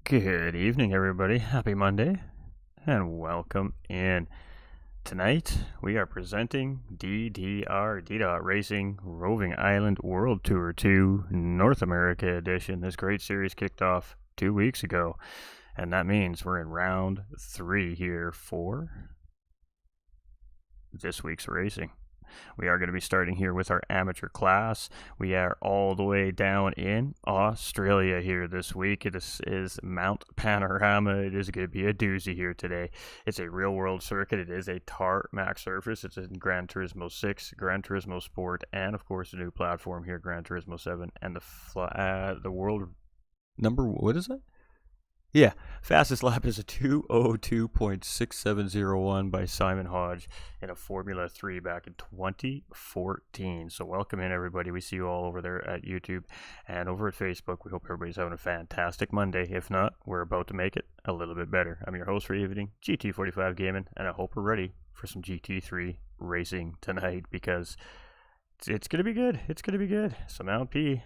Good evening, everybody. Happy Monday, and welcome in. Tonight, we are presenting DDR Racing Roving Island World Tour 2 North America Edition. This great series kicked off 2 weeks ago, and that means we're in round 3 here for this week's racing. We are going to be starting here with our amateur class. We are all the way down in Australia here this week. It is Mount Panorama. It is going to be a doozy here today. It's a real world circuit. It is a tarmac surface. It's in Gran Turismo 6, Gran Turismo Sport, and of course the new platform here, Gran Turismo 7, and the world number, what is it? Yeah, fastest lap is a 2:02.6701 by Simon Hodge in a Formula 3 back in 2014. So welcome in, everybody. We see you all over there at YouTube and over at Facebook. We hope everybody's having a fantastic Monday. If not, we're about to make it a little bit better. I'm your host for the evening, GT45 Gaming, and I hope we're ready for some GT3 racing tonight because it's going to be good. It's going to be good. So Mount P,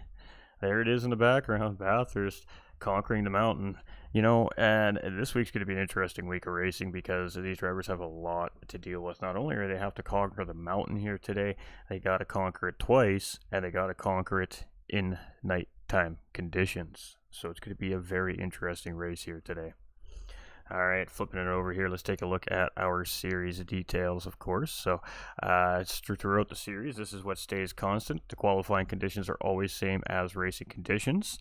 there it is in the background. Bathurst conquering the mountain. And this week's going to be an interesting week of racing because these drivers have a lot to deal with. Not only are they have to conquer the mountain here today, they got to conquer it twice, and they got to conquer it in nighttime conditions. So it's going to be a very interesting race here today. All right, flipping it over here, let's take a look at our series details, of course. So throughout the series, this is what stays constant. The qualifying conditions are always same as racing conditions.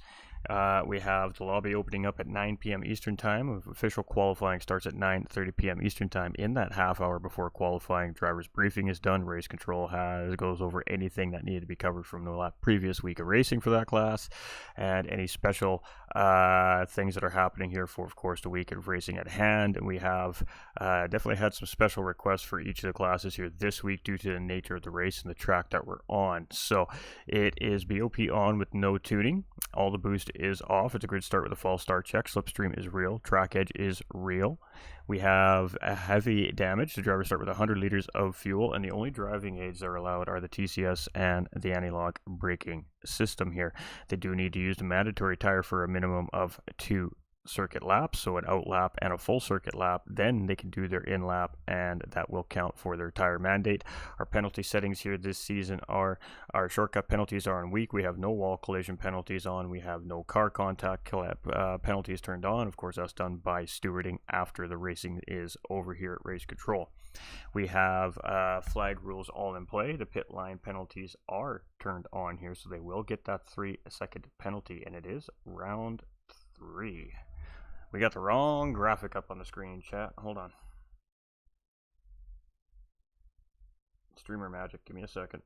We have the lobby opening up at 9 p.m. Eastern Time. Official qualifying starts at 9:30 p.m. Eastern Time. In that half hour before qualifying, driver's briefing is done. Race control goes over anything that needed to be covered from the previous week of racing for that class, and any special things that are happening here for, of course, the week of racing at hand. And we have definitely had some special requests for each of the classes here this week due to the nature of the race and the track that we're on. So it is BOP on with no tuning. All the boost is off. It's a grid start with a false start check. Slipstream is real. Track edge is real. We have a heavy damage. The drivers start with 100 liters of fuel, and the only driving aids that are allowed are the TCS and the anti-lock braking system here. They do need to use the mandatory tire for a minimum of 2 circuit laps, so an out lap and a full circuit lap. Then they can do their in lap, and that will count for their tire mandate. Our penalty settings here this season are our shortcut penalties are on weak. We have no wall collision penalties on. We have no car contact penalties turned on. Of course, that's done by stewarding after the racing is over here at race control. We have flag rules all in play. The pit line penalties are turned on here, so they will get that 3-second penalty, and it is round 3. We got the wrong graphic up on the screen, chat. Hold on. Streamer magic. Give me a second.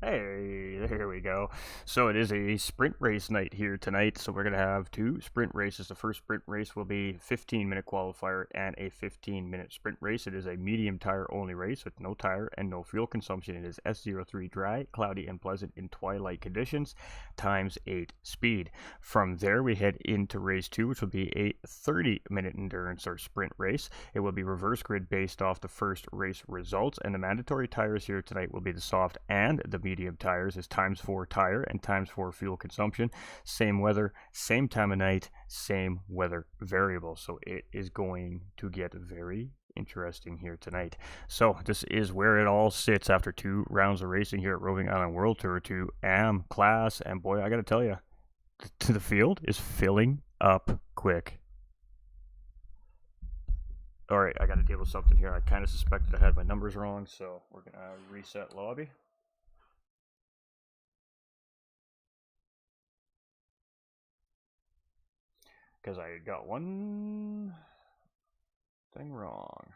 Hey, there we go. So it is a sprint race night here tonight. So we're going to have 2 sprint races. The first sprint race will be 15-minute qualifier and a 15-minute sprint race. It is a medium tire only race with no tire and no fuel consumption. It is S03 dry, cloudy, and pleasant in twilight conditions, times 8 speed. From there, we head into race 2, which will be a 30-minute endurance or sprint race. It will be reverse grid based off the first race results, and the mandatory tires here tonight will be the soft and the medium tires is times 4 tire and times 4 fuel consumption. Same weather, same time of night, same weather variable. So it is going to get very interesting here tonight. So this is where it all sits after 2 rounds of racing here at Roving Island World Tour 2 AM class. And boy, I got to tell you, the field is filling up quick. All right, I got to deal with something here. I kind of suspected I had my numbers wrong, so we're going to reset lobby. Because I got one thing wrong.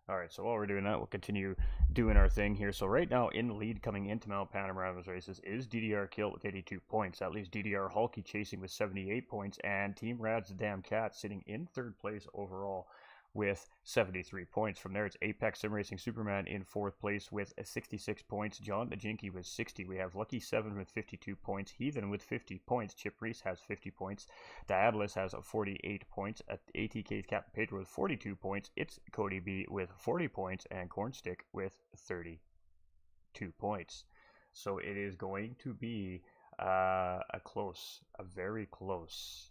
All right, so while we're doing that, we'll continue doing our thing here. So right now, in the lead coming into Mount Panorama's races is DDR Kilt with 82 points. That leaves DDR Hulky chasing with 78 points, and Team Rad's the Damn Cat sitting in 3rd place overall with 73 points. From there, it's Apex Sim Racing Superman in 4th place with 66 points. John the Jinky with 60. We have Lucky 7 with 52 points. Heathen with 50 points. Chip Reese has 50 points. Diabolus has 48 points. At ATK's Captain Pedro with 42 points. It's Cody B with 40 points. And Cornstick with 32 points. So it is going to be a very close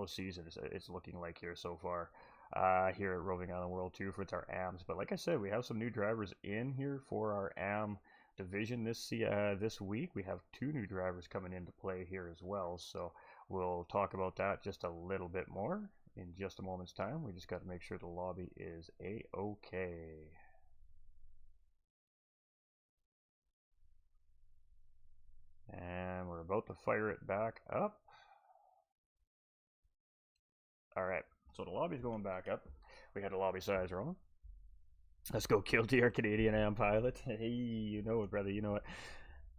season. It's looking like here so far here at Roving Island World Tour for our AMs. But like I said, we have some new drivers in here for our AM division this week. We have 2 new drivers coming into play here as well. So we'll talk about that just a little bit more in just a moment's time. We just got to make sure the lobby is a-okay. And we're about to fire it back up. Alright, so the lobby's going back up. We had a lobby size wrong. Let's go kill our Canadian AM pilot. Hey, you know it, brother, you know it.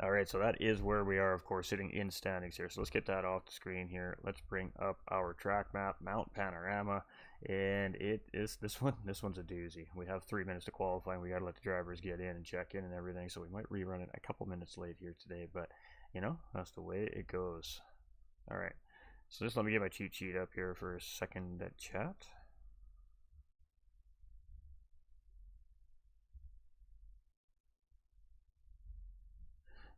Alright, so that is where we are, of course, sitting in standings here. So let's get that off the screen here. Let's bring up our track map, Mount Panorama. And it is this one's a doozy. We have 3 minutes to qualify, and we got to let the drivers get in and check in and everything. So we might rerun it a couple minutes late here today, but you know, that's the way it goes. Alright, so just let me get my cheat sheet up here for a second at chat.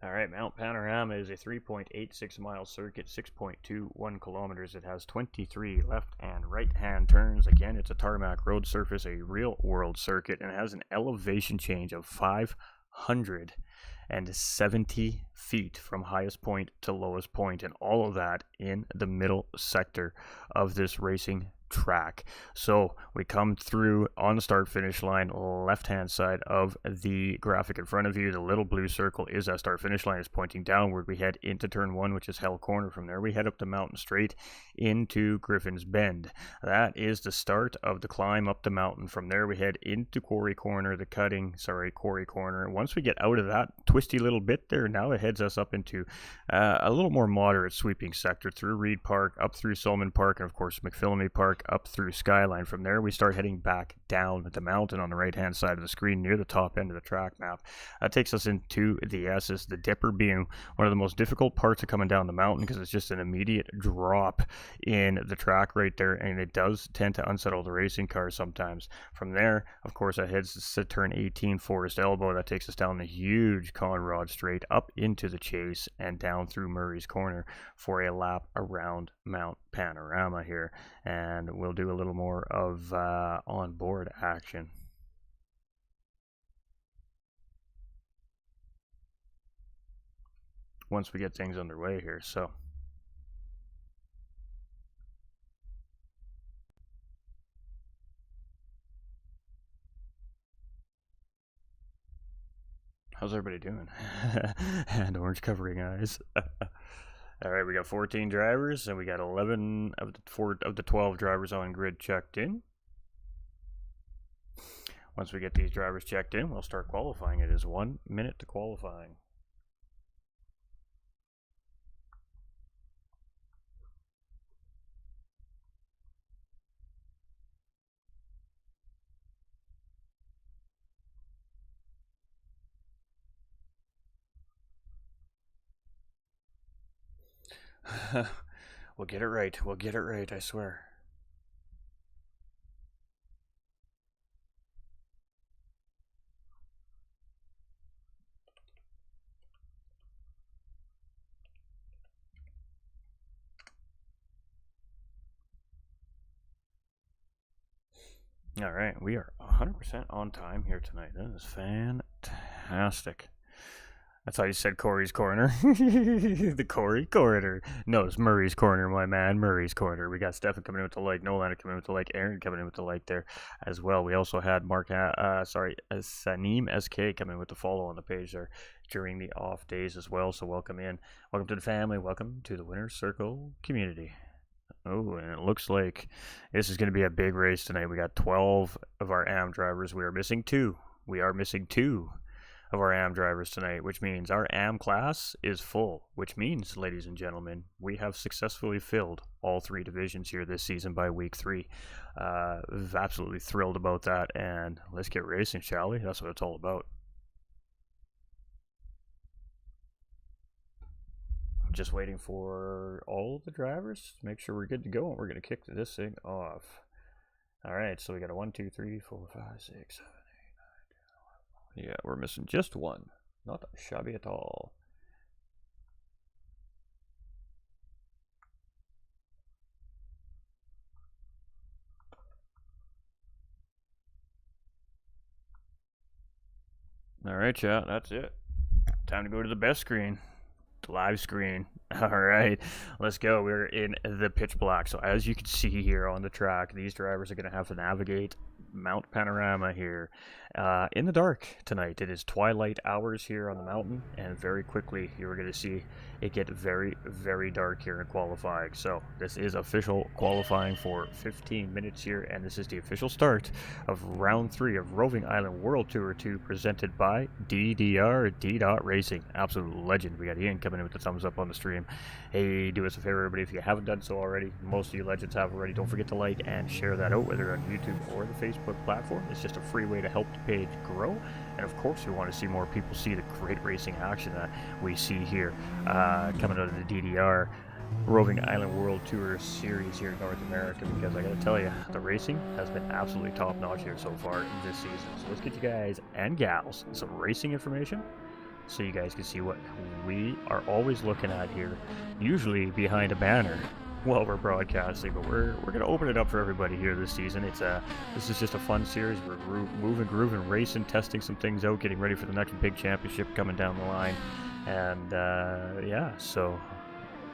Alright, Mount Panorama is a 3.86 mile circuit, 6.21 kilometers. It has 23 left and right hand turns. Again, it's a tarmac road surface, a real world circuit, and it has an elevation change of 570 feet from highest point to lowest point, and all of that in the middle sector of this racing track. So we come through on the start finish line, left hand side of the graphic in front of you. The little blue circle is that start finish line, is pointing downward. We head into turn 1, which is Hell Corner. From there we head up the mountain straight into Griffin's Bend. That is the start of the climb up the mountain. From there we head into Quarry Corner, Quarry Corner. Once we get out of that twisty little bit there, now it heads us up into a little more moderate sweeping sector through Reed Park, up through Solomon Park, and of course McPhillamy Park, up through Skyline. From there we start heading back down the mountain on the right hand side of the screen near the top end of the track map. That takes us into the S's, the Dipper being one of the most difficult parts of coming down the mountain because it's just an immediate drop in the track right there, and it does tend to unsettle the racing cars sometimes. From there, of course, it heads to turn 18 Forest Elbow. That takes us down the huge Conrod Straight up into the Chase and down through Murray's Corner for a lap around Mount Panorama here, and we'll do a little more of on-board action. Once we get things underway here, so how's everybody doing? And orange covering eyes. All right, we got 14 drivers, and we got 11 of the 12 drivers on grid checked in. Once we get these drivers checked in, we'll start qualifying. It is 1 minute to qualifying. We'll get it right. We'll get it right, I swear. All right, we are 100% on time here tonight. That is fantastic. That's how you said Corey's Corner. The Corey Corner. No, it's Murray's Corner, my man. Murray's Corner. We got Stefan coming in with the like, Nolan coming in with the like, Aaron coming in with the like there as well. We also had Saneem SK coming in with the follow on the page there during the off days as well. So welcome in. Welcome to the family. Welcome to the Winner's Circle community. Oh, and it looks like this is going to be a big race tonight. We got 12 of our AM drivers. We are missing 2. We are missing 2 of our AM drivers tonight, which means our AM class is full, which means, ladies and gentlemen, we have successfully filled all 3 divisions here this season by week 3. Absolutely thrilled about that, and let's get racing, shall we? That's what it's all about. Just waiting for all the drivers to make sure we're good to go, and we're going to kick this thing off. All right, so we got a 1, 2, 3, 4, 5, 6, 7, 8, 9, 10, 11. Yeah, we're missing just one. Not shabby at all. All right, chat, that's it. Time to go to the best screen. Live screen. All right, let's go. We're in the pitch black. So as you can see here on the track, these drivers are going to have to navigate Mount Panorama here in the dark tonight. It is twilight hours here on the mountain, and very quickly you're going to see it get very, very dark here in qualifying. So this is official qualifying for 15 minutes here, and this is the official start of round 3 of Roving Island World Tour 2, presented by DDR Racing. Absolute legend. We got Ian coming in with the thumbs up on the stream. Hey, do us a favor, everybody, if you haven't done so already. Most of you legends have already. Don't forget to like and share that out, whether on YouTube or the Facebook platform. It's just a free way to help the page grow, and of course we want to see more people see the great racing action that we see here coming out of the DDR Roving Island World Tour series here in North America, because I gotta tell you, the racing has been absolutely top notch here so far in this season. So let's get you guys and gals some racing information so you guys can see what we are always looking at here, usually behind a banner while we're broadcasting, but we're gonna open it up for everybody here this season. This is just a fun series. We're moving, grooving, racing, testing some things out, getting ready for the next big championship coming down the line, and yeah, so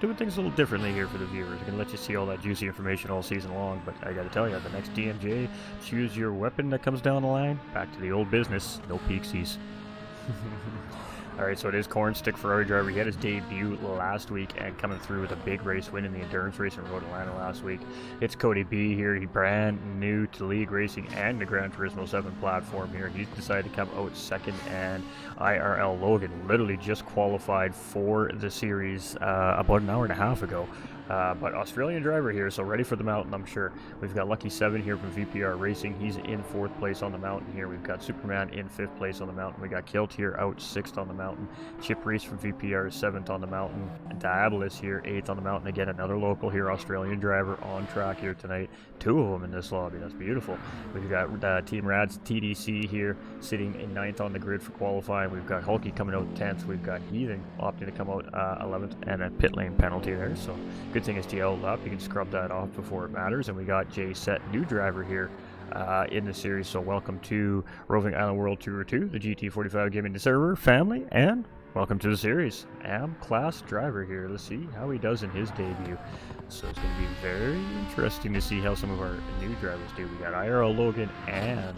doing things a little differently here for the viewers. We're gonna let you see all that juicy information all season long, but I gotta tell you, the next DMJ, choose your weapon that comes down the line. Back to the old business, no peaksies. Alright, so it is Cornstick Ferrari driver. He had his debut last week and coming through with a big race win in the endurance race in Road Atlanta last week. It's Cody B here. He's brand new to league racing and the Gran Turismo 7 platform here. He's decided to come out second, and IRL Logan literally just qualified for the series about an hour and a half ago. But Australian driver here, so ready for the mountain, I'm sure. We've got Lucky 7 here from VPR Racing. He's in 4th place on the mountain here. We've got Superman in 5th place on the mountain. We got Kilt here out 6th on the mountain. Chip Reese from VPR is 7th on the mountain. And Diabolus here 8th on the mountain. Again, another local here, Australian driver on track here tonight. 2 of them in this lobby. That's beautiful. We've got Team Rad's TDC here sitting in 9th on the grid for qualifying. We've got Hulky coming out 10th. We've got Heathen opting to come out 11th, and a pit lane penalty there. So good thing is DL up. You can scrub that off before it matters. And we got Jay Set, new driver here in the series. So welcome to Roving Island World Tour 2, the GT45 Gaming Server family, and welcome to the series. AM class driver here. Let's see how he does in his debut. So it's going to be very interesting to see how some of our new drivers do. We got IRL Logan and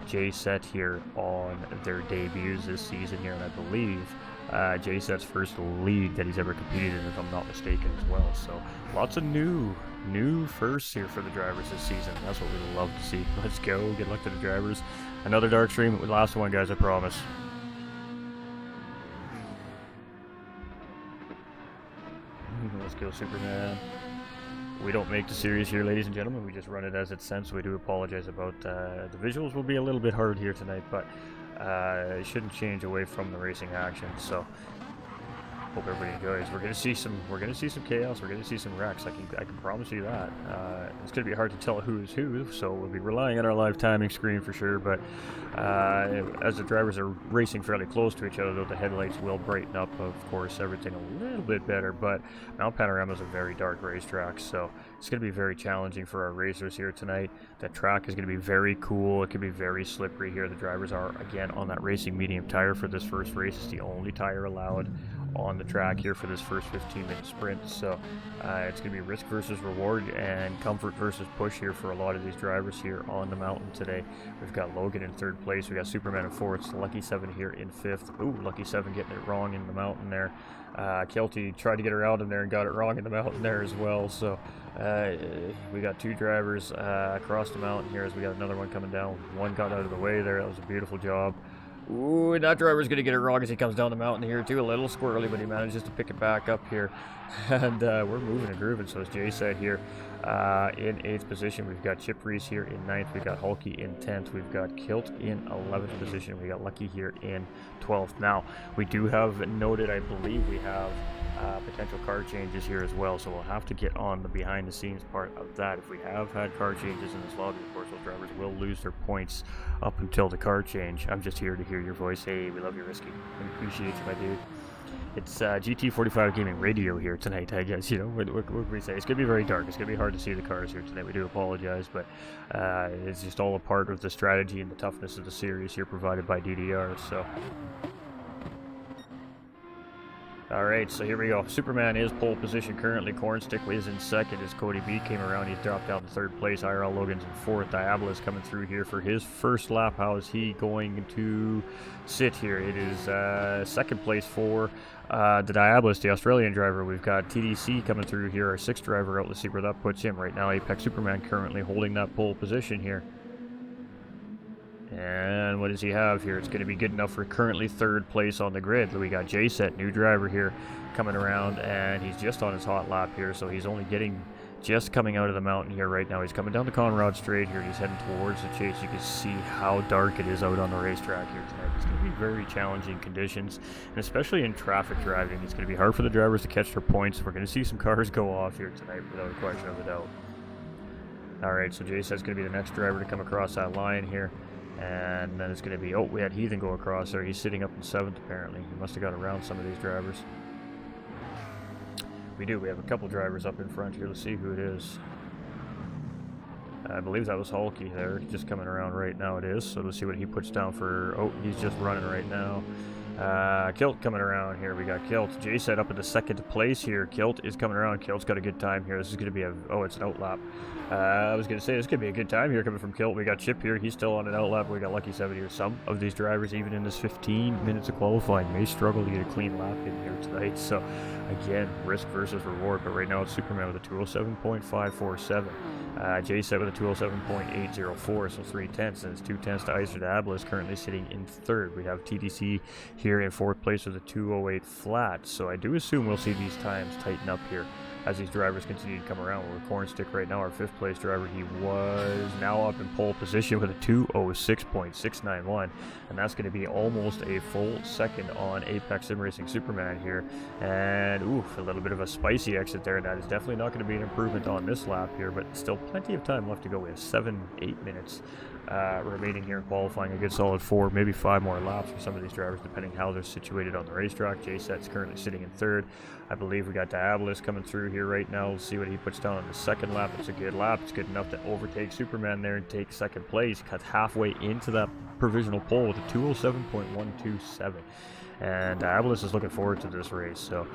Jay Set here on their debuts this season here, and I believe Jay Set's first league that he's ever competed in, if I'm not mistaken, as well. So lots of new firsts here for the drivers this season. That's what we love to see. Let's go. Good luck to the drivers. Another dark stream. Last one, guys, I promise. Let's go, Superman. We don't make the series here, ladies and gentlemen. We just run it as it's sent, so we do apologize about the visuals. Will be a little bit hard here tonight, but it shouldn't change away from the racing action. So hope everybody enjoys. We're gonna see some chaos. We're gonna see some wrecks. I can promise you that. It's gonna be hard to tell who is who, so we'll be relying on our live timing screen for sure. But as the drivers are racing fairly close to each other, though, the headlights will brighten up, of course, everything a little bit better. But Mount Panorama is a very dark racetrack, so it's gonna be very challenging for our racers here tonight. The track is gonna be very cool. It can be very slippery here. The drivers are again on that racing medium tire for this first race. It's the only tire allowed on the track here for this first 15-minute sprint. So it's going to be risk versus reward and comfort versus push here for a lot of these drivers here on the mountain today. We've got Logan in 3rd place. We got Superman in 4th. Lucky 7 here in 5th. Ooh, Lucky 7 getting it wrong in the mountain there. Kelty tried to get her out in there and got it wrong in the mountain there as well. So we got 2 drivers across the mountain here as we got another one coming down. One got out of the way there. That was a beautiful job. Ooh, and that driver's going to get it wrong as he comes down the mountain here too. A little squirrely, but he manages to pick it back up here. And we're moving and grooving. So as Jay said here, in 8th position, we've got Chip Reese here in 9th. We've got Hulky in 10th. We've got Kilt in 11th position. We got Lucky here in 12th. Now, we do have noted, I believe we have potential car changes here as well, so we'll have to get on the behind the scenes part of that. If we have had car changes in this lobby, of course those drivers will lose their points up until the car change. I'm just here to hear your voice. Hey, we love you, Risky. We appreciate you, my dude. It's GT45 Gaming Radio here tonight, I guess. You know, what can we say? It's going to be very dark. It's going to be hard to see the cars here tonight. We do apologize, but it's just all a part of the strategy and the toughness of the series here provided by DDR, so... Alright, so here we go. Superman is pole position currently. Cornstick is in 2nd as Cody B came around. He's dropped down to 3rd place. IRL Logan's in 4th. Diablo is coming through here for his first lap. How is he going to sit here? It is 2nd place for the Diabolist, the Australian driver. We've got TDC coming through here, our 6th driver out. Let's see where that puts him. Right now, Apex Superman currently holding that pole position here. And what does he have here? It's going to be good enough for currently 3rd place on the grid. We got J-Set, new driver here, coming around, and he's just on his hot lap here, so he's only just coming out of the mountain here right now. He's coming down the Conrad Straight here, and he's heading towards the chase. You can see how dark it is out on the racetrack here tonight. It's going to be very challenging conditions, and especially in traffic driving. It's going to be hard for the drivers to catch their points. We're going to see some cars go off here tonight without a question of a doubt. Alright, so J-Set's going to be the next driver to come across that line here. And then it's going to be, oh, we had Heathen go across there. He's sitting up in 7th, apparently. He must have got around some of these drivers. We do. We have a couple drivers up in front here. Let's see who it is. I believe that was Hulky there. Just coming around right now it is. So let's see what he puts down for... Oh, he's just running right now. Kilt coming around here. We got Kilt. J-Set up in the 2nd place here. Kilt is coming around. Kilt's got a good time here. This is going to be a... Oh, it's an outlap. I was going to say, this could be a good time here coming from Kilt. We got Chip here. He's still on an outlap. We got Lucky 7 here. Some of these drivers, even in this 15 minutes of qualifying, may struggle to get a clean lap in here tonight. So, again, risk versus reward. But right now, it's Superman with a 207.547. J-Set with a 207.804, so 3/10, and it's 2/10 to Iser Diablo is currently sitting in 3rd. We have TDC here in 4th place with a 208 flat, so I do assume we'll see these times tighten up here as these drivers continue to come around. We're Cornstick right now, our 5th place driver. He was now up in pole position with a 206.691, and that's going to be almost a full second on Apex Sim Racing Superman here. And oof, a little bit of a spicy exit there. That is definitely not going to be an improvement on this lap here, but still plenty of time left to go. We have 7-8 minutes remaining here in qualifying. A good solid 4, maybe 5 more laps for some of these drivers, depending how they're situated on the racetrack. J-Set's currently sitting in 3rd. I believe we got Diabolist coming through here right now. Let's see what he puts down on the 2nd lap. It's a good lap. It's good enough to overtake Superman there and take 2nd place. Cuts halfway into that provisional pole with a 207.127. And Diabolist is looking forward to this race, so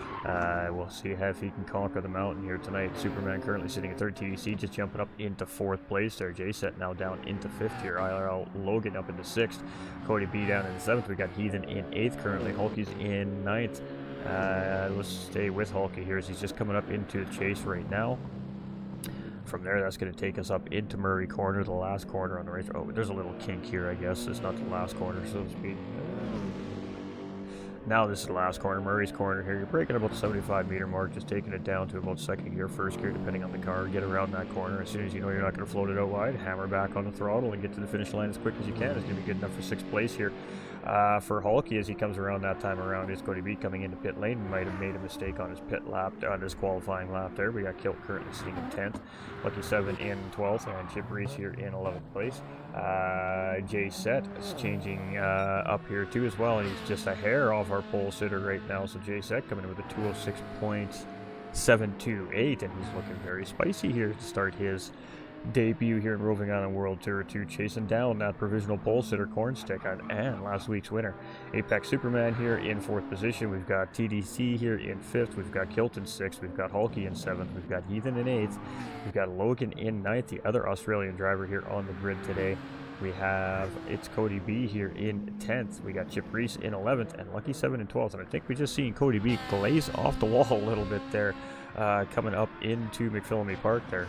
we'll see if he can conquer the mountain here tonight. Superman currently sitting at 3rd. TDC just jumping up into 4th place there. J-Set now down into 5th here. IRL Logan up into 6th. Cody B down in 7th. We got Heathen in 8th currently. Hulky's in 9th. Let's stay with Hulky here as he's just coming up into the chase right now. From there, that's going to take us up into Murray Corner, the last corner on the race. Oh, there's a little kink here, I guess. It's not the last corner, so to speak. Now this is the last corner, Murray's Corner here. You're breaking about the 75 meter mark, just taking it down to about 2nd gear, 1st gear, depending on the car. Get around that corner. As soon as you know you're not going to float it out wide, hammer back on the throttle and get to the finish line as quick as you can. It's going to be good enough for 6th place here. For Hulky, as he comes around that time around, it's going to be coming into pit lane. Might have made a mistake on his pit lap, on his qualifying lap there. We got Kilt currently sitting in 10th, Lucky 7 in 12th, and Chip Reese here in 11th place. J-Set is changing up here too as well, and he's just a hair off our pole sitter right now. So J-Set coming in with a 206.728, and he's looking very spicy here to start his debut here in Roving Island World Tour 2, chasing down that provisional pole sitter Cornstick and last week's winner. Apex Superman here in 4th position. We've got TDC here in 5th. We've got Kilt in 6th. We've got Hulky in 7th. We've got Heathen in 8th. We've got Logan in 9th, the other Australian driver here on the grid today. We have, it's Cody B here in 10th. We got Chip Reese in 11th and Lucky 7 in 12th. And I think we just seen Cody B glaze off the wall a little bit there, coming up into McPhillamy Park there.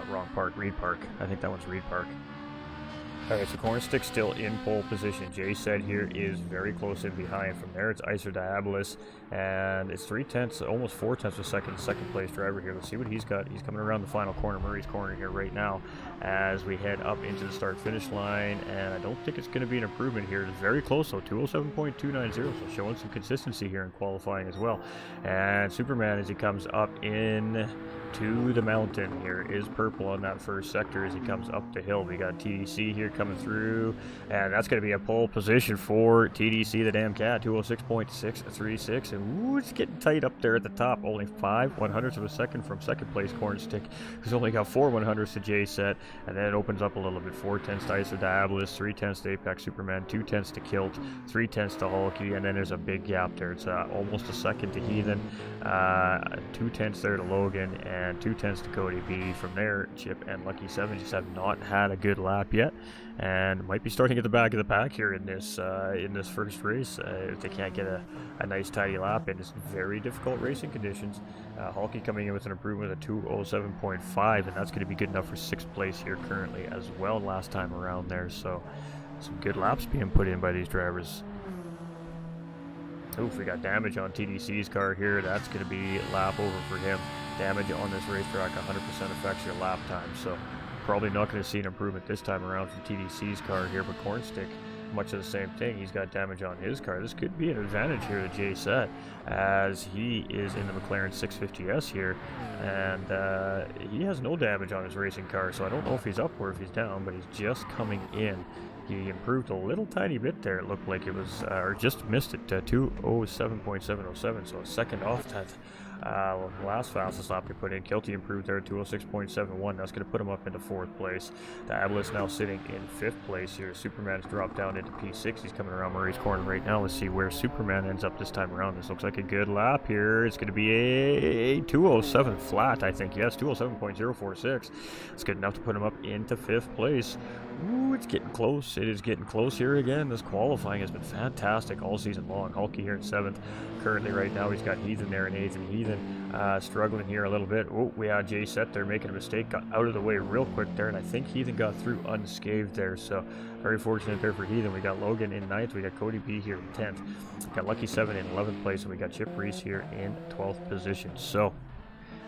Wrong park, Reed Park. I think that one's Reed Park. Alright, so Cornstick still in pole position. Jay said here is very close in behind. From there, it's Icer Diabolus, and it's 3/10, almost 4/10 of a second place driver here. Let's see what he's got. He's coming around the final corner, Murray's corner here right now, as we head up into the start-finish line, and I don't think it's going to be an improvement here. It's very close, though, 207.290, so showing some consistency here in qualifying as well. And Superman, as he comes up in to the mountain here, is purple on that first sector as he comes up the hill. We got TDC here coming through, and that's going to be a pole position for TDC, the damn cat, 206.636, and ooh, it's getting tight up there at the top. Only 5/100ths of a second from second place Cornstick, who's only got 4/100ths to J Set, and then it opens up a little bit. 4/10 to Icer Diabolus, 3/10 to Apex Superman, 2/10 to Kilt, 3/10 to Hulky, and then there's a big gap there. It's almost a second to Heathen, 2/10 there to Logan, and 2/10 to Cody B. From there, Chip and Lucky 7 just have not had a good lap yet, and might be starting at the back of the pack here in this first race if they can't get a nice tidy lap in. It's very difficult racing conditions. Hulky coming in with an improvement of 207.5, and that's going to be good enough for 6th place here currently as well last time around there, so some good laps being put in by these drivers. Oof, we got damage on TDC's car here. That's going to be lap over for him. Damage on this racetrack 100% affects your lap time, so probably not going to see an improvement this time around from TDC's car here, but Cornstick, much of the same thing. He's got damage on his car. This could be an advantage here to Jay Set, as he is in the McLaren 650S here, and he has no damage on his racing car, so I don't know if he's up or if he's down, but he's just coming in. He improved a little tiny bit there. It looked like it was, or just missed it, 207.707, so a second off that last fastest lap they put in. Kilty improved there, 206.71. That's going to put him up into 4th place. Diabolus now sitting in 5th place here. Superman's dropped down into P6. He's coming around Murray's corner right now. Let's see where Superman ends up this time around. This looks like a good lap here. It's going to be a 207 flat, I think. Yes, 207.046. It's good enough to put him up into 5th place. Ooh, it's getting close. It is getting close here again. This qualifying has been fantastic all season long. Hulky here in 7th. Currently right now he's got Heathen there in 8th, and Heathen struggling here a little bit. Oh, we had Jay Set there making a mistake. Got out of the way real quick there, and I think Heathen got through unscathed there, so very fortunate there for Heathen. We got Logan in 9th. We got Cody B here in 10th. We got Lucky 7 in 11th place, and we got Chip Reese here in 12th position. So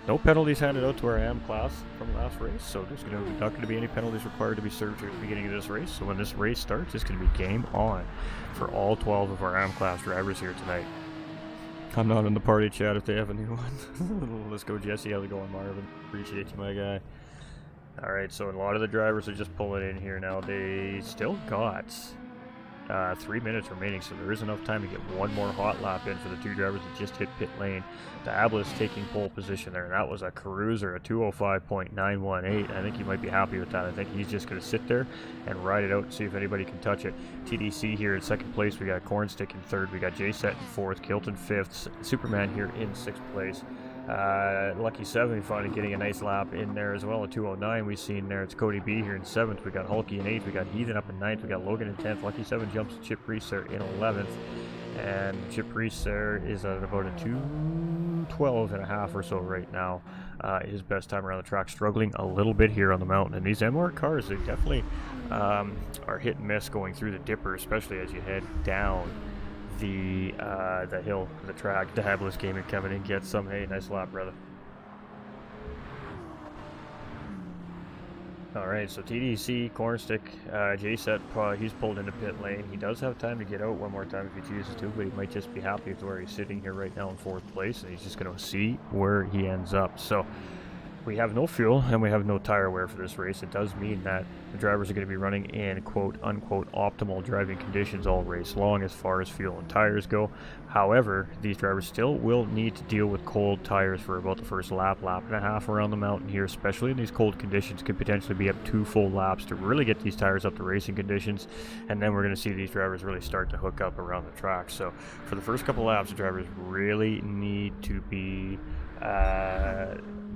no penalties handed out to our AM class from last race, so there's not going to be any penalties required to be served at the beginning of this race. So when this race starts, it's going to be game on for all 12 of our AM class drivers here tonight. I'm not in the party chat if they have a new one. Let's go, Jesse. How's it going, Marvin? Appreciate you, my guy. Alright, so a lot of the drivers are just pulling in here now. They still got 3 minutes remaining, so there is enough time to get one more hot lap in for the two drivers that just hit pit lane. Diabolus taking pole position there, and that was a cruiser, a 205.918. I think he might be happy with that. I think he's just going to sit there and ride it out and see if anybody can touch it. TDC here in 2nd place. We got Cornstick in 3rd. We got Jay Set in 4th. Kilton 5th. Superman here in 6th place. Lucky 7 finally getting a nice lap in there as well. A 209 we've seen there. It's Cody B here in 7th. We got Hulky in 8th. We got Heathen up in 9th. We got Logan in 10th. Lucky 7 jumps to Chip Reese there in 11th. And Chip Reese there is at about a 212 and a half or so right now. His best time around the track. Struggling a little bit here on the mountain. And these MR cars, they definitely are hit and miss going through the dipper, especially as you head down the hill, the track. Diabolus Gaming coming in, get some. Hey, nice lap, brother. Alright, so TDC, Cornstick, J-Set, he's pulled into pit lane. He does have time to get out one more time if he chooses to, but he might just be happy with where he's sitting here right now in 4th place, and he's just going to see where he ends up. So we have no fuel and we have no tire wear for this race. It does mean that the drivers are going to be running in quote unquote optimal driving conditions all race long as far as fuel and tires go. However, these drivers still will need to deal with cold tires for about the first lap and a half around the mountain here, especially in these cold conditions. Could potentially be up 2 full laps to really get these tires up to racing conditions, and then we're going to see these drivers really start to hook up around the track. So for the first couple laps, the drivers really need to be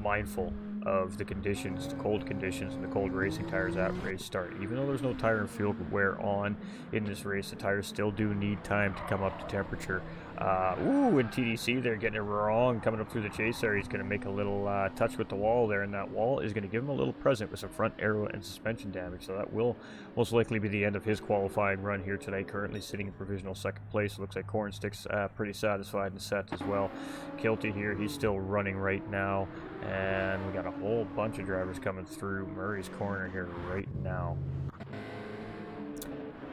mindful of the conditions, the cold conditions and the cold racing tires at race start. Even though there's no tire and field wear on in this race, the tires still do need time to come up to temperature. And TDC, they're getting it wrong coming up through the chase there. He's going to make a little touch with the wall there, and that wall is going to give him a little present with some front aero and suspension damage. So that will most likely be the end of his qualifying run here today. Currently sitting in provisional second place. Looks like Cornstick's pretty satisfied and set as well. Kilty here, he's still running right now, and we got a whole bunch of drivers coming through Murray's corner here right now.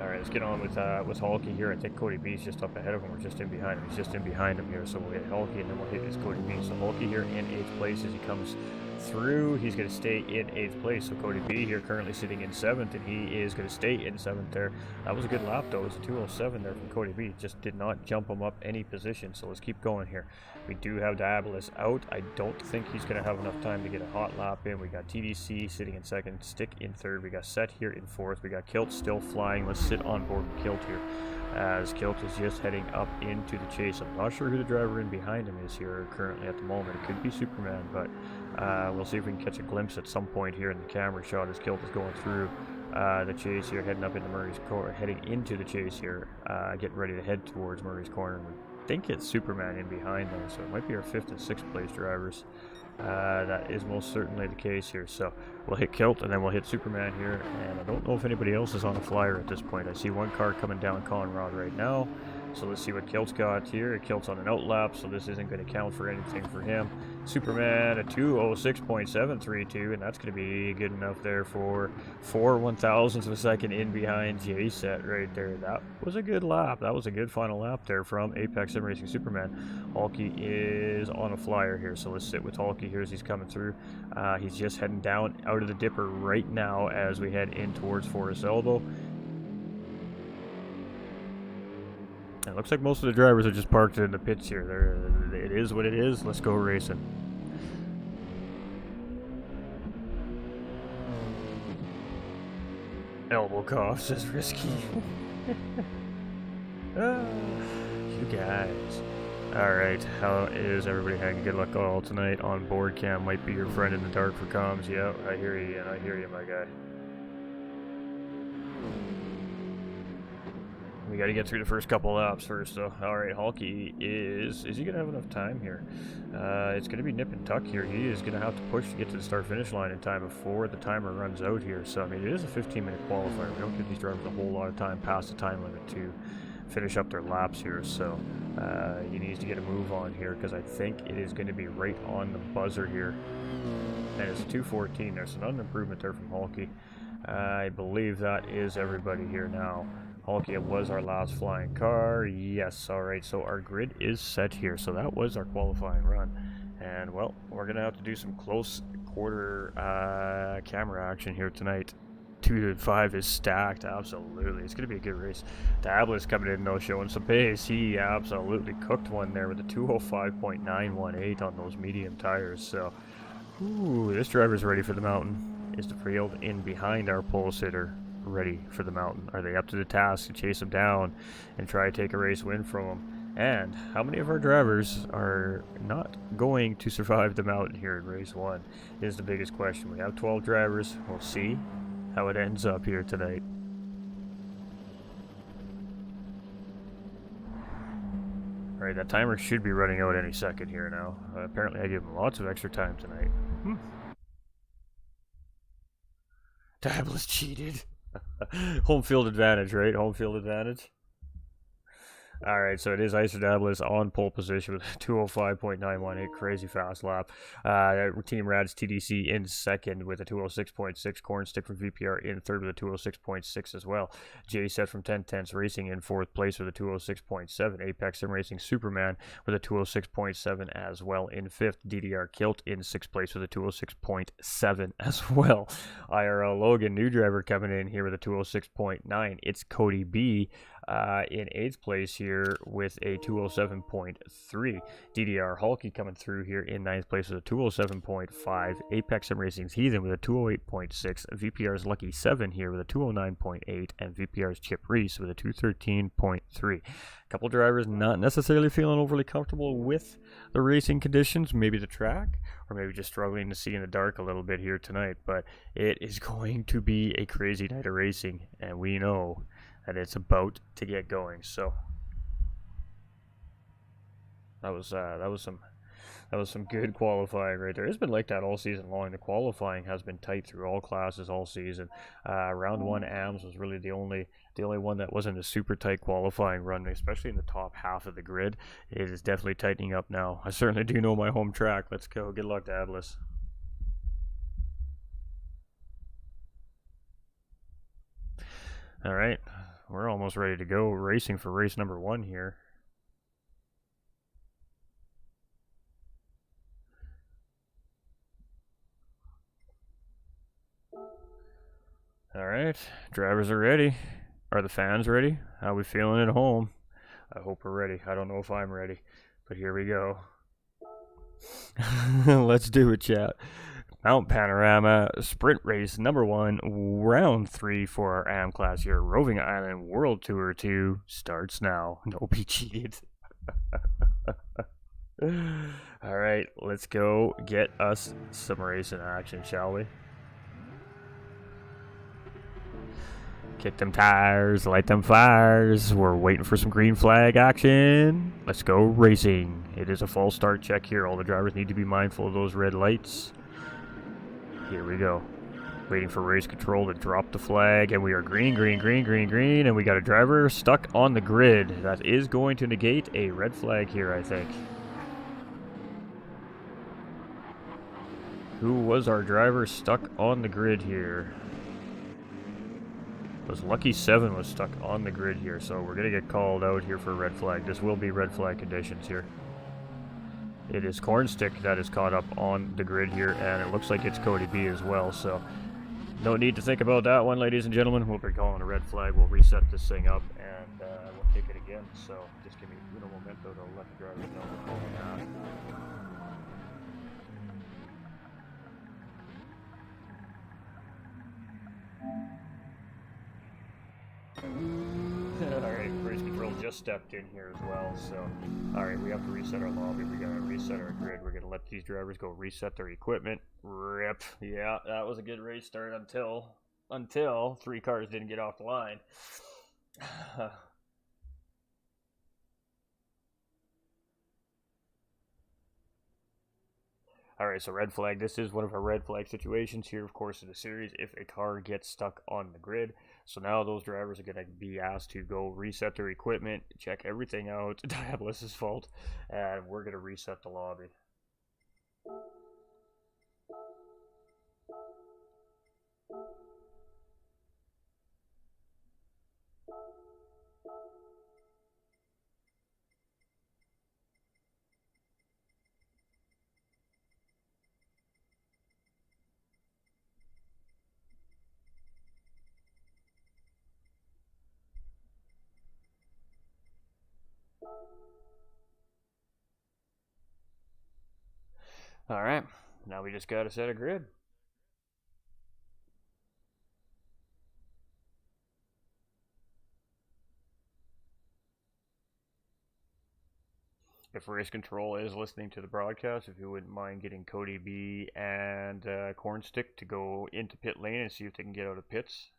Alright, let's get on with Halky here. I think Cody B's just up ahead of him, or just in behind him. He's just in behind him here, so we'll hit Halky and then we'll hit his Cody B. So Halky here in 8th place as he comes through. He's going to stay in 8th place. So Cody B here currently sitting in 7th, and he is going to stay in 7th there. That was a good lap though. It was a 2:07 there from Cody B. Just did not jump him up any position. So let's keep going here. We do have Diabolus out. I don't think he's going to have enough time to get a hot lap in. We got TDC sitting in 2nd, Stick in 3rd. We got Set here in 4th. We got Kilt still flying. Let's sit on board with Kilt here, as Kilt is just heading up into the chase. I'm not sure who the driver in behind him is here currently at the moment. It could be Superman, but we'll see if we can catch a glimpse at some point here in the camera shot as Kilt is going through the chase here, heading up into Murray's corner, heading into the chase here, getting ready to head towards Murray's corner. I think it's Superman in behind there, so it might be our 5th and 6th place drivers. That is most certainly the case here. So we'll hit Kilt and then we'll hit Superman here, and I don't know if anybody else is on a flyer at this point. I see one car coming down Conrad right now, so let's see what Kilt's got here. Kilt's on an outlap, so this isn't going to count for anything for him. Superman a 2:06.732, and that's going to be good enough there for 4/1000ths of a second in behind J-Set right there. That was a good lap. That was a good final lap there from Apex Sim Racing Superman. Halky is on a flyer here, so let's sit with Halky here as he's coming through. He's just heading down out of the dipper right now as we head in towards Forest Elbow. It looks like most of the drivers are just parked in the pits here. It is what it is. Let's go racing. Elbow cough, says Risky. You guys. Alright, how is everybody having good luck all tonight on board cam? Might be your friend in the dark for comms. Yeah, I hear you, and I hear you, my guy. We got to get through the first couple laps first, though. Alright, Halky is he going to have enough time here? It's going to be nip and tuck here. He is going to have to push to get to the start-finish line in time before the timer runs out here. So, I mean, it is a 15-minute qualifier. We don't give these drivers a whole lot of time past the time limit to finish up their laps here. So, he needs to get a move on here, because I think it is going to be right on the buzzer here. And it's a 2:14 there, so not an improvement there from Halky. I believe that is everybody here now. Halky was our last flying car. Yes, alright, so our grid is set here. So that was our qualifying run. And, well, we're going to have to do some close quarter camera action here tonight. 2 to 5 is stacked, absolutely. It's going to be a good race. Diablo's coming in, though, showing some pace. He absolutely cooked one there with a 2:05.918 on those medium tires. So, ooh, this driver's ready for the mountain. Is the field in behind our pole sitter ready for the mountain? Are they up to the task to chase him down and try to take a race win from him? And how many of our drivers are not going to survive the mountain here in race 1 is the biggest question. We have 12 drivers. We'll see how it ends up here tonight. Alright, that timer should be running out any second here now. Apparently I gave him lots of extra time tonight. Diabolus cheated. Home field advantage, right? Home field advantage. Alright, so it is Icer Diabolus on pole position with 2:05.918, crazy fast lap. Team Rad's TDC in second with a 2:06.6, Cornstick from VPR in third with a 2:06.6 as well. J-Set from 1010s Racing in fourth place with a 2:06.7, Apex Sim Racing Superman with a 2:06.7 as well in fifth. DDR Kilt in sixth place with a 2:06.7 as well. IRL Logan, new driver, coming in here with a 2:06.9. It's Cody B in 8th place here with a 2:07.3. DDR Halky coming through here in 9th place with a 2:07.5. Apex Sim Racing's Heathen with a 2:08.6. VPR's Lucky 7 here with a 2:09.8. And VPR's Chip Reese with a 2:13.3. A couple drivers not necessarily feeling overly comfortable with the racing conditions, maybe the track, or maybe just struggling to see in the dark a little bit here tonight. But it is going to be a crazy night of racing, and we know that it's about to get going. So that was some good qualifying right there. It's been like that all season long. The qualifying has been tight through all classes all season. Round 1 AMS was really the only one that wasn't a super tight qualifying run, especially in the top half of the grid. It is definitely tightening up now. I certainly do know my home track. Let's go. Good luck to Atlas. All right, we're almost ready to go racing for race number 1 here. All right, drivers are ready. Are the fans ready? How we feeling at home? I hope we're ready. I don't know if I'm ready, but here we go. Let's do it, chat. Mount Panorama Sprint Race number 1, round 3 for our AM class here. Roving Island World Tour 2 starts now. Don't be cheated. All right, let's go get us some racing action, shall we? Kick them tires, light them fires. We're waiting for some green flag action. Let's go racing. It is a false start check here. All the drivers need to be mindful of those red lights. Here we go. Waiting for race control to drop the flag, and we are green, green, green, green, green, and we got a driver stuck on the grid. That is going to negate a red flag here, I think. Who was our driver stuck on the grid here? Was Lucky 7 was stuck on the grid here, so we're going to get called out here for a red flag. This will be red flag conditions here. It is Cornstick that is caught up on the grid here, and it looks like it's Cody B as well, so no need to think about that one, ladies and gentlemen. We'll be calling a red flag. We'll reset this thing up, and we'll kick it again. So just give me a little momento to let the drivers know we're calling that. Alright, race control just stepped in here as well, so alright, we have to reset our lobby, we gotta reset our grid, we're gonna let these drivers go reset their equipment. RIP. Yeah, that was a good race start until 3 cars didn't get off the line. Alright, so red flag. This is one of our red flag situations here, of course, in the series, if a car gets stuck on the grid. So now those drivers are going to be asked to go reset their equipment, check everything out. Diabolus' fault, and we're going to reset the lobby. Alright, now we just got to set a grid. If race control is listening to the broadcast, if you wouldn't mind getting Cody B and Cornstick to go into pit lane and see if they can get out of pits.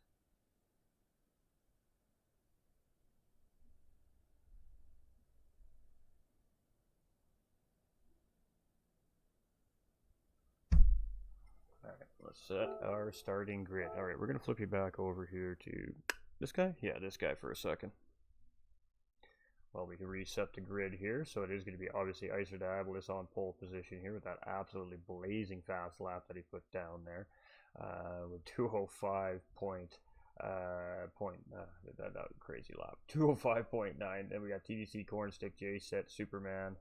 Alright, let's set our starting grid. Alright, we're going to flip you back over here to this guy? Yeah, this guy for a second. Well, we can reset the grid here, so it is going to be obviously Icer Diabolus on pole position here with that absolutely blazing fast lap that he put down there with 205 that crazy lap, 205.9. Then we got TDC Cornstick, J Set, Superman.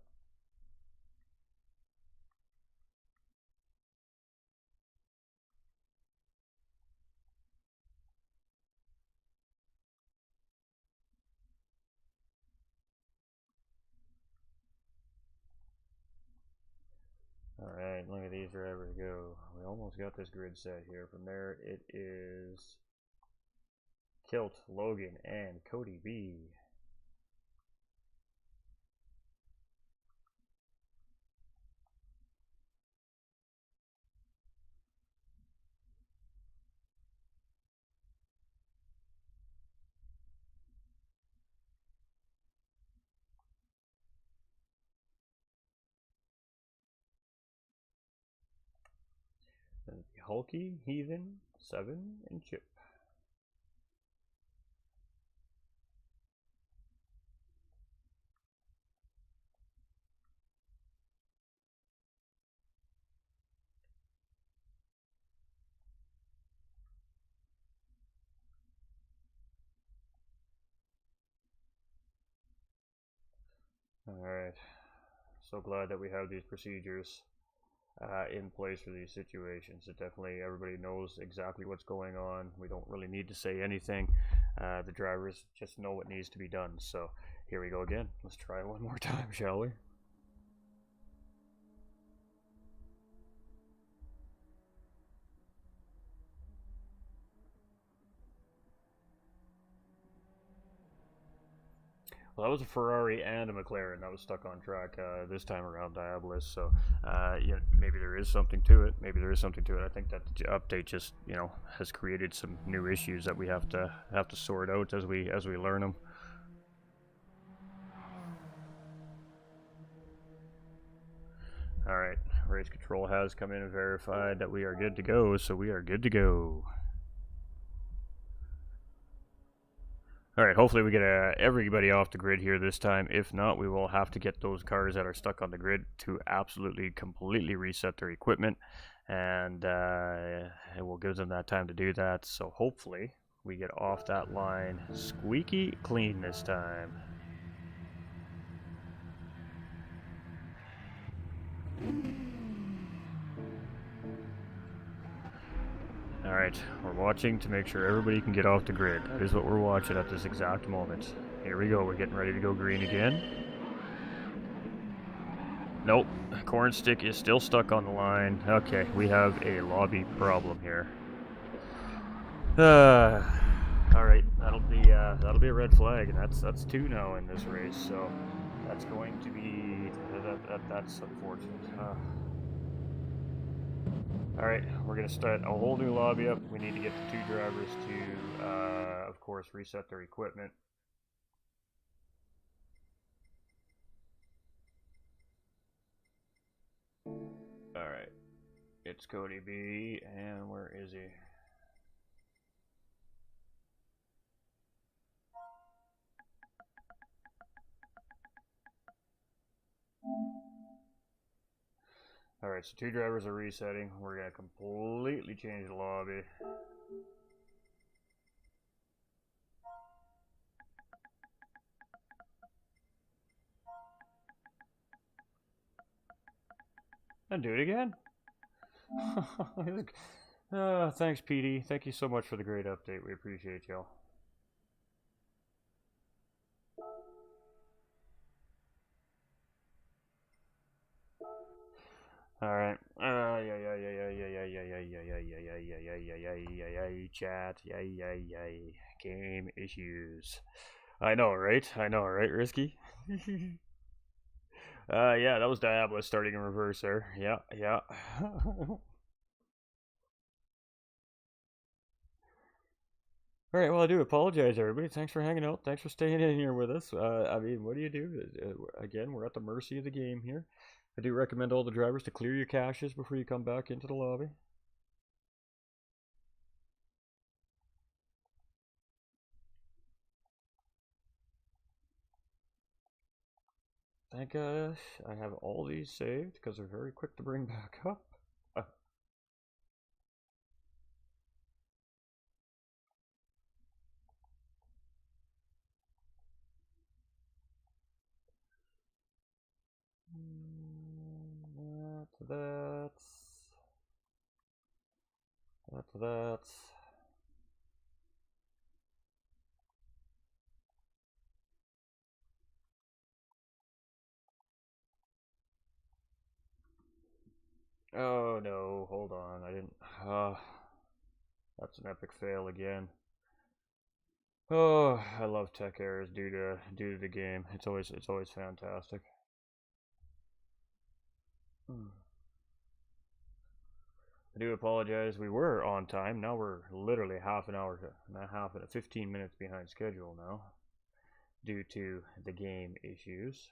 Alright, look at these drivers go. We almost got this grid set here. From there, it is Kilt, Logan, and Cody B. Hulky, Heathen, 7, and Chip. Alright, so glad that we have these procedures in place for these situations. It definitely, everybody knows exactly what's going on. We don't really need to say anything. The drivers just know what needs to be done. So here we go again. Let's try it one more time, shall we? Well, that was a Ferrari and a McLaren that was stuck on track this time around, Diabolus. So, yeah, maybe there is something to it. Maybe there is something to it. I think that the update just, has created some new issues that we have to sort out as we learn them. All right, race control has come in and verified that we are good to go. So we are good to go. All right, hopefully we get everybody off the grid here this time. If not, we will have to get those cars that are stuck on the grid to absolutely, completely reset their equipment. And it will give them that time to do that. So hopefully we get off that line squeaky clean this time. All right, we're watching to make sure everybody can get off the grid. That is what we're watching at this exact moment. Here we go. We're getting ready to go green again. Nope, corn stick is still stuck on the line. Okay, we have a lobby problem here. All right, that'll be a red flag, and that's 2 now in this race. So that's going to be that's unfortunate. All right, we're gonna start a whole new lobby up. We need to get the 2 drivers to, of course, reset their equipment. All right, it's Cody B, and where is he? All right, so 2 drivers are resetting. We're gonna completely change the lobby. And do it again. Thanks, PD. Thank you so much for the great update. We appreciate y'all. All right. Chat. Game issues. I know, right? Risky. Yeah, that was Diablo starting in reverse there. Yeah. All right, well, I do apologize, everybody. Thanks for hanging out. Thanks for staying in here with us. I mean, what do you do? Again, we're at the mercy of the game here. I do recommend all the drivers to clear your caches before you come back into the lobby. Thank gosh I have all these saved because they're very quick to bring back up. That. Oh no, hold on. I didn't. That's an epic fail again. Oh, I love tech errors due to the game. It's always fantastic. I do apologize. We were on time. Now we're literally half an hour and a half, 15 minutes behind schedule now, due to the game issues.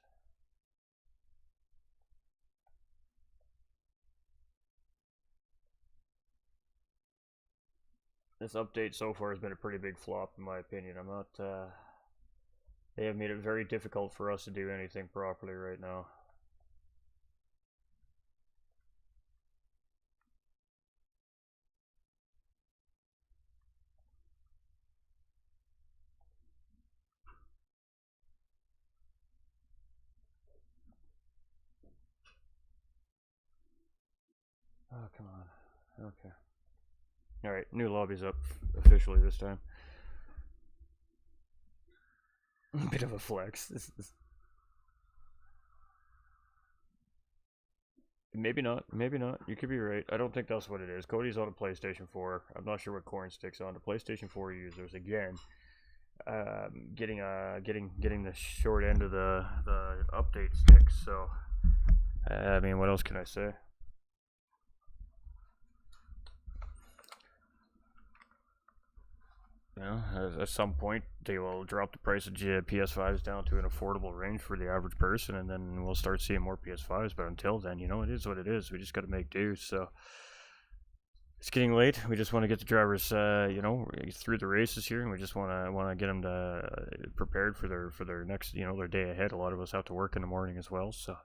This update so far has been a pretty big flop, in my opinion. I'm not. They have made it very difficult for us to do anything properly right now. Oh, come on. Okay. Alright, new lobby's up officially this time. Bit of a flex. Maybe not. Maybe not. You could be right. I don't think that's what it is. Cody's on a PlayStation 4. I'm not sure what Corn Stick's on. The PlayStation 4 users, again, getting the short end of the update stick. So, I mean, what else can I say? You know, at some point they will drop the price of PS5s down to an affordable range for the average person, and then we'll start seeing more PS5s. But until then, you know, it is what it is. We just got to make do. So it's getting late. We just want to get the drivers, you know, through the races here, and we just want to get them prepared for their next, you know, their day ahead. A lot of us have to work in the morning as well, so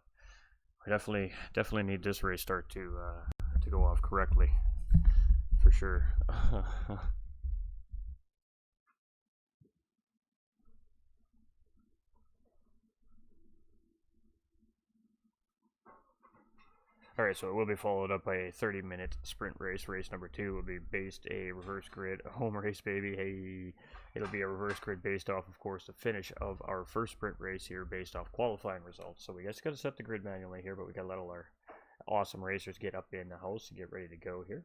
we definitely need this race start to go off correctly, for sure. Alright, so it will be followed up by a 30-minute sprint race. Race number 2 will be based a reverse grid, a home race, baby. Hey, it'll be a reverse grid based off, of course, the finish of our first sprint race here based off qualifying results. So we just got to set the grid manually here, but we got to let all our awesome racers get up in the house and get ready to go here.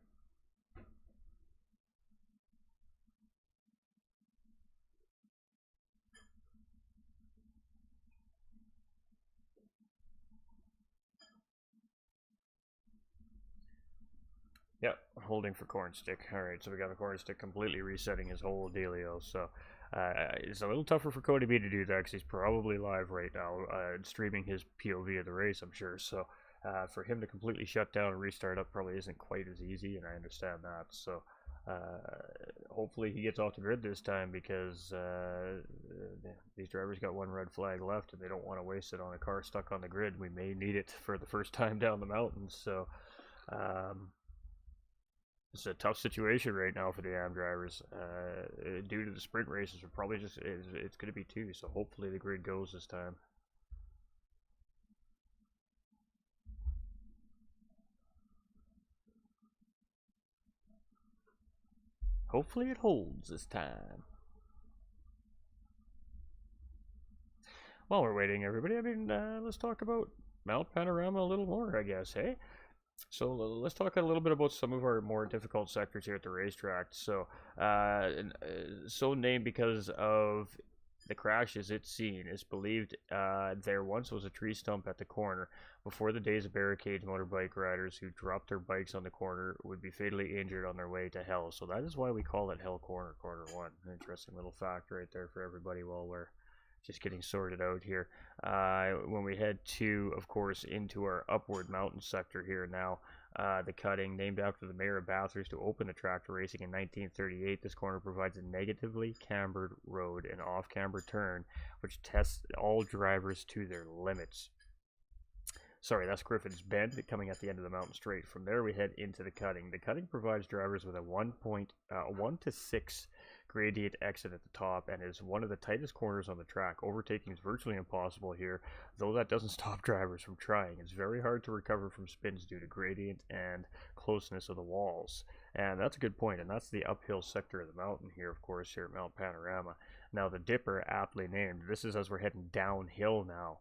Yep, holding for Corn Stick. Alright, so we got the Corn Stick completely resetting his whole dealio. So it's a little tougher for Cody B to do that because he's probably live right now, streaming his POV of the race, I'm sure. So for him to completely shut down and restart up probably isn't quite as easy, and I understand that. So hopefully he gets off the grid this time, because these drivers got one red flag left and they don't want to waste it on a car stuck on the grid. We may need it for the first time down the mountains. So it's a tough situation right now for the AM drivers. Due to the sprint races, are probably just it's going to be 2. So hopefully the grid goes this time. Hopefully it holds this time. While we're waiting, everybody, I mean, let's talk about Mount Panorama a little more, I guess, hey? So let's talk a little bit about some of our more difficult sectors here at the racetrack. So, so named because of the crashes it's seen. It's believed there once was a tree stump at the corner. Before the days of barricades, motorbike riders who dropped their bikes on the corner would be fatally injured on their way to hell. So that is why we call it Hell Corner, Corner 1. An interesting little fact right there for everybody while we're just getting sorted out here. When we head to, of course, into our upward mountain sector here now, the cutting, named after the mayor of Bathurst to open the track to racing in 1938, this corner provides a negatively cambered road and off-camber turn, which tests all drivers to their limits. Sorry, that's Griffin's Bend coming at the end of the mountain straight. From there, we head into the cutting. The cutting provides drivers with a 1 to 6 gradient exit at the top and is one of the tightest corners on the track. Overtaking is virtually impossible here, though that doesn't stop drivers from trying. It's very hard to recover from spins due to gradient and closeness of the walls. And that's a good point, and that's the uphill sector of the mountain here, of course, here at Mount Panorama. Now, the Dipper, aptly named, this is as we're heading downhill now.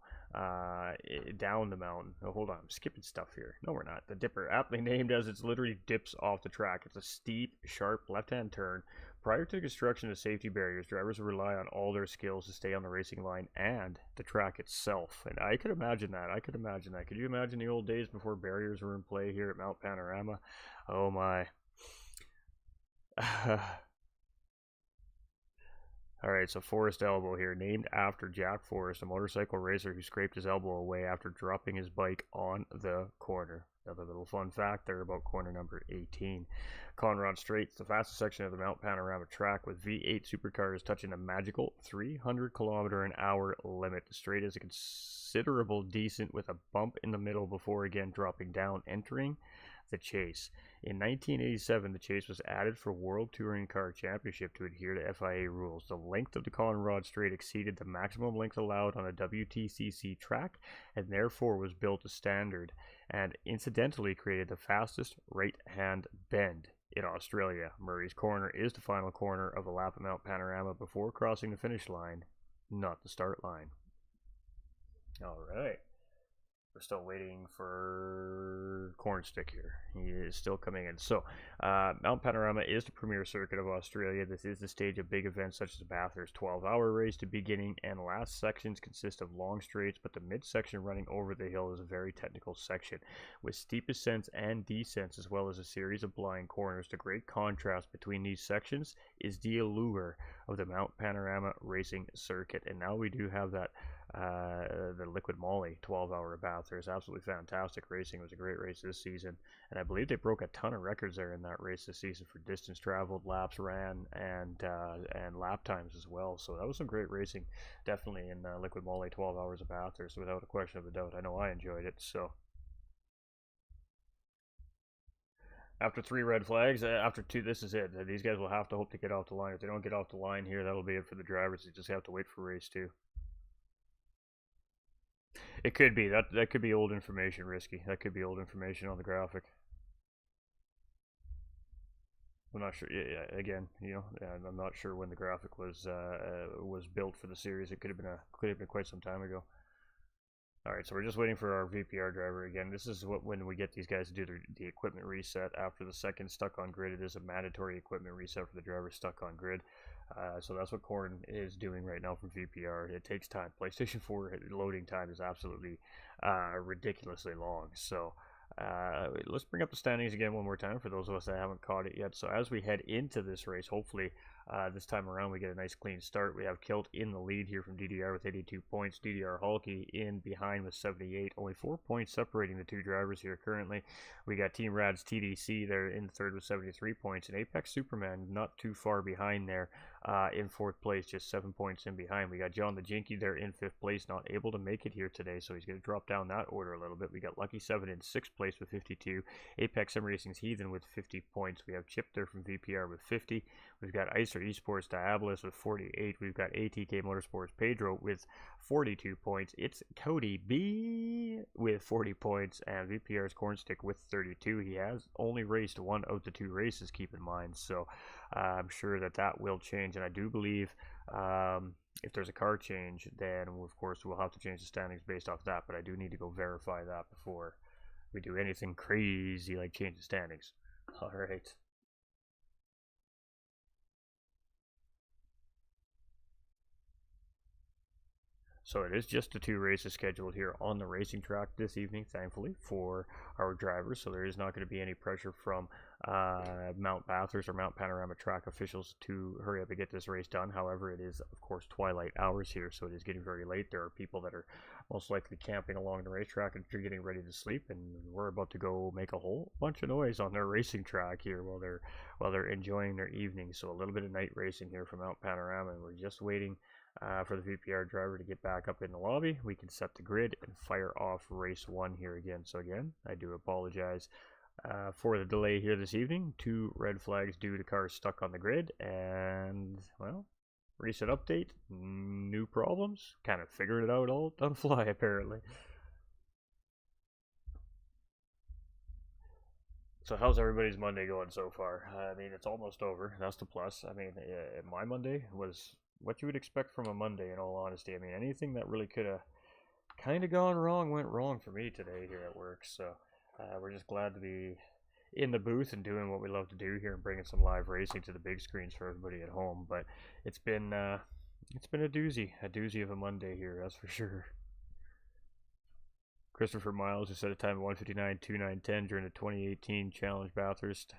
Down the mountain. Oh, hold on, I'm skipping stuff here. No, we're not. The Dipper, aptly named as it literally dips off the track. It's a steep, sharp left-hand turn. Prior to the construction of safety barriers, drivers would rely on all their skills to stay on the racing line and the track itself. And I could imagine that. Could you imagine the old days before barriers were in play here at Mount Panorama? Oh my. Alright, so Forrest Elbow here, named after Jack Forrest, a motorcycle racer who scraped his elbow away after dropping his bike on the corner. Another little fun fact there about corner number 18. Conrod Straight's the fastest section of the Mount Panorama track, with V8 supercars touching a magical 300-kilometer-an-hour limit. The straight is a considerable descent with a bump in the middle before again dropping down, entering the chase. In 1987, the chase was added for World Touring Car Championship to adhere to FIA rules. The length of the Conrod Straight exceeded the maximum length allowed on a WTCC track and therefore was built to standard, and incidentally created the fastest right-hand bend in Australia. Murray's Corner is the final corner of a lap of Mount Panorama before crossing the finish line, not the start line. All right. We're still waiting for Cornstick here. He is still coming in. So, Mount Panorama is the premier circuit of Australia. This is the stage of big events such as Bathurst 12-hour race. The beginning and last sections consist of long straights, but the midsection running over the hill is a very technical section with steep ascents and descents, as well as a series of blind corners. The great contrast between these sections is the allure of the Mount Panorama racing circuit. And now we do have that the Liquid Moly 12-hour at Bathurst. Absolutely fantastic racing. It was a great race this season, and I believe they broke a ton of records there in that race this season for distance traveled, laps ran, and lap times as well. So that was some great racing, definitely in Liquid Moly 12 hours at Bathurst, without a question of a doubt. I know I enjoyed it. So after 3 red flags, after 2, this is it. These guys will have to hope to get off the line. If they don't get off the line here, that'll be it for the drivers. They just have to wait for race 2. It could be that could be old information, Risky. That could be old information on the graphic. I'm not sure. Yeah, again, I'm not sure when the graphic was built for the series. It could have been quite some time ago. All right, so we're just waiting for our VPR driver again. This is when we get these guys to do the equipment reset after the second stuck on grid. It is a mandatory equipment reset for the driver stuck on grid. So that's what Corn is doing right now for VPR. It takes time. PlayStation 4 loading time is absolutely ridiculously long. So let's bring up the standings again one more time for those of us that haven't caught it yet. So as we head into this race, hopefully this time around we get a nice clean start. We have Kilt in the lead here from DDR with 82 points. DDR Hulky in behind with 78. Only 4 points separating the two drivers here currently. We got Team Rad's TDC there in third with 73 points. And Apex Superman not too far behind there in fourth place, just 7 points in behind. We got John the Jinky there in fifth place, not able to make it here today, so he's going to drop down that order a little bit. We got Lucky 7 in sixth place with 52. Apex Sim Racing's Heathen with 50 points. We have Chip there from VPR with 50. We've got Icer Esports Diabolus with 48. We've got ATK Motorsports Pedro with 42 points. It's Cody B with 40 points, and VPR's Cornstick with 32. He has only raced one of the 2 races, keep in mind, so I'm sure that will change, and I do believe if there's a car change, then of course we'll have to change the standings based off that, but I do need to go verify that before we do anything crazy like change the standings. All right. So it is just the 2 races scheduled here on the racing track this evening, thankfully, for our drivers. So there is not going to be any pressure from Mount Bathurst or Mount Panorama track officials to hurry up and get this race done. However, it is, of course, twilight hours here, so it is getting very late. There are people that are most likely camping along the racetrack and getting ready to sleep, and we're about to go make a whole bunch of noise on their racing track here while they're enjoying their evening. So a little bit of night racing here from Mount Panorama, and we're just waiting for the VPR driver to get back up in the lobby. We can set the grid and fire off race 1 here again. So again, I do apologize for the delay here this evening. 2 red flags due to cars stuck on the grid, and well, reset update, new problems, kind of figured it out all on the fly apparently. So how's everybody's Monday going so far? I mean, it's almost over. That's the plus. I mean, my Monday was what you would expect from a Monday, in all honesty. I mean, anything that really could have kind of gone wrong went wrong for me today here at work. So we're just glad to be in the booth and doing what we love to do here and bringing some live racing to the big screens for everybody at home. But it's been a doozy of a Monday here, that's for sure. Christopher Miles, who set a time of 1:59.29.10 during the 2018 Challenge Bathurst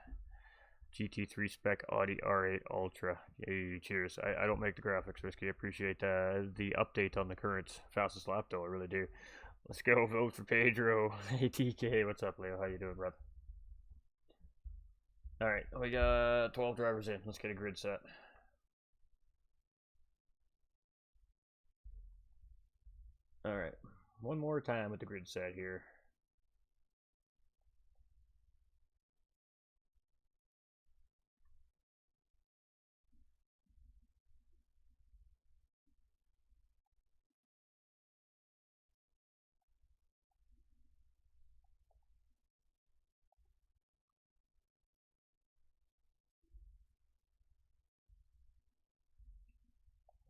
GT3 Spec Audi R8 Ultra. Hey, cheers. I don't make the graphics, Risky. I appreciate the update on the current fastest lap, though. I really do. Let's go vote for Pedro. Hey TK, what's up, Leo? How you doing, bro? All right, we got 12 drivers in. Let's get a grid set. All right, one more time with the grid set here.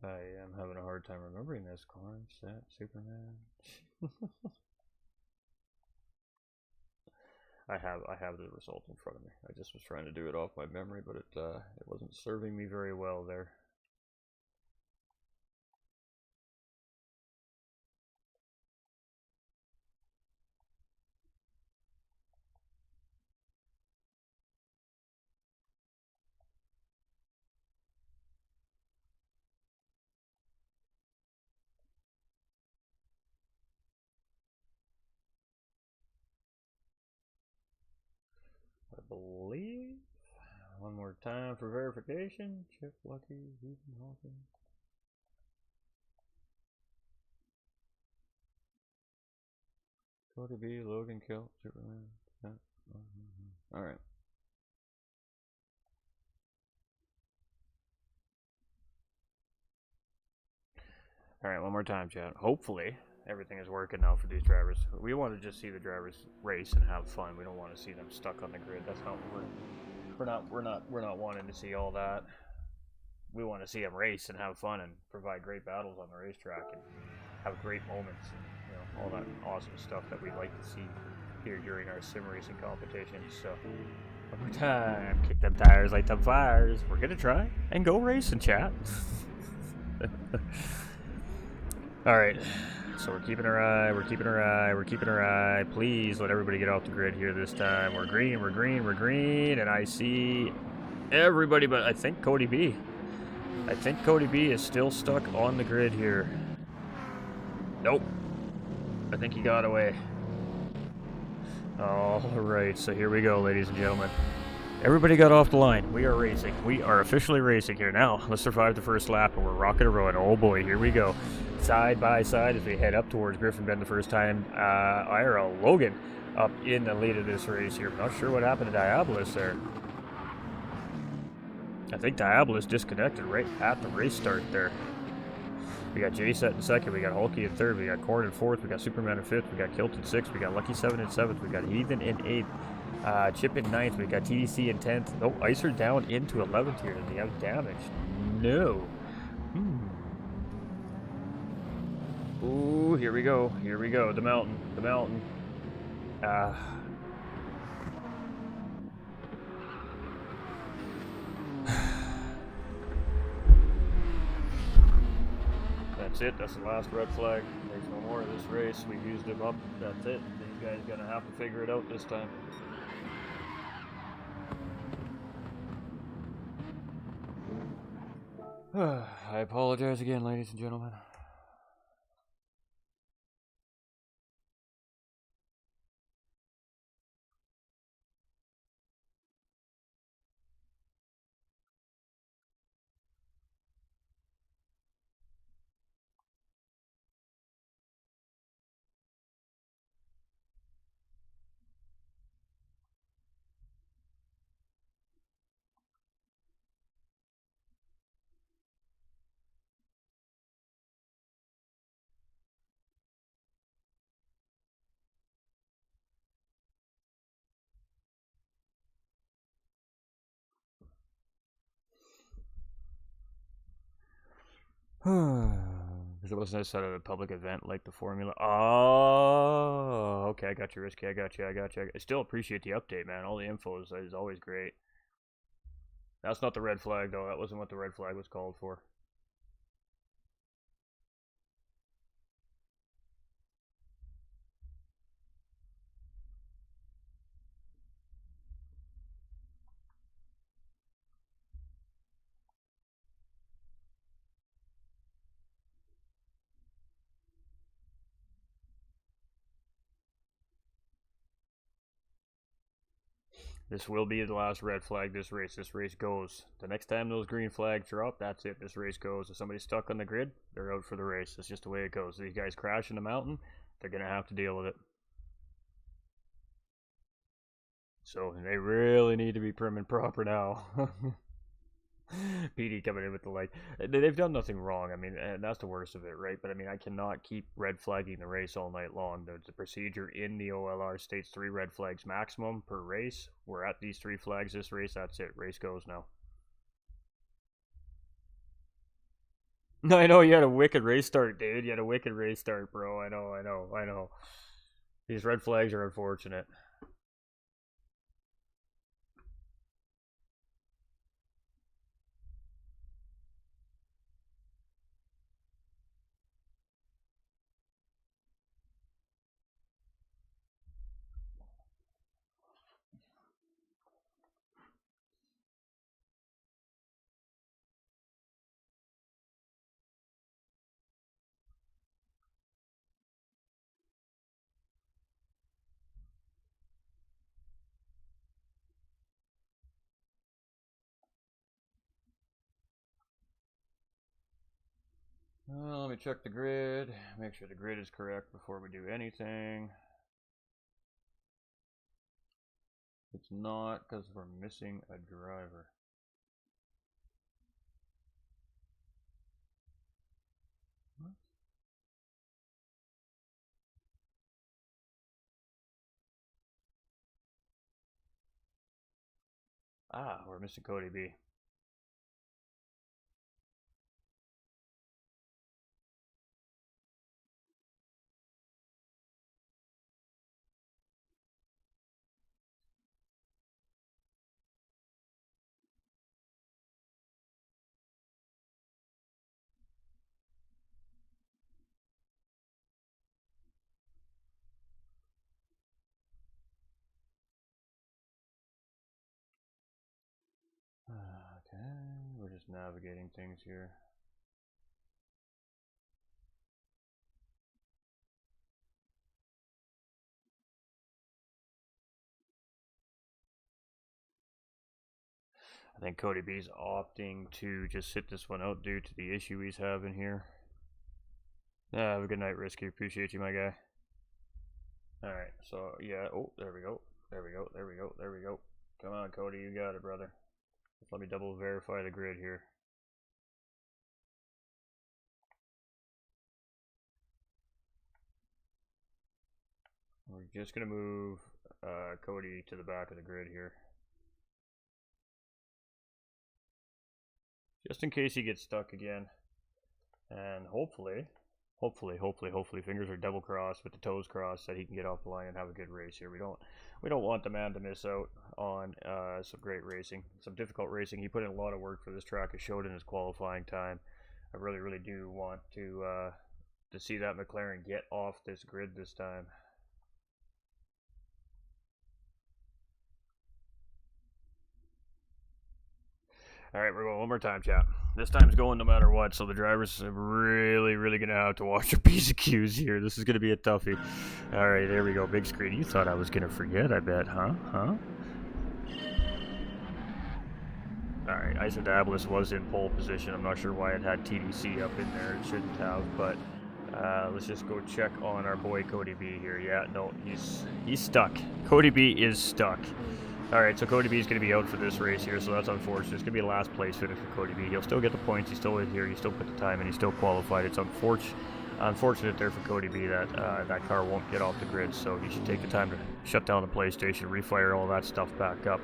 I am having a hard time remembering this. Corn set Superman. I have the result in front of me. I just was trying to do it off my memory, but it wasn't serving me very well there. I believe. One more time for verification. Chip Lucky, Ethan Hawkins. Cody B, Logan Kill, Superman. Yeah. Alright. Alright, one more time, chat. Hopefully, everything is working now for these drivers. We want to just see the drivers race and have fun. We don't want to see them stuck on the grid. That's not what we're not wanting to see all that. We want to see them race and have fun and provide great battles on the racetrack and have great moments and all that awesome stuff that we like to see here during our sim racing competitions. So one more time, kick them tires, light them fires. We're gonna try and go racing, chat. All right, so we're keeping our eye. Please let everybody get off the grid here this time. We're green, and I see everybody, but I think Cody B. is still stuck on the grid here. Nope. I think he got away. Alright, so here we go, ladies and gentlemen. Everybody got off the line. We are racing. We are officially racing here. Now, let's survive the first lap, and we're rocking and rolling. Oh boy, here we go. Side by side as we head up towards Griffin Bend the first time. IRL Logan up in the lead of this race here. I'm not sure what happened to Diabolus there. I think Diabolus disconnected right at the race start there. We got J-Set in second, we got Hulky in third, we got Corn in fourth, we got Superman in fifth, we got Kilt in sixth, we got Lucky 7 in seventh, we got Heathen in eighth, Chip in ninth, we got TDC in 10th. Oh, Icer down into 11th here. Does he have damage? No. Ooh, here we go. The mountain. That's it. That's the last red flag. There's no more of this race. We've used him up. That's it. These guys gonna have to figure it out this time. I apologize again, ladies and gentlemen. Because it wasn't outside of a public event like the Formula. Oh, okay. I got you, Risky. I got you. I still appreciate the update, man. All the info is always great. That's not the red flag, though. That wasn't what the red flag was called for. This will be the last red flag this race. This race goes. The next time those green flags drop, that's it. This race goes. If somebody's stuck on the grid, they're out for the race. That's just the way it goes. These guys crash in the mountain, they're going to have to deal with it. So they really need to be prim and proper now. PD coming in with the light. They've done nothing wrong. I mean, and that's the worst of it, right? But I mean, I cannot keep red flagging the race all night long. The procedure in the OLR states 3 red flags maximum per race. We're at these 3 flags this race. That's it. Race goes now. I know you had a wicked race start, dude. You had a wicked race start, bro. I know. These red flags are unfortunate. Let me check the grid, make sure the grid is correct before we do anything. It's not, because we're missing a driver. What? Ah, we're missing Cody B. Okay, we're just navigating things here. I think Cody B's opting to just sit this one out due to the issue he's having here. Yeah, have a good night, Risky. Appreciate you, my guy. Alright, so yeah, oh, there we go. There we go. Come on, Cody, you got it, brother. Just let me double verify the grid here. We're just gonna move Cody to the back of the grid here. Just in case he gets stuck again. And hopefully, fingers are double crossed with the toes crossed that he can get off the line and have a good race here. We don't want the man to miss out on some great racing, some difficult racing. He put in a lot of work for this track, as showed in his qualifying time. I really do want to see that McLaren get off this grid this time. Alright, we're going one more time, chat. This time's going no matter what, so the drivers are really going to have to watch their P's and Q's here. This is going to be a toughie. Alright, there we go. Big screen. You thought I was going to forget, I bet, huh? Alright, Isodiabolus was in pole position. I'm not sure why it had TDC up in there. It shouldn't have, but let's just go check on our boy Cody B here. Yeah, no, he's stuck. Cody B is stuck. Alright, so Cody B is going to be out for this race here, so that's unfortunate. It's going to be a last place finish for Cody B. He'll still get the points, he's still in here, he still put the time in, he's still qualified. It's unfortunate there for Cody B that that car won't get off the grid, so he should take the time to shut down the PlayStation, refire all that stuff back up,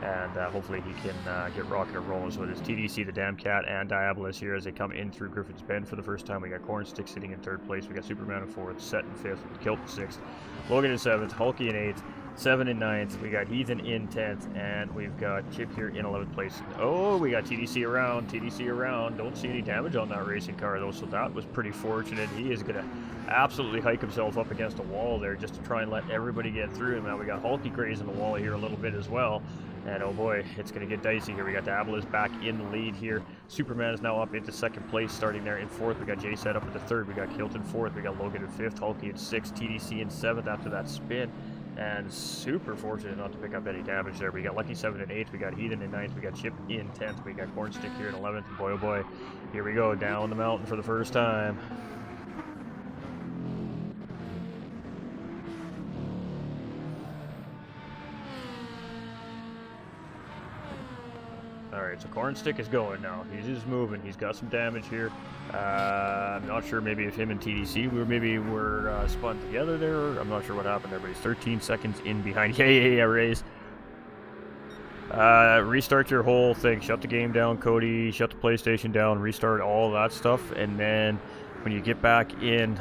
and hopefully he can get rocking and rolling. So it's TDC, the Damn Cat, and Diabolus here as they come in through Griffin's Bend for the first time. We got Cornstick sitting in 3rd place, we got Superman in 4th, Set in 5th, Kilt in 6th, Logan in 7th, Hulky in 8th, 7 in 9th, we got Heathen in 10th, and we've got Chip here in 11th place. Oh, we got TDC around. Don't see any damage on that racing car, though, so that was pretty fortunate. He is going to absolutely hike himself up against a wall there just to try and let everybody get through him. Now we got Hulky grazing the wall here a little bit as well. And oh boy, it's going to get dicey here. We got Diabolus back in the lead here. Superman is now up into 2nd place, starting there in 4th. We got Jay set up at the 3rd. We got Kilt in 4th. We got Logan in 5th. Hulky in 6th. TDC in 7th after that spin. and super fortunate not to pick up any damage there. We got Lucky 7 in 8th, we got Heathen in 9th, we got Chip in 10th, we got Cornstick here in 11th, and boy oh boy, here we go, down the mountain for the first time. Alright, so Cornstick is going now. He's just moving. He's got some damage here. I'm not sure maybe if him and TDC were spun together there. I'm not sure what happened there, but he's 13 seconds in behind. Yeah, Rays. Restart your whole thing. Shut the game down, Cody. Shut the PlayStation down. Restart all that stuff. And then when you get back in,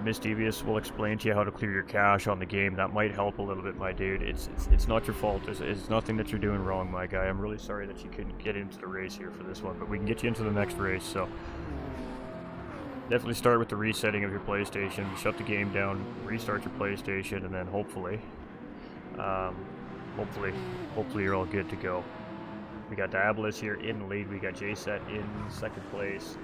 Miss Devious will explain to you how to clear your cache on the game. That might help a little bit, my dude. It's not your fault. It's nothing that you're doing wrong, my guy. I'm really sorry that you couldn't get into the race here for this one, but we can get you into the next race, so definitely start with the resetting of your PlayStation. Shut the game down, restart your PlayStation, and then hopefully you're all good to go. We got Diabolus here in the lead. We got J-Set in second place.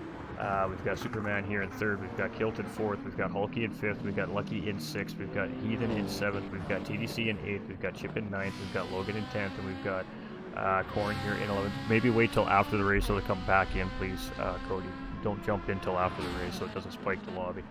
We've got Superman here in 3rd, we've got Kilt in 4th, we've got Hulky in 5th, we've got Lucky in 6th, we've got Heathen in 7th, we've got TDC in 8th, we've got Chip in 9th, we've got Logan in 10th, and we've got Corn here in 11th. Maybe wait till after the race so to come back in, please, Cody. Don't jump in till after the race so it doesn't spike the lobby.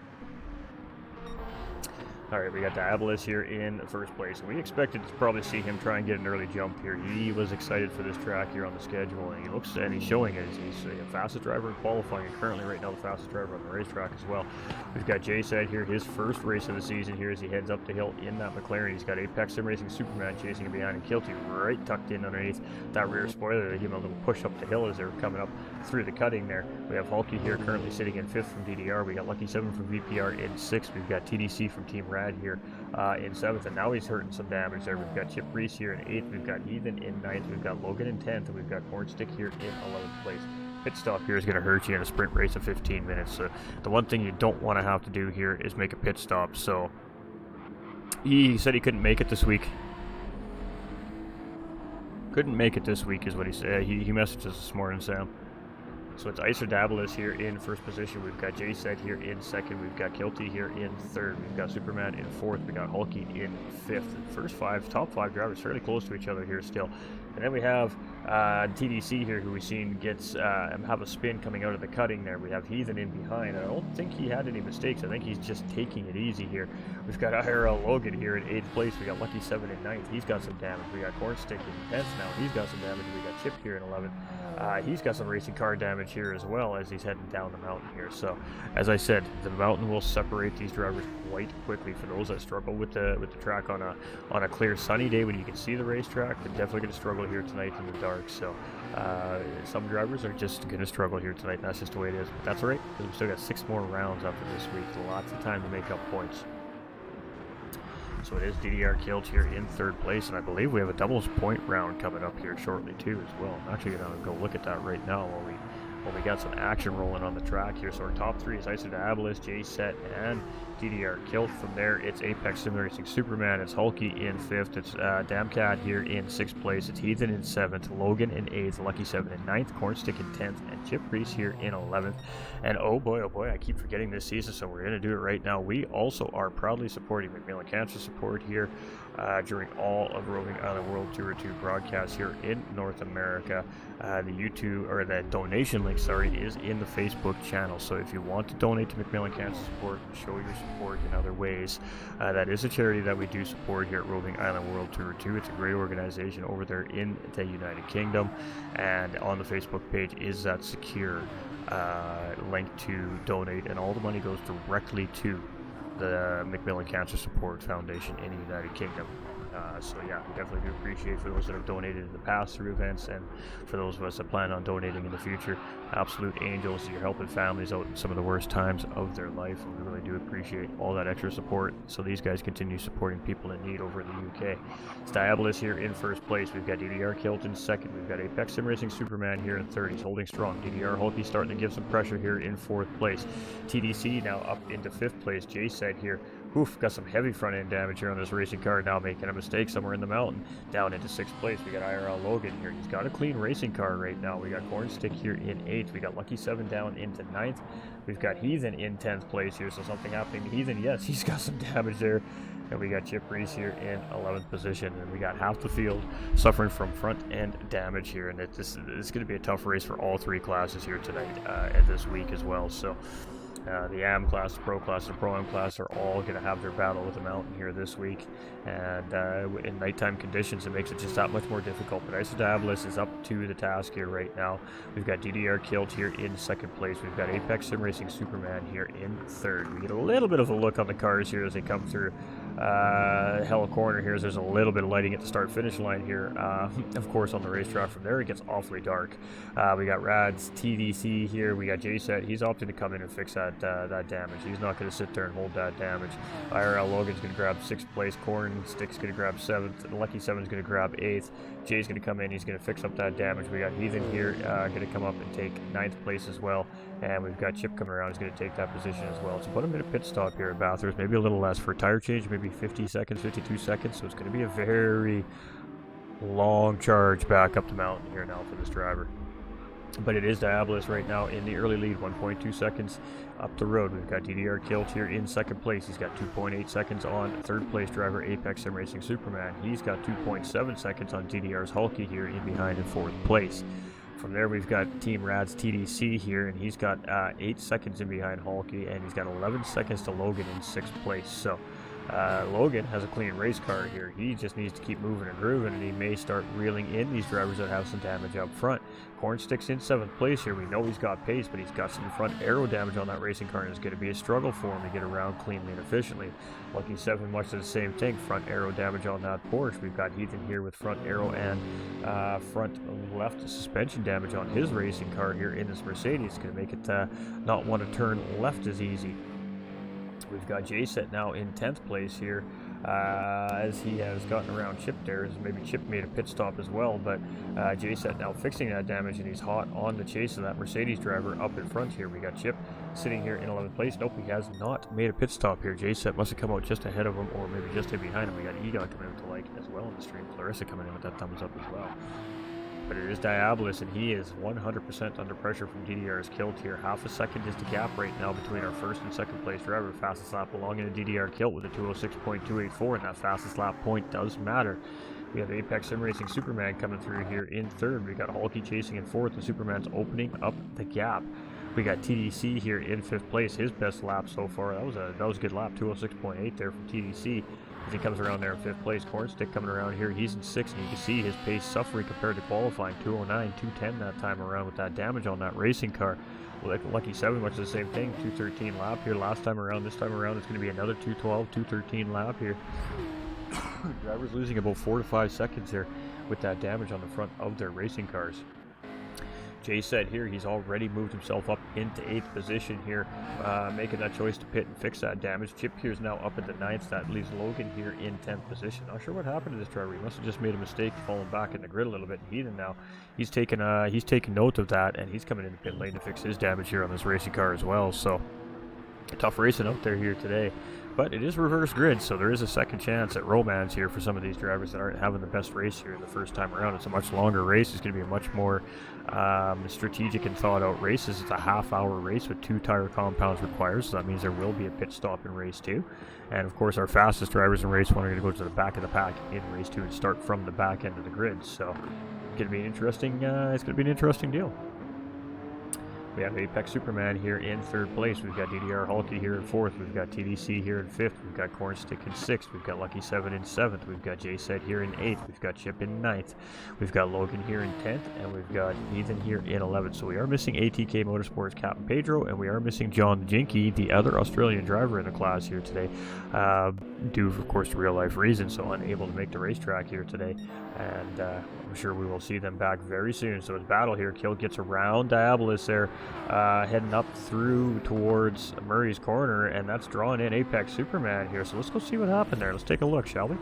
Alright, we got Diabolus here in first place, and we expected to probably see him try and get an early jump here. He was excited for this track here on the schedule, and he's showing it. He's the fastest driver in qualifying, and currently right now the fastest driver on the racetrack as well. We've got J-Side here, his first race of the season here as he heads up the hill in that McLaren. He's got Apex Sim Racing Superman chasing him behind, and Kilty right tucked in underneath that rear spoiler to give him a little push up the hill as they're coming up through the cutting there. We have Hulky here currently sitting in 5th from DDR. We got Lucky 7 from VPR in 6th. We've got TDC from Team Rad here in 7th, and now he's hurting some damage there. We've got Chip Reese here in 8th, we've got Heathen in 9th, we've got Logan in 10th, and we've got Cornstick here in 11th place. Pit stop here is going to hurt you in a sprint race of 15 minutes, so the one thing you don't want to have to do here is make a pit stop. So he said he couldn't make it this week. Couldn't make it this week is what he said. He messaged us this morning, Sam. So it's Icer Dabalus here in first position. We've got J-Set here in 2nd. We've got Kilty here in 3rd. We've got Superman in 4th. We got Hulky in 5th. The first top five drivers fairly close to each other here still. And then we have TDC here, who we've seen have a spin coming out of the cutting there. We have Heathen in behind. I don't think he had any mistakes. I think he's just taking it easy here. We've got IRL Logan here in 8th place. We got Lucky 7 in 9th. He's got some damage. We got Cornstick in 10th now. He's got some damage. We got Chip here in 11th. He's got some racing car damage here as well as he's heading down the mountain here. So, as I said, the mountain will separate these drivers quite quickly. For those that struggle with the track on a clear sunny day when you can see the racetrack, they're definitely going to struggle here tonight in the dark. So, some drivers are just going to struggle here tonight. And that's just the way it is. But that's all right, because we still got 6 more rounds after this week. Lots of time to make up points. So it is DDR Kilt here in 3rd place, and I believe we have a doubles point round coming up here shortly too as well. I'm actually going to go look at that right now while we got some action rolling on the track here. So our top 3 is Icer Diabolus, J-Set, and DDR Kilt. From there, it's Apex Sim Racing Superman, it's Hulky in 5th, it's Damcat here in 6th place, it's Heathen in 7th, Logan in 8th, Lucky 7 in 9th, Cornstick in 10th, and Chip Reese here in 11th. And oh boy, I keep forgetting this season, so we're going to do it right now. We also are proudly supporting Macmillan Cancer Support here during all of Roving Island World Tour 2 broadcasts here in North America. The donation link, is in the Facebook channel. So if you want to donate to Macmillan Cancer Support, show your support in other ways. That is a charity that we do support here at Roving Island World Tour 2. It's a great organization over there in the United Kingdom, and on the Facebook page is that secure link to donate, and all the money goes directly to the Macmillan Cancer Support Foundation in the United Kingdom. So yeah, we definitely do appreciate for those that have donated in the past through events, and for those of us that plan on donating in the future. Absolute angels. You're helping families out in some of the worst times of their life, and we really do appreciate all that extra support, so these guys continue supporting people in need over in the UK. It's Diabolus here in 1st place. We've got DDR Kilt in 2nd. We've got Apex Sim Racing Superman here in 3rd. He's holding strong. DDR Hulky starting to give some pressure here in 4th place. TDC now up into 5th place. J-Side here. Oof, got some heavy front end damage here on this racing car, now making a mistake somewhere in the mountain. Down into 6th place, we got IRL Logan here. He's got a clean racing car right now. We got Cornstick here in 8th. We got Lucky 7 down into 9th. We've got Heathen in 10th place here, so something happening to Heathen. Yes, he's got some damage there. And we got Chip Reese here in 11th position, and we got half the field suffering from front end damage here. And this is going to be a tough race for all 3 classes here tonight and this week as well. So the AM class, the Pro class, and the Pro-Am class are all going to have their battle with the mountain here this week. And in nighttime conditions, it makes it just that much more difficult. But Isodiabolus is up to the task here right now. We've got DDR Kilt here in 2nd place. We've got Apex Sim Racing Superman here in 3rd. We get a little bit of a look on the cars here as they come through Hell Corner here. There's a little bit of lighting at the start-finish line here. Of course, on the racetrack from there, it gets awfully dark. We got Rad's TDC here. We got JSet. He's opting to come in and fix that damage. He's not going to sit there and hold that damage. IRL Logan's going to grab 6th place. Corn Stick's going to grab 7th. And Lucky 7's going to grab 8th. Jay's going to come in. He's going to fix up that damage. We got Heathen here going to come up and take 9th place as well. And we've got Chip coming around. He's going to take that position as well. So put him in a pit stop here at Bathurst. Maybe a little less for a tire change. Maybe 50 seconds, 52 seconds. So it's going to be a very long charge back up the mountain here now for this driver. But it is Diabolus right now in the early lead, 1.2 seconds up the road. We've got DDR Kilt here in 2nd place. He's got 2.8 seconds on 3rd place driver Apex Sim Racing Superman. He's got 2.7 seconds on DDR's Hulky here in behind in 4th place. From there, we've got Team Rad's TDC here, and he's got 8 seconds in behind Hulky, and he's got 11 seconds to Logan in 6th place. So Logan has a clean race car here. He just needs to keep moving and grooving, and he may start reeling in these drivers that have some damage up front. Cornstick's in 7th place here. We know he's got pace, but he's got some front aero damage on that racing car, and it's going to be a struggle for him to get around cleanly and efficiently. Lucky 7, much of the same thing. Front aero damage on that Porsche. We've got Heathen here with front aero and front left suspension damage on his racing car here in this Mercedes. It's going to make it not want to turn left as easy. We've got JSet now in 10th place here as he has gotten around Chip there. Maybe Chip made a pit stop as well, but JSet now fixing that damage, and he's hot on the chase of that Mercedes driver up in front here. We got Chip sitting here in 11th place. Nope, he has not made a pit stop here. JSet must have come out just ahead of him, or maybe just in behind him. We got EGOT coming in with the like as well in the stream. Clarissa coming in with that thumbs up as well. But it is Diabolus, and he is 100% under pressure from DDR's Kilt here. Half a second is the gap right now between our 1st and 2nd place driver. Fastest lap belonging to DDR Kilt with a 206.284, and that fastest lap point does matter. We have Apex Sim Racing Superman coming through here in 3rd. We got Hulky chasing in 4th, and Superman's opening up the gap. We got TDC here in 5th place, his best lap so far. That was a good lap, 206.8 there from TDC. As he comes around there in 5th place, Cornstick coming around here, he's in 6th, and you can see his pace suffering compared to qualifying, 209, 210 that time around with that damage on that racing car. Lucky 7, much the same thing, 213 lap here last time around. This time around it's going to be another 212, 213 lap here. Drivers losing about 4 to 5 seconds there with that damage on the front of their racing cars. Jay said here he's already moved himself up into 8th position here, making that choice to pit and fix that damage. Chip here's now up into 9th. That leaves Logan here in 10th position. Not sure what happened to this driver. He must have just made a mistake, falling back in the grid a little bit. Heathen now, he's taken note of that, and he's coming in the pit lane to fix his damage here on this racing car as well. So tough racing out there here today. But it is reverse grid, so there is a second chance at romance here for some of these drivers that aren't having the best race here the first time around. It's a much longer race. It's going to be a much more strategic and thought out race. It's a half-hour race with 2 tire compounds required, so that means there will be a pit stop in race 2. And of course, our fastest drivers in race 1 are going to go to the back of the pack in race 2 and start from the back end of the grid. So it's going to be an interesting. It's going to be an interesting deal. We have Apex Superman here in 3rd place. We've got DDR Hulky here in 4th. We've got TDC here in 5th. We've got Cornstick in 6th. We've got Lucky 7 in 7th. We've got JSet here in 8th. We've got Chip in 9th. We've got Logan here in 10th. And we've got Ethan here in 11th. So we are missing ATK Motorsports Captain Pedro, and we are missing John Jinky, the other Australian driver in the class here today, due, of course, to real-life reasons, so unable to make the racetrack here today. And I'm sure we will see them back very soon. So it's battle here. Kill gets around Diabolus there, heading up through towards Murray's Corner, and that's drawing in Apex Superman here. So let's go see what happened there. Let's take a look, shall we?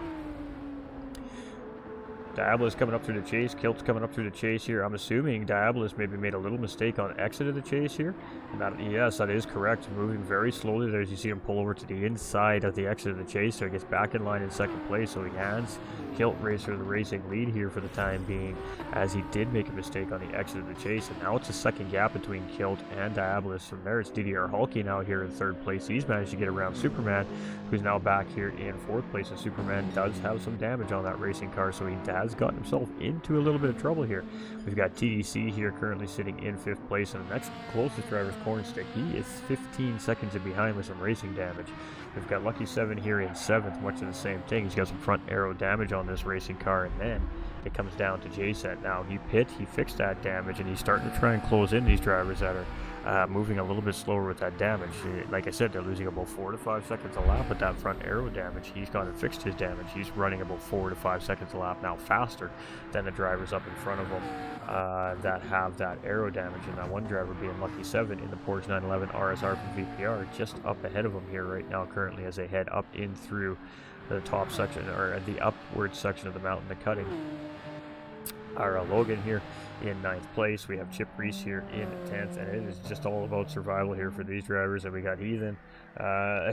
Diabolus coming up through the chase. Kilt's coming up through the chase here. I'm assuming Diabolus maybe made a little mistake on exit of the chase here. And that, yes, that is correct. Moving very slowly there as you see him pull over to the inside of the exit of the chase. So he gets back in line in 2nd place. So he hands Kilt Racer the racing lead here for the time being, as he did make a mistake on the exit of the chase, and now it's a second gap between Kilt and Diabolus. From there, it's DDR Hulky now here in third place. He's managed to get around Superman, who's now back here in fourth place, and Superman does have some damage on that racing car, so he has gotten himself into a little bit of trouble here. We've got TDC here currently sitting in fifth place, and the next closest driver is Cornstick. He is 15 seconds in behind with some racing damage. We've got Lucky 7 here in seventh, much of the same thing. He's got some front aero damage on this racing car, and then it comes down to JSet. Now he fixed that damage, and he's starting to try and close in these drivers that are moving a little bit slower with that damage. Like I said, they're losing about 4 to 5 seconds a lap with that front aero damage. He's gone and fixed his damage. He's running about 4 to 5 seconds a lap now faster than the drivers up in front of him that have that aero damage, and that one driver being Lucky 7 in the Porsche 911 RSR from VPR, just up ahead of him here right now currently as they head up in through the top section, or the upward section of the mountain, the cutting. Our Logan here in ninth place. We have Chip Reese here in 10th, and it is just all about survival here for these drivers. And we got Ethan.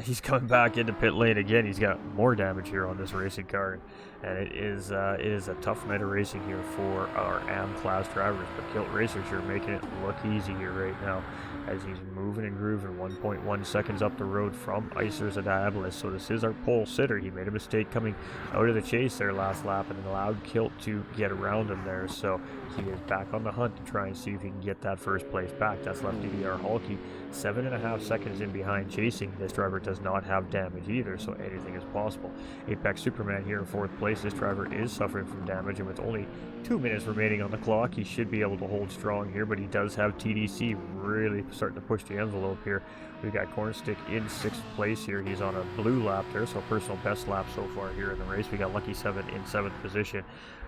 He's coming back into pit lane again. He's got more damage here on this racing car, and it is a tough night of racing here for our AM class drivers. But Kilt Racers are making it look easy here right now as he's moving and grooving 1.1 seconds up the road from Icer's Diabolus. So this is our pole sitter. He made a mistake coming out of the chase there last lap and allowed Kilt to get around him there. So he is back on the hunt to try and see if he can get that first place back. That's left DDR Hulky 7.5 seconds in behind chasing. This driver does not have damage either, so anything is possible. Apex Superman here in fourth place. This driver is suffering from damage, and with only 2 minutes remaining on the clock, he should be able to hold strong here, but he does have TDC really starting to push the envelope here. We've got Cornstick in sixth place here. He's on a blue lap there, so personal best lap so far here in the race. We got Lucky 7 in seventh position,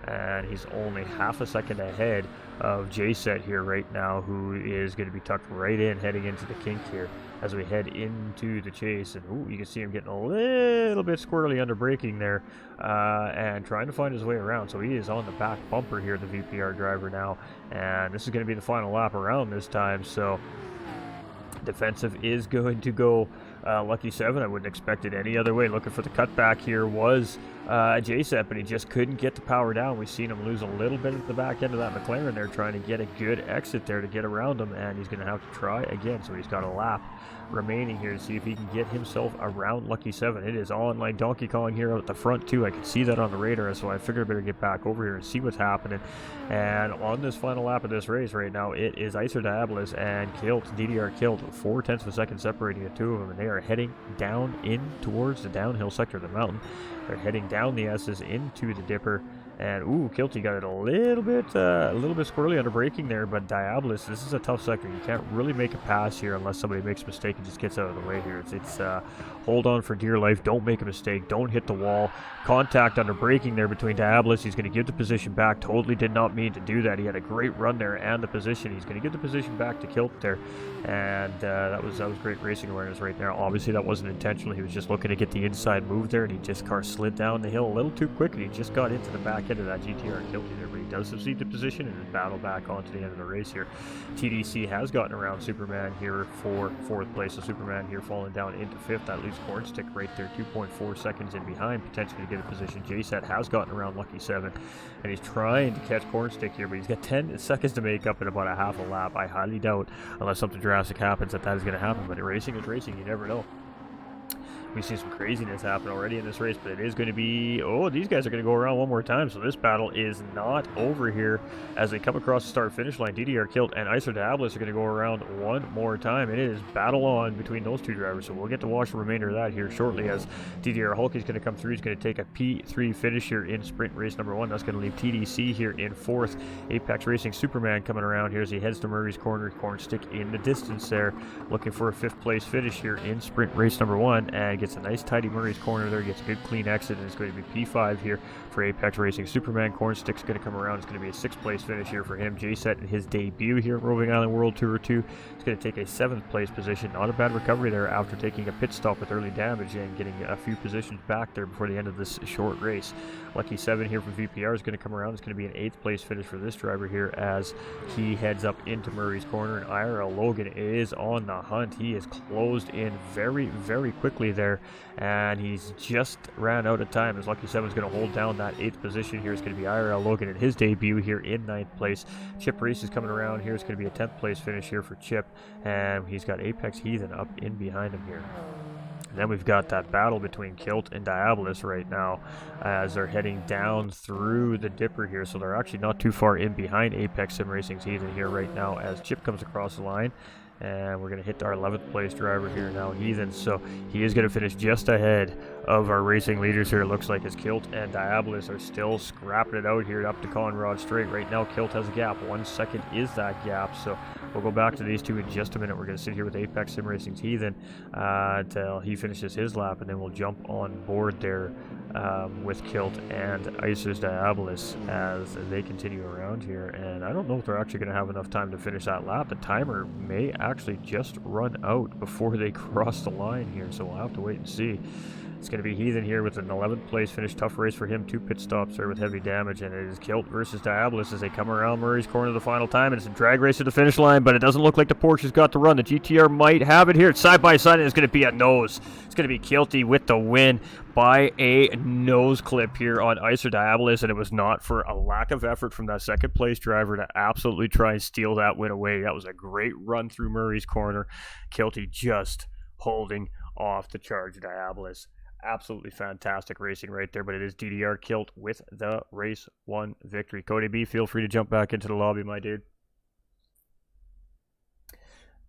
and he's only half a second ahead of JSet here right now, who is going to be tucked right in heading into the kink here as we head into the chase. And ooh, you can see him getting a little bit squirrely under braking there and trying to find his way around. So he is on the back bumper here, the VPR driver now, and this is going to be the final lap around this time. So defensive is going to go Lucky 7. I wouldn't expect it any other way. Looking for the cutback here was JSet, but he just couldn't get the power down. We've seen him lose a little bit at the back end of that McLaren there, trying to get a good exit there to get around him, and he's going to have to try again. So he's got a lap remaining here to see if he can get himself around Lucky 7. It is on like Donkey Kong here at the front too. I can see that on the radar, so I figured I better get back over here and see what's happening. And on this final lap of this race right now, it is Icer Diabolus and Kilt, DDR Kilt, 0.4 of a second separating the two of them, and they are heading down in towards the downhill sector of the mountain. They're heading down the S's into the dipper. And ooh, Kilty got it a little bit squirrely under braking there, but Diabolus, this is a tough sector. You can't really make a pass here unless somebody makes a mistake and just gets out of the way here. It's hold on for dear life. Don't make a mistake. Don't hit the wall. Contact under braking there between Diabolus. He's going to give the position back. Totally did not mean to do that. He had a great run there and the position. He's going to give the position back to Kilt there, and that was great racing awareness right there. Obviously that wasn't intentional. He was just looking to get the inside move there, and he just car slid down the hill a little too quick, and he just got into the back end of that GTR and Kilty there, but he does succeed the position and is battled back onto the end of the race here. TDC has gotten around Superman here for fourth place, so Superman here falling down into fifth. That leaves Cornstick right there 2.4 seconds in behind, potentially to get a position. JSet has gotten around Lucky 7, and he's trying to catch Cornstick here, but he's got 10 seconds to make up in about a half a lap. I highly doubt, unless something drastic happens, that is going to happen, but racing is racing. You never know. We've seen some craziness happen already in this race, but it is going to be, oh, these guys are going to go around one more time, so this battle is not over here as they come across the start-finish line. DDR Kilt and Icer Diabolus are going to go around one more time, and it is battle on between those two drivers, so we'll get to watch the remainder of that here shortly as DDR Hulk is going to come through. He's going to take a P3 finish here in sprint race number 1. That's going to leave TDC here in fourth. Apex Racing Superman coming around here as he heads to Murray's Corner. Cornstick in the distance there, looking for a fifth place finish here in sprint race number 1, and gets a nice tidy Murray's Corner there, gets a good clean exit, and it's going to be P5 here for Apex Racing Superman. Cornstick's going to come around. It's going to be a sixth place finish here for him. JSet in his debut here at Roving Island World Tour 2. It's going to take a seventh place position. Not a bad recovery there after taking a pit stop with early damage and getting a few positions back there before the end of this short race. Lucky 7 here from VPR is going to come around. It's going to be an eighth place finish for this driver here as he heads up into Murray's Corner, and IRL Logan is on the hunt. He is closed in very, very quickly there there, and he's just ran out of time. His Lucky 7's going to hold down that 8th position here. It's going to be IRL Logan in his debut here in 9th place. Chip Reese is coming around here. It's going to be a 10th place finish here for Chip, and he's got Apex Heathen up in behind him here. And then we've got that battle between Kilt and Diabolus right now as they're heading down through the dipper here. So they're actually not too far in behind Apex Sim Racing's Heathen here right now as Chip comes across the line. And we're going to hit our 11th place driver here now, Heathen. So he is going to finish just ahead of our racing leaders here. It looks like as Kilt and Diabolus are still scrapping it out here up to Conrad Straight. Right now, Kilt has a gap. 1 second is that gap. So we'll go back to these two in just a minute. We're going to sit here with Apex Sim Racing's Heathen until he finishes his lap, and then we'll jump on board there with Kilt and Icer's Diabolus as they continue around here. And I don't know if they're actually going to have enough time to finish that lap. The timer may actually just run out before they cross the line here, so we'll have to wait and see. It's going to be Heathen here with an 11th place finish. Tough race for him. 2 pit stops there with heavy damage, and it is Kilt versus Diabolus as they come around Murray's corner the final time, and it's a drag race to the finish line, but it doesn't look like the Porsche has got the run. The GTR might have it here. It's side by side, and it's going to be a nose. It's going to be Kilty with the win by a nose clip here on Icer Diabolus, and it was not for a lack of effort from that second place driver to absolutely try and steal that win away. That was a great run through Murray's corner. Kilty just holding off the charge of Diabolus. Absolutely fantastic racing right there, but it is DDR Kilt with the race 1 victory. Cody B, feel free to jump back into the lobby, my dude.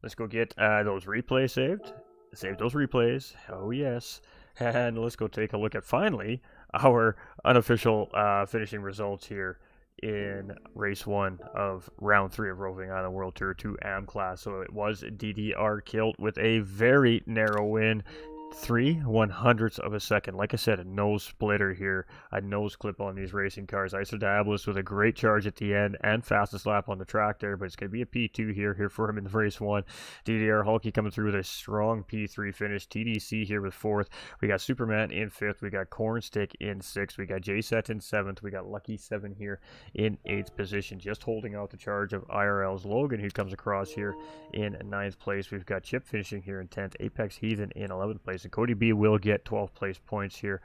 Let's go get those replays saved. Save those replays. Oh, yes. And let's go take a look at, finally, our unofficial finishing results here in race 1 of round 3 of Roving Island World Tour 2 AM class. So it was DDR Kilt with a very narrow win. 3/100ths of a second. Like I said, a nose splitter here, a nose clip on these racing cars. Icer Diabolus with a great charge at the end and fastest lap on the track there, but it's going to be a P2 here for him in the race 1. DDR Hulky coming through with a strong P3 finish. TDC here with 4th. We got Superman in 5th. We got Cornstick in 6th. We got JSet in 7th. We got Lucky 7 here in 8th position, just holding out the charge of IRL's Logan, who comes across here in 9th place. We've got Chip finishing here in 10th. Apex Heathen in 11th place. And Cody B will get 12th place points here,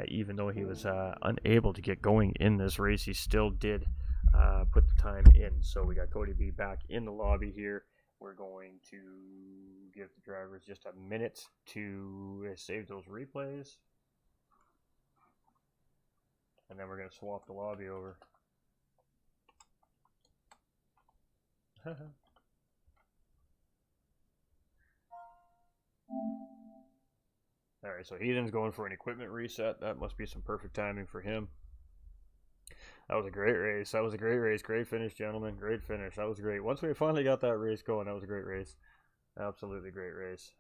even though he was unable to get going in this race. He still did put the time in. So we got Cody B back in the lobby here. We're going to give the drivers just a minute to save those replays, and then we're going to swap the lobby over. Alright, so Heathen's going for an equipment reset. That must be some perfect timing for him. That was a great race. That was a great race. Great finish, gentlemen. Great finish. That was great. Once we finally got that race going, that was a great race. Absolutely great race.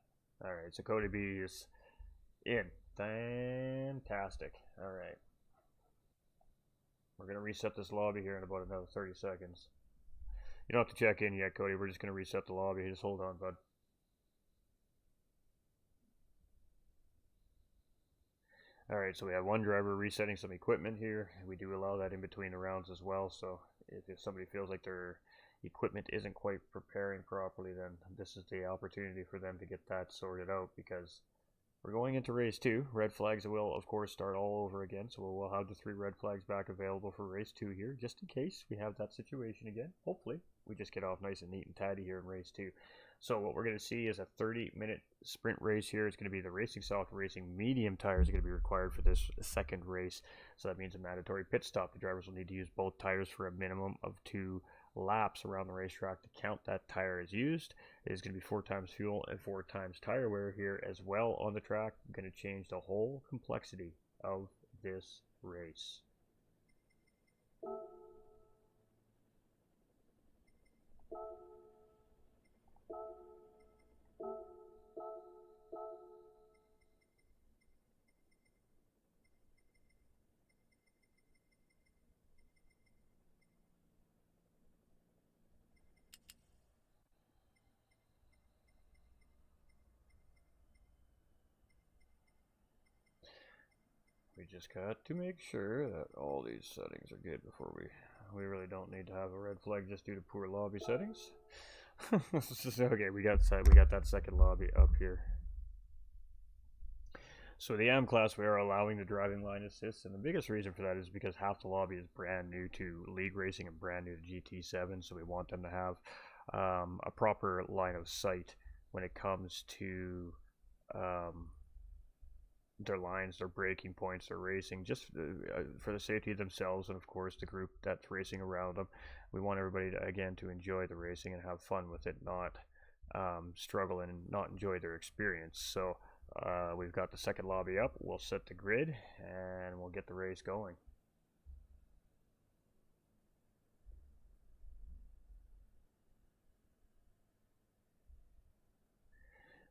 Alright, so Cody B is in. Fantastic. Alright. We're going to reset this lobby here in about another 30 seconds. You don't have to check in yet, Cody. We're just going to reset the lobby. Just hold on, bud. Alright, so we have one driver resetting some equipment here. We do allow that in between the rounds as well, so if somebody feels like their equipment isn't quite preparing properly, then this is the opportunity for them to get that sorted out, because we're going into race 2. Red flags will, of course, start all over again, so we'll have the 3 red flags back available for race 2 here, just in case we have that situation again. Hopefully, we just get off nice and neat and tidy here in race 2. So what we're going to see is a 30-minute sprint race here. It's going to be the Racing Soft Racing medium tires are going to be required for this second race. So that means a mandatory pit stop. The drivers will need to use both tires for a minimum of 2 laps around the racetrack to count that tire as used. It is going to be 4 times fuel and 4 times tire wear here as well on the track. I'm going to change the whole complexity of this race. We just got to make sure that all these settings are good before we really don't need to have a red flag just due to poor lobby settings. Okay, we got that second lobby up here. So the AM class, we are allowing the driving line assist, and the biggest reason for that is because half the lobby is brand new to league racing and brand new to GT7, so we want them to have a proper line of sight when it comes to their lines, their braking points, their racing, just for the safety of themselves and of course the group that's racing around them. We want everybody to, again, to enjoy the racing and have fun with it, not struggle and not enjoy their experience. So we've got the second lobby up. We'll set the grid and we'll get the race going.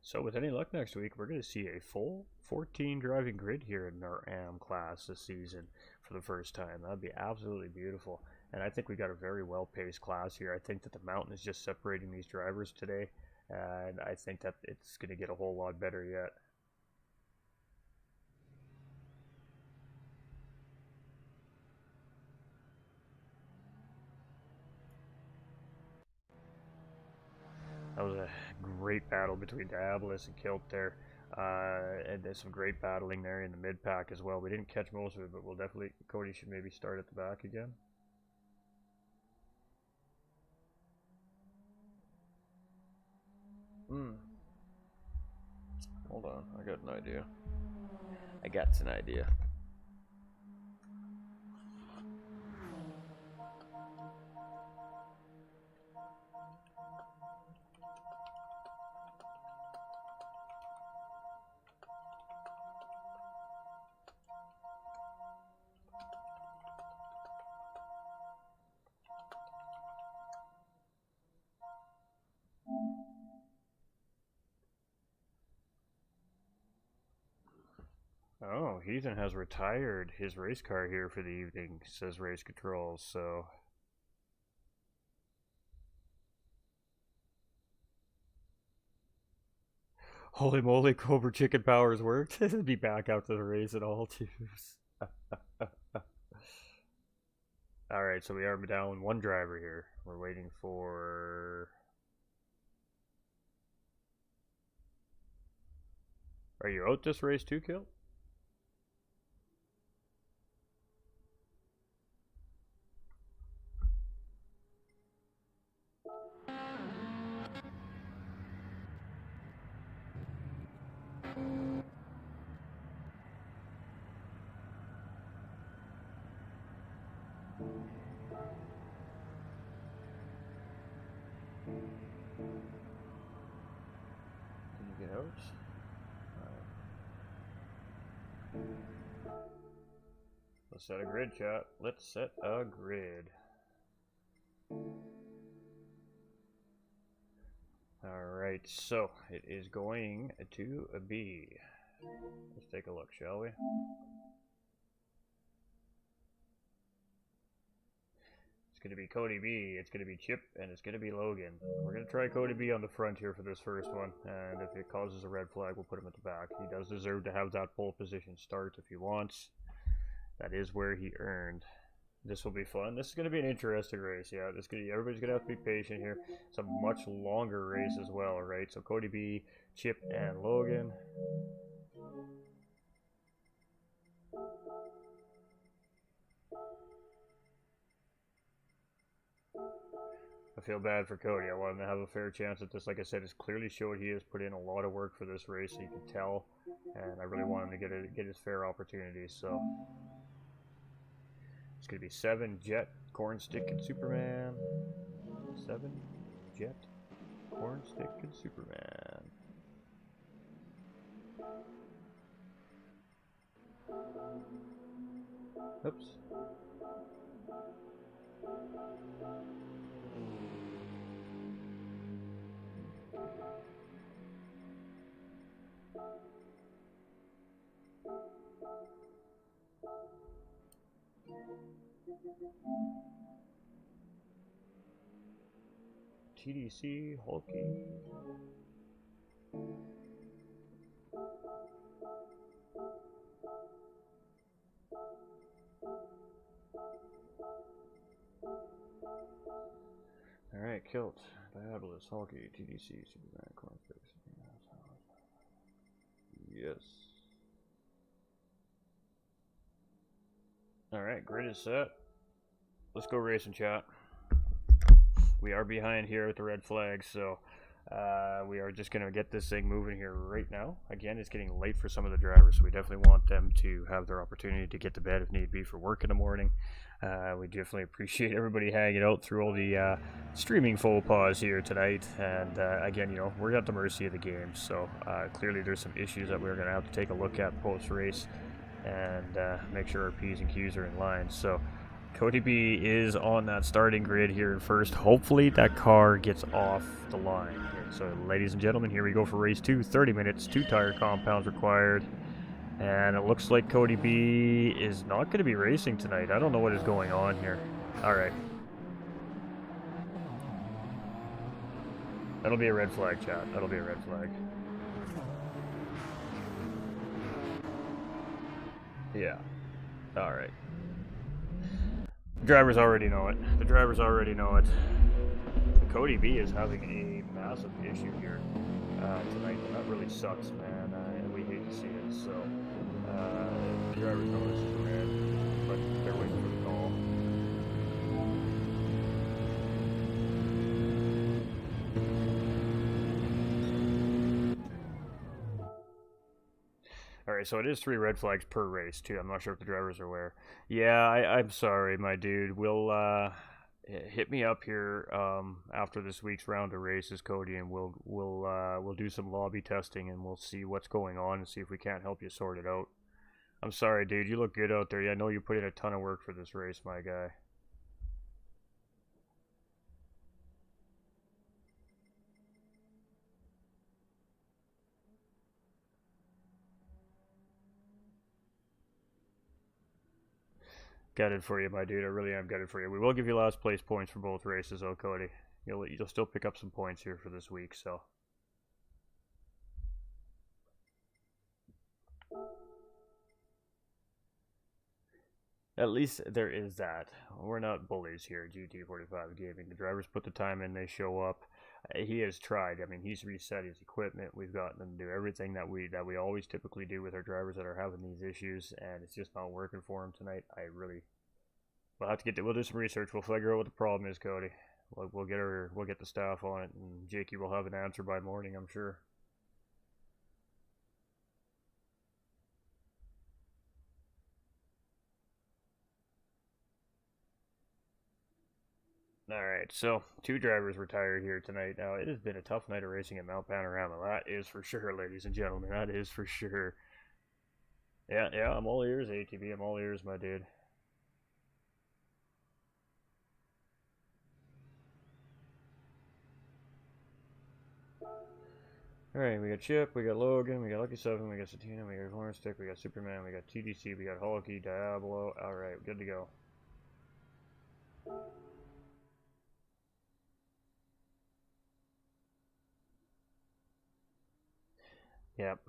So with any luck next week, we're going to see a full 14 driving grid here in our AM class this season for the first time. That'd be absolutely beautiful. And I think we got a very well-paced class here. I think that the mountain is just separating these drivers today, and I think that it's going to get a whole lot better yet. That was a great battle between Diabolus and Kilt there. And there's some great battling there in the mid pack as well. We didn't catch most of it, but we'll definitely, Cody should maybe start at the back again. Hold on, I got an idea. I got an idea. Oh, Heathen has retired his race car here for the evening, says Race Controls, so... Holy moly, Cobra Chicken Powers worked. He'll be back after the race at all, too. Alright, so we are down one driver here. We're waiting for... Are you out this race too, Kill? Can you get out? Let's set a grid, chat. Let's set a grid. Alright, so it is going to be... Let's take a look, shall we? It's going to be Cody B, it's going to be Chip, and it's going to be Logan. We're going to try Cody B on the front here for this first one, and if it causes a red flag, we'll put him at the back. He does deserve to have that pole position start if he wants. That is where he earned. This will be fun. This is going to be an interesting race, yeah. Everybody's going to have to be patient here. It's a much longer race as well, right? So Cody B, Chip, and Logan. I feel bad for Cody. I want him to have a fair chance at this. Like I said, it's clearly showed he has put in a lot of work for this race, so you can tell. And I really want him to get his fair opportunities, so... It's going to be 7 Jet, Cornstick, and Superman. 7 Jet, Cornstick, and Superman. Oops. TDC, Hulky. Alright, Kilt, Diabolus, Hulky, TDC, Superman, Cornflakes. Yes. Alright, grid is set. Let's go racing, chat. We are behind here with the red flag, so we are just going to get this thing moving here right now. Again, it's getting late for some of the drivers, so we definitely want them to have their opportunity to get to bed if need be for work in the morning. We definitely appreciate everybody hanging out through all the streaming faux pas here tonight. And again, you know, we're at the mercy of the game, so clearly there's some issues that we're going to have to take a look at post-race and make sure our P's and Q's are in line. So Cody B is on that starting grid here in first. Hopefully that car gets off the line here. So ladies and gentlemen, here we go for race 2. 30 minutes, 2 tire compounds required. And it looks like Cody B is not going to be racing tonight. I don't know what is going on here. Alright. That'll be a red flag, chat. That'll be a red flag. Yeah. Alright. Drivers already know it. The drivers already know it. Cody B is having a massive issue here tonight. And that really sucks, man. We hate to see it. So, the drivers know this is red, but they're waiting for the call. Alright, so it is 3 red flags per race, too. I'm not sure if the drivers are aware. Yeah, I'm sorry, my dude. We'll, hit me up here after this week's round of races, Cody, and we'll do some lobby testing, and we'll see what's going on and see if we can't help you sort it out. I'm sorry, dude. You look good out there. I know you put in a ton of work for this race, my guy. Gutted for you, my dude. I really am gutted for you. We will give you last place points for both races, though, Cody. You'll still pick up some points here for this week, so. At least there is that. We're not bullies here at GT45 Gaming. The drivers put the time in, they show up. He has tried. I mean, he's reset his equipment. We've gotten him to do everything that we always typically do with our drivers that are having these issues, and it's just not working for him tonight. We'll have to we'll do some research. We'll figure out what the problem is, Cody. We'll get the staff on it, and Jakey will have an answer by morning, I'm sure. Alright, so 2 drivers retired here tonight. Now, it has been a tough night of racing at Mount Panorama. That is for sure, ladies and gentlemen. That is for sure. Yeah, I'm all ears, ATV. I'm all ears, my dude. Alright, we got Chip, we got Logan, we got Lucky 7, we got Satina, we got Hornstick, we got Superman, we got TDC, we got Hulky, Diablo. Alright, good to go. Yep.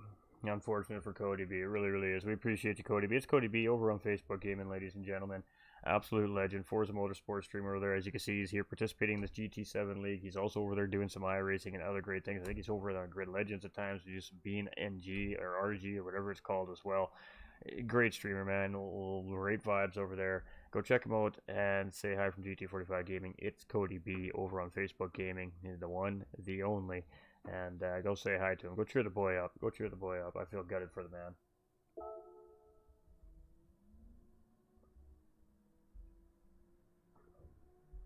Unfortunate for Cody B. It really, really is. We appreciate you, Cody B. It's Cody B over on Facebook Gaming, ladies and gentlemen. Absolute legend. Forza Motorsport streamer over there. As you can see, he's here participating in this GT7 League. He's also over there doing some iRacing and other great things. I think he's over there on Grid Legends at times. We do some Bean NG or RG or whatever it's called as well. Great streamer, man. Great vibes over there. Go check him out and say hi from GT45 Gaming. It's Cody B over on Facebook Gaming. He's the one, the only. And go say hi to him. Go cheer the boy up. Go cheer the boy up. I feel gutted for the man.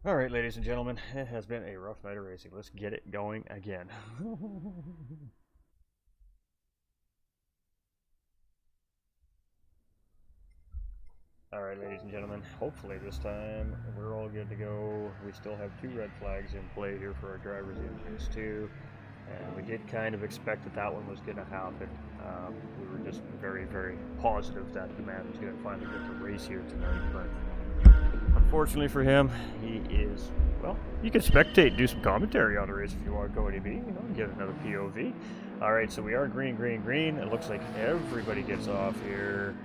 Alright, ladies and gentlemen. It has been a rough night of racing. Let's get it going again. Alright, ladies and gentlemen. Hopefully this time we're all good to go. We still have 2 red flags in play here for our drivers in race 2. And we did kind of expect that one was going to happen. We were just very, very positive that the man was going to finally get the race here tonight. But unfortunately for him, he is, well, you can spectate, do some commentary on the race if you want, Cody B. You know, get another POV. Alright, so we are green, green, green. It looks like everybody gets off here.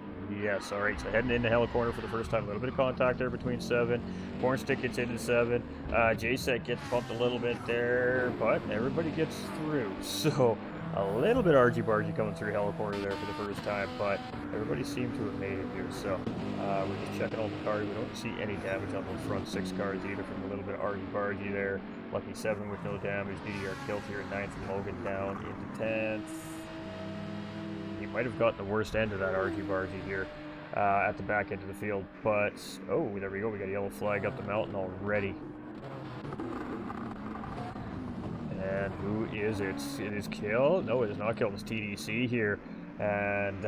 Yes, alright, so heading into Hell Corner for the first time. A little bit of contact there between 7. Hornstick gets into 7. JSET gets bumped a little bit there, but everybody gets through. So, A little bit argy-bargy coming through Hell Corner there for the first time, but everybody seemed to have made it here. So we're just checking all the cars. We don't see any damage on those front 6 cars either from a little bit of argy-bargy there. Lucky 7 with no damage. DDR killed here at 9th, and Logan down into 10th. He might have gotten the worst end of that argy-bargy here at the back end of the field, but oh, there we go. We got a yellow flag up the mountain already. And who is it? It is Kill. No, it is not Kill. It's TDC here. And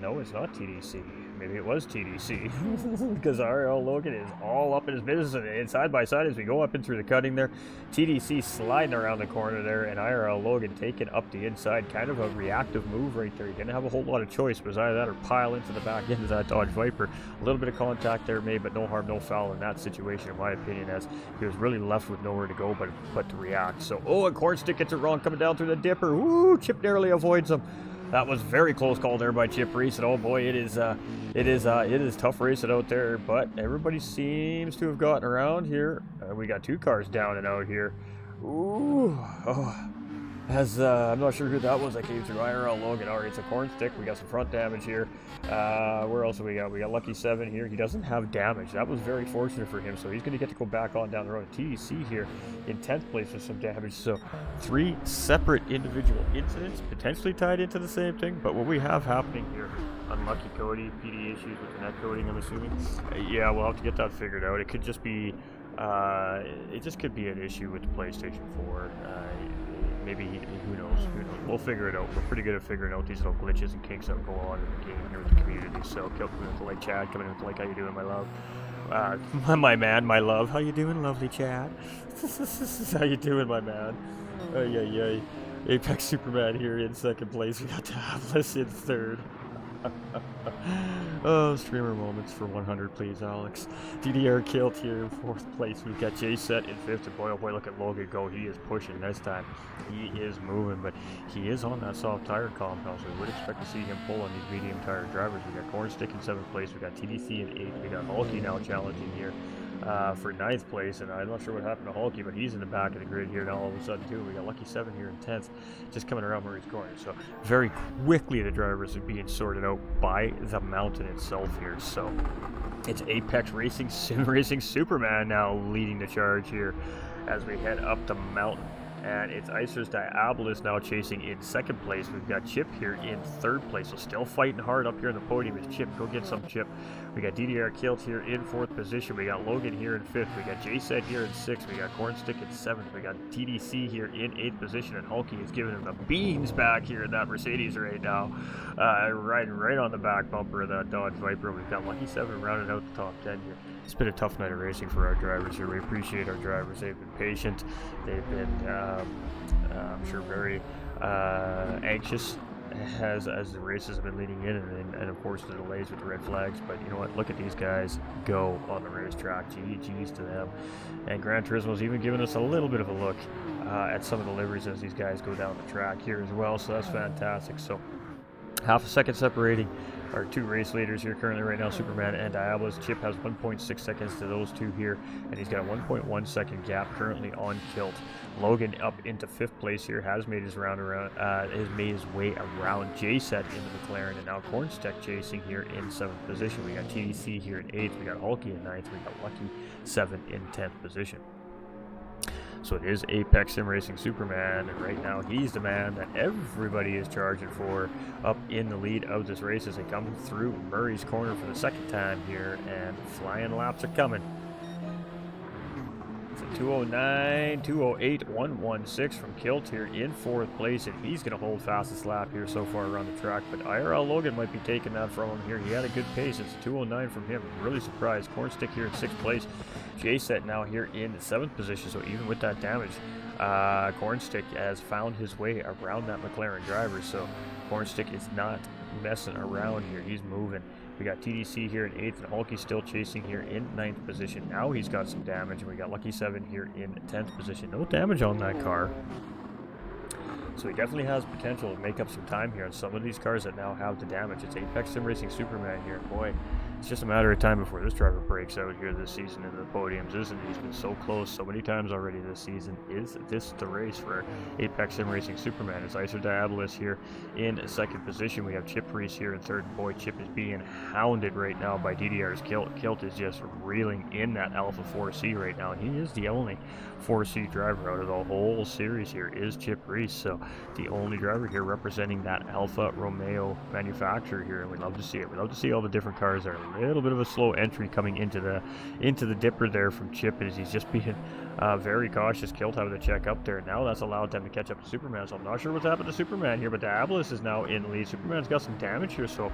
no, it's not TDC. Maybe it was TDC. Because RL Logan is all up in his business. And side by side as we go up and through the cutting there. TDC sliding around the corner there. And IRL Logan taking up the inside. Kind of a reactive move right there. He didn't have a whole lot of choice. It was either that or pile into the back end of that Dodge Viper. A little bit of contact there made, but no harm, no foul in that situation, in my opinion, as he was really left with nowhere to go but to react. So, oh, and Cornstick gets it wrong coming down through the dipper. Woo! Chip narrowly avoids him. That was very close call there by Chip Reese, and oh boy, it is tough racing out there, but everybody seems to have gotten around here. We got 2 cars down and out here. Ooh, oh. I'm not sure who that was that came through. IRL Logan. All right, it's a Cornstick. We got some front damage here. Where else do we got? We got Lucky 7 here. He doesn't have damage. That was very fortunate for him, so he's going to get to go back on down the road. TDC here in 10th place with some damage. So 3 separate individual incidents potentially tied into the same thing. But what we have happening here, Unlucky Cody, PD issues with the net coding, I'm assuming. Yeah, we'll have to get that figured out. It could just be, it just could be an issue with the PlayStation 4. Maybe, who knows, we'll figure it out. We're pretty good at figuring out these little glitches and kinks that go on in the game here with the community. So, Kill coming with the like Chad, coming in with the like, how you doing, my love? My man, my love, how you doing, lovely Chad? How you doing, my man? Yeah. Apex Superman here in 2nd place. We got Tablis in 3rd. Oh, streamer moments for 100, please, Alex. DDR killed here in 4th place. We've got Jay set in 5th. And boy, oh boy, look at Logan go. He is pushing this time. He is moving, but he is on that soft tire compound, so we would expect to see him pull on these medium tire drivers. We got Cornstick in 7th place. We got TDC in 8th. We got Hulky now challenging here for 9th place, and I'm not sure what happened to Hulky, but he's in the back of the grid here now all of a sudden too. We got Lucky 7 here in 10th, just coming around Murray's corner. So very quickly the drivers are being sorted out by the mountain itself here. So it's Apex Racing, Sim Racing Superman now leading the charge here as we head up the mountain. And it's Icer's Diabolus now chasing in 2nd place. We've got Chip here in 3rd place. So still fighting hard up here on the podium is Chip. Go get some, Chip. We got DDR Kilt here in 4th position. We got Logan here in 5th. We got J-Set here in 6th. We got Cornstick in 7th. We got TDC here in 8th position. And Hulky is giving him the beans back here in that Mercedes right now. Riding right on the back bumper of that Dodge Viper. We've got Lucky 7 rounding out the top 10 here. It's been a tough night of racing for our drivers here. We appreciate our drivers. They've been patient. They've been, I'm sure, very anxious as the races have been leading in, and of course the delays with the red flags. But you know what? Look at these guys go on the racetrack. GG's to them. And Gran Turismo's even giving us a little bit of a look at some of the liveries as these guys go down the track here as well. So that's fantastic. So half a second separating our 2 race leaders here currently right now, Superman and Diabolus. Chip has 1.6 seconds to those 2 here, and he's got a 1.1 second gap currently on Kilt. Logan up into 5th place here, has made his way around J-Set into McLaren, and now Cornstick chasing here in 7th position. We got TDC here in 8th, we got Hulky in 9th, we got Lucky 7 in 10th position. So it is Apex Sim Racing Superman, and right now he's the man that everybody is charging for up in the lead of this race as they come through Murray's corner for the 2nd time here, and flying laps are coming. It's a 209, 208, 116 from Kilt here in 4th place, and he's going to hold fastest lap here so far around the track, but IRL Logan might be taking that from him here. He had a good pace. It's a 209 from him. Really surprised. Cornstick here in 6th place. J-Set now here in 7th position, so even with that damage, Cornstick has found his way around that McLaren driver, so Cornstick is not messing around here. He's moving. We got TDC here in 8th, and Hulky still chasing here in 9th position. Now he's got some damage, and we got Lucky 7 here in 10th position. No damage on that car. So he definitely has potential to make up some time here on some of these cars that now have the damage. It's Apex Sim Racing Superman here. Boy, It's just a matter of time before this driver breaks out here this season in the podiums, isn't he? He's been so close so many times already this season. Is this the race for Apex Sim Racing Superman? It's Icer Diabolus here in second position. We have Chip Reese here in third. Boy, Chip is being hounded right now by DDR's Kilt. Kilt is just reeling in that Alpha 4C right now, and he is the only 4C driver out of the whole series here is Chip Reese. So the only driver here representing that Alfa Romeo manufacturer here, and we love to see it. We love to see all the different cars there. A little bit of a slow entry coming into the dipper there from Chip, as he's just being very cautious. Kilt having to check up there. Now that's allowed them to catch up to Superman, so I'm not sure what's happened to Superman here, but Diabolus is now in the lead. Superman's got some damage here, so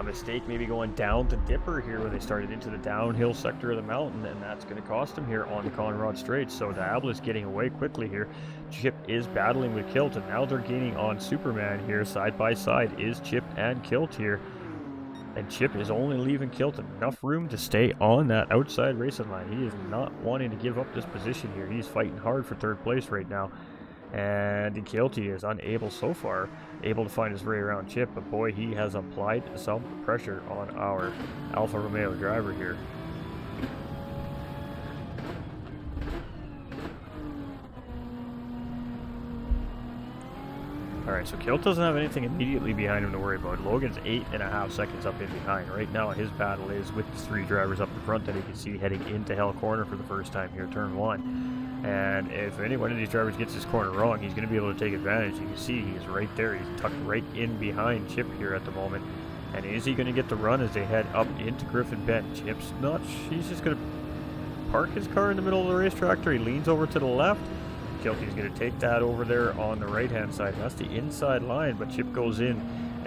a mistake maybe going down the dipper here when they started into the downhill sector of the mountain, and that's going to cost him here on the Conrad Straight. So Diabolus getting away quickly here. Chip is battling with Kilt, and now they're gaining on Superman here. Side by side is Chip and Kilt here, and Chip is only leaving Kilt enough room to stay on that outside racing line. He is not wanting to give up this position here. He's fighting hard for third place right now, and Kilty is unable so far to find his way around Chip, but boy, he has applied some pressure on our Alfa Romeo driver here. Alright, so Kilt doesn't have anything immediately behind him to worry about. Logan's 8.5 seconds up in behind. Right now, his battle is with the three drivers up the front that you can see heading into Hell Corner for the first time here, turn 1. And if any one of these drivers gets his corner wrong, he's going to be able to take advantage. You can see he's right there. He's tucked right in behind Chip here at the moment. And is he going to get the run as they head up into Griffin Bend? Chip's not. He's just going to park his car in the middle of the racetrack. He leans over to the left. Kilty's going to take that over there on the right-hand side. That's the inside line, but Chip goes in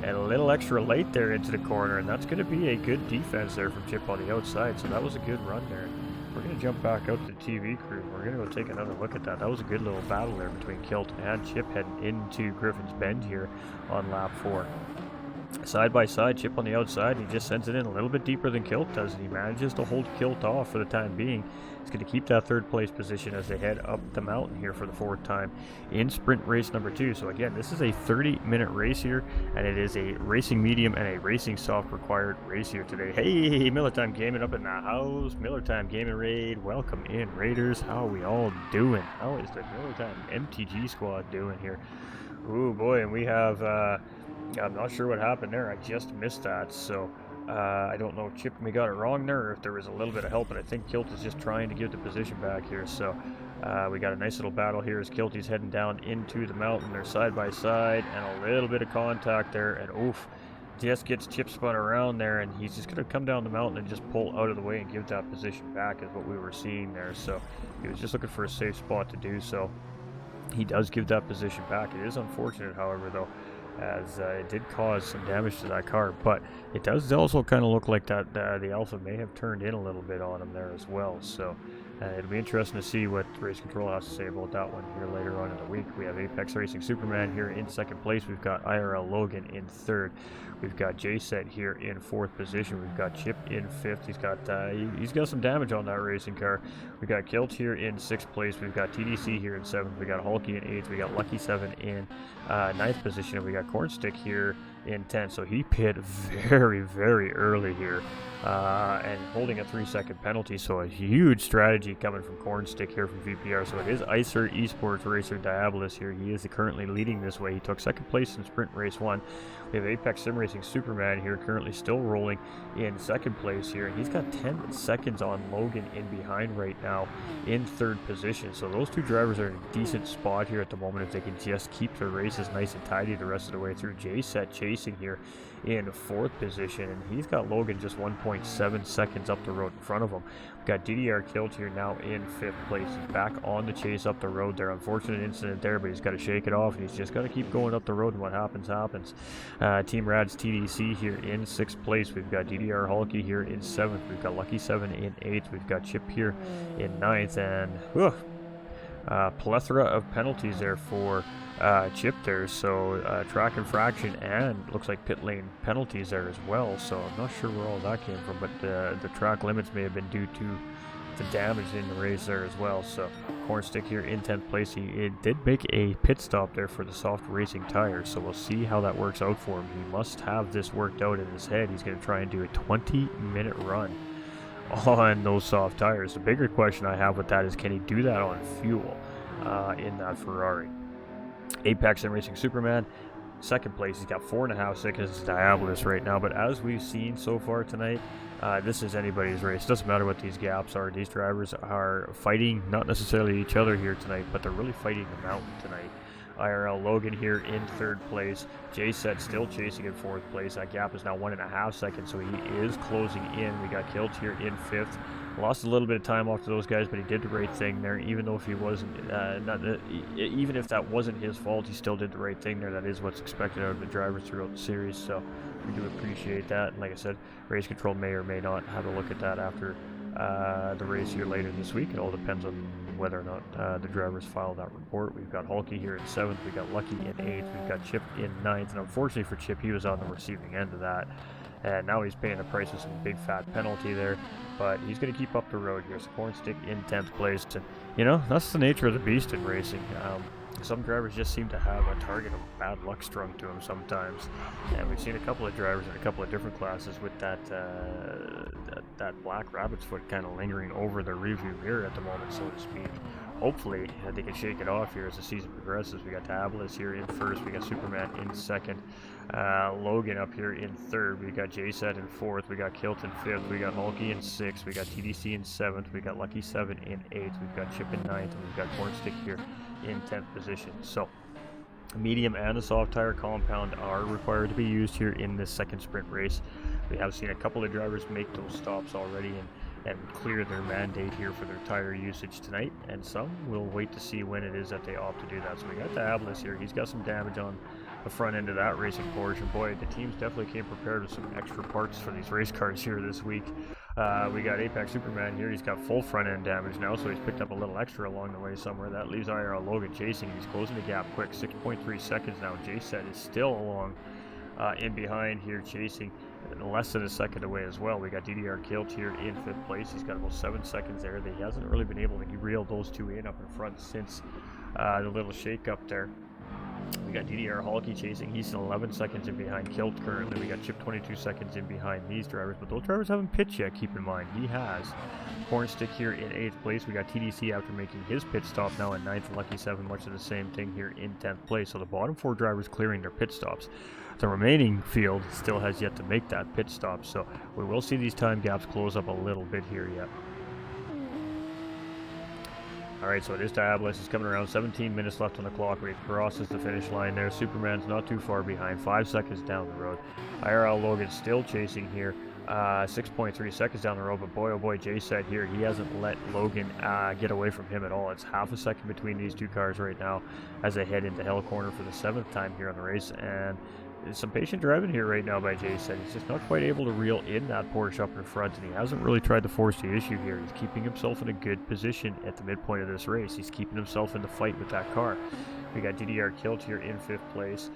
and a little extra late there into the corner, and that's going to be a good defense there from Chip on the outside. So that was a good run there. We're going to jump back out to the TV crew. We're going to go take another look at that. That was a good little battle there between Kilt and Chip heading into Griffin's Bend here on lap 4. Side by side, Chip on the outside. He just sends it in a little bit deeper than Kilt does, and he manages to hold Kilt off for the time being. He's going to keep that third place position as they head up the mountain here for the 4th time in sprint race number 2. So again, this is a 30-minute race here, and it is a racing medium and a racing soft required race here today. Hey, Miller Time Gaming up in the house. Miller Time Gaming Raid. Welcome in, Raiders. How are we all doing? How is the Miller Time MTG squad doing here? Oh boy, and we have I'm not sure what happened there. I just missed that, so I don't know if Chip may got it wrong there or if there was a little bit of help, but I think Kilt is just trying to give the position back here. So we got a nice little battle here as Kilty's heading down into the mountain. They're side by side, and a little bit of contact there, and oof, just gets Chip spun around there, and he's just going to come down the mountain and just pull out of the way and give that position back is what we were seeing there. So he was just looking for a safe spot to do so. He does give that position back. It is unfortunate, however, though, as it did cause some damage to that car, but it does also kind of look like that the Alpha may have turned in a little bit on him there as well. So it'll be interesting to see what Race Control has to say about that one here later on in the week. We have Apex Racing Superman here in 2nd place. We've got IRL Logan in 3rd. We've got J-Set here in 4th position. We've got Chip in 5th. He's got some damage on that racing car. We got Kilt here in 6th place. We've got TDC here in 7th. We got Hulky in 8th. We got Lucky 7 in 9th position. And we got Cornstick here in 10th. So he pit very, very early here and holding a 3-second penalty. So a huge strategy coming from Cornstick here from VPR. So it is Icer Esports Racer Diabolus here. He is currently leading this way. He took 2nd place in Sprint Race 1. We have Apex Sim Racing Superman here currently still rolling in 2nd place here. He's got 10 seconds on Logan in behind right now in 3rd position. So those two drivers are in a decent spot here at the moment if they can just keep their races nice and tidy the rest of the way through. J-Set chasing here in 4th position, and he's got Logan just 1.7 seconds up the road in front of him. We've got DDR Kilt here now in 5th place. He's back on the chase up the road there. Unfortunate incident there, but he's got to shake it off, and he's just got to keep going up the road, and what happens, happens. Team Rad's TDC here in 6th place. We've got DDR Hulky here in 7th. We've got Lucky 7 in 8th. We've got Chip here in 9th, and plethora of penalties there for Chip there. So track infraction and looks like pit lane penalties there as well. So I'm not sure where all that came from, but the track limits may have been due to the damage in the race there as well. So Cornstick here in 10th place. He did make a pit stop there for the soft racing tires, so we'll see how that works out for him. He must have this worked out in his head. He's going to try and do a 20-minute run on those soft tires. The bigger question I have with that is, can he do that on fuel in that Ferrari? Apex and Racing Superman, second place. He's got 4.5 seconds to Diabolus right now, but as we've seen so far tonight, this is anybody's race. Doesn't matter what these gaps are. These drivers are fighting not necessarily each other here tonight, but they're really fighting the mountain tonight. IRL Logan here in 3rd place. J-Set still chasing in 4th place. That gap is now 1.5 seconds, so he is closing in. We got Kilt here in 5th. Lost a little bit of time off to those guys, but he did the right thing there. Even though if he wasn't, even if that wasn't his fault, he still did the right thing there. That is what's expected out of the drivers throughout the series, so we do appreciate that. And like I said, race control may or may not have a look at that after the race here later this week. It all depends on whether or not the drivers file that report. We've got Hulky here in 7th, we got Lucky in 8th, we've got Chip in 9th, and unfortunately for Chip, he was on the receiving end of that. And now he's paying the price of some big fat penalty there, but he's going to keep up the road here. So Cornstick in 10th place, and you know, that's the nature of the beast in racing. Some drivers just seem to have a target of bad luck strung to them sometimes, and we've seen a couple of drivers in a couple of different classes with that that black rabbit's foot kind of lingering over their rearview mirror at the moment, so to speak. Hopefully they can shake it off here as the season progresses. We got Diabolus here in 1st, we got Superman in 2nd, Logan up here in 3rd, we got J-Set in 4th, we got Kilt in 5th, we got Hulky in 6th, we got TDC in 7th, we got Lucky 7 in 8th, we've got Chip in 9th, and we've got Cornstick here in 10th position. So a medium and a soft tire compound are required to be used here in this second sprint race. We have seen a couple of drivers make those stops already and clear their mandate here for their tire usage tonight, and some will wait to see when it is that they opt to do that. So we got Diabolus here. He's got some damage on the front end of that racing portion. Boy, the teams definitely came prepared with some extra parts for these race cars here this week. We got Apex Superman here. He's got full front end damage now, so he's picked up a little extra along the way somewhere. That leaves IRL Logan chasing. He's closing the gap quick, 6.3 seconds now. J-Set is still along in behind here, chasing less than a second away as well. We got DDR Kilt here in 5th place. He's got about 7 seconds there. He hasn't really been able to reel those two in up in front since the little shake up there. We got DDR Hulky chasing. He's 11 seconds in behind Kilt currently. We got Chip 22 seconds in behind these drivers, but those drivers haven't pitched yet, keep in mind. He has. Cornstick here in 8th place. We got TDC after making his pit stop now in 9th, and Lucky 7 much of the same thing here in 10th place. So the bottom 4 drivers clearing their pit stops. The remaining field still has yet to make that pit stop, so we will see these time gaps close up a little bit here yet. Alright, so it is Diabolus. He's coming around. 17 minutes left on the clock. He crosses the finish line there. Superman's not too far behind. 5 seconds down the road. IRL Logan still chasing here. 6.3 seconds down the road, but boy, oh boy, J-Set here, he hasn't let Logan get away from him at all. It's half a second between these two cars right now as they head into Hell Corner for the 7th time here on the race, and some patient driving here right now by J-Set. He's just not quite able to reel in that Porsche up in front, and he hasn't really tried to force the issue here. He's keeping himself in a good position at the midpoint of this race. He's keeping himself in the fight with that car. We got DDR Kilt here in 5th place.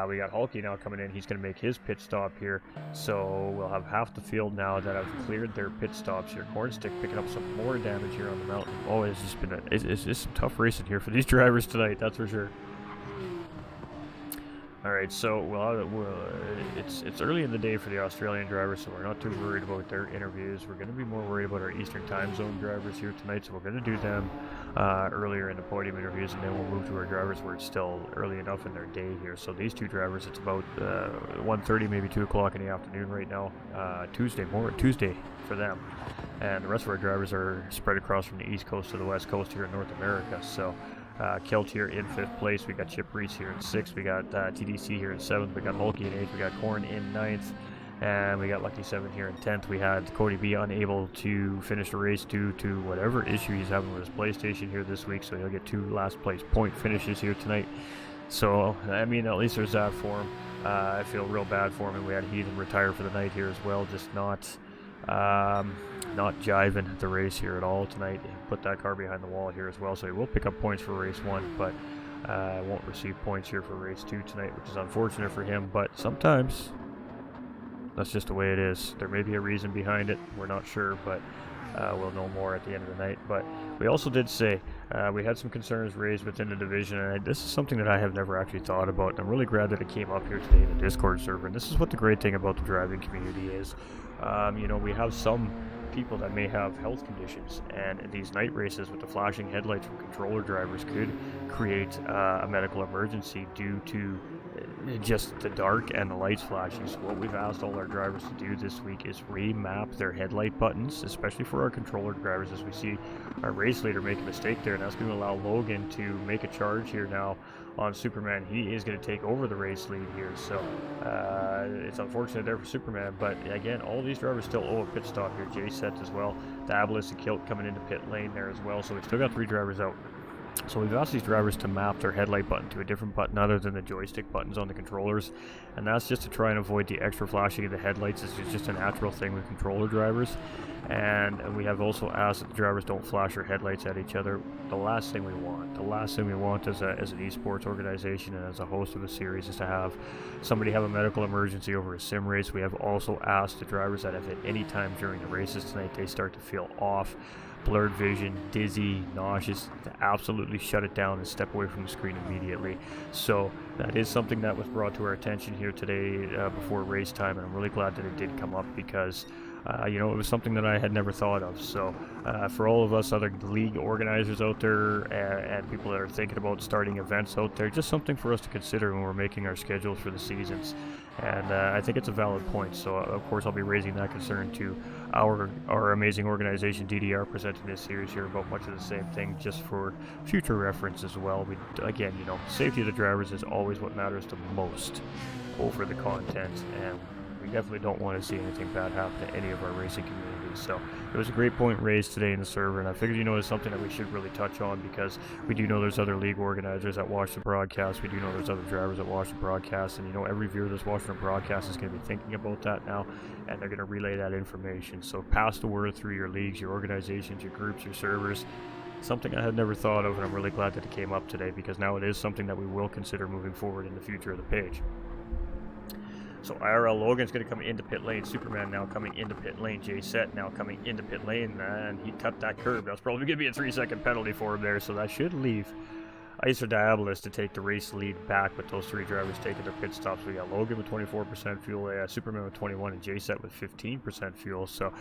We got Hulky now coming in. He's going to make his pit stop here. So we'll have half the field now that have cleared their pit stops here. Cornstick picking up some more damage here on the mountain. Oh, it's just been it's just some tough racing here for these drivers tonight, that's for sure. Alright, so it's early in the day for the Australian drivers, so we're not too worried about their interviews. We're going to be more worried about our Eastern Time Zone drivers here tonight, so we're going to do them earlier in the podium interviews, and then we'll move to our drivers where it's still early enough in their day here. So these two drivers, it's about 1:30, maybe 2 o'clock in the afternoon right now, Tuesday for them. And the rest of our drivers are spread across from the East Coast to the West Coast here in North America, so... Kilt here in 5th place. We got Chip Reese here in 6th. We got TDC here in 7th. We got Hulky in 8th. We got Corn in 9th. And we got Lucky 7 here in 10th. We had Cody B unable to finish the race due to whatever issue he's having with his PlayStation here this week. So he'll get 2 last place point finishes here tonight. So, I mean, at least there's that for him. I feel real bad for him. And we had Heathen retire for the night here as well. Just not jiving the race here at all tonight. He put that car behind the wall here as well, so he will pick up points for race 1, but won't receive points here for race 2 tonight, which is unfortunate for him, but sometimes that's just the way it is. There may be a reason behind it, we're not sure, but We'll know more at the end of the night. But we also did say we had some concerns raised within the division, and this is something that I have never actually thought about. And I'm really glad that it came up here today in the Discord server. And this is what the great thing about the driving community is. We have some people that may have health conditions, and these night races with the flashing headlights from controller drivers could create a medical emergency due to just the dark and the lights flashing. So what we've asked all our drivers to do this week is remap their headlight buttons, especially for our controller drivers, as we see our race leader make a mistake there, and that's going to allow Logan to make a charge here now on Superman. He is going to take over the race lead here, so it's unfortunate there for Superman, but again, all these drivers still owe a pit stop here. J-Set as well, Dabblis and Kilt coming into pit lane there as well, so we've still got 3 drivers out. So we've asked these drivers to map their headlight button to a different button other than the joystick buttons on the controllers, and that's just to try and avoid the extra flashing of the headlights. It's just a natural thing with controller drivers. And we have also asked that the drivers don't flash their headlights at each other. The last thing we want as an esports organization and as a host of a series is to have somebody have a medical emergency over a sim race. We have also asked the drivers that if at any time during the races tonight they start to feel off, blurred vision, dizzy, nauseous, to absolutely shut it down and step away from the screen immediately. So that is something that was brought to our attention here today before race time, and I'm really glad that it did come up because it was something that I had never thought of. So for all of us other league organizers out there and people that are thinking about starting events out there, just something for us to consider when we're making our schedules for the seasons. And I think it's a valid point. So of course I'll be raising that concern to our amazing organization DDR presenting this series here about much of the same thing, just for future reference as well. Safety of the drivers is always what matters the most over the content, and we definitely don't want to see anything bad happen to any of our racing communities. So it was a great point raised today in the server, and I figured it's something that we should really touch on because we do know there's other league organizers that watch the broadcast. We do know there's other drivers that watch the broadcast, and every viewer that's watching the broadcast is going to be thinking about that now, and they're going to relay that information. So pass the word through your leagues, your organizations, your groups, your servers. Something I had never thought of, and I'm really glad that it came up today because now it is something that we will consider moving forward in the future of the page. So IRL Logan's going to come into pit lane. Superman now coming into pit lane. J-Set now coming into pit lane, and he cut that curb. That's probably going to be a 3-second penalty for him there, so that should leave Icer Diabolus to take the race lead back with those 3 drivers taking their pit stops. We got Logan with 24% fuel, Superman with 21, and J-Set with 15% fuel. So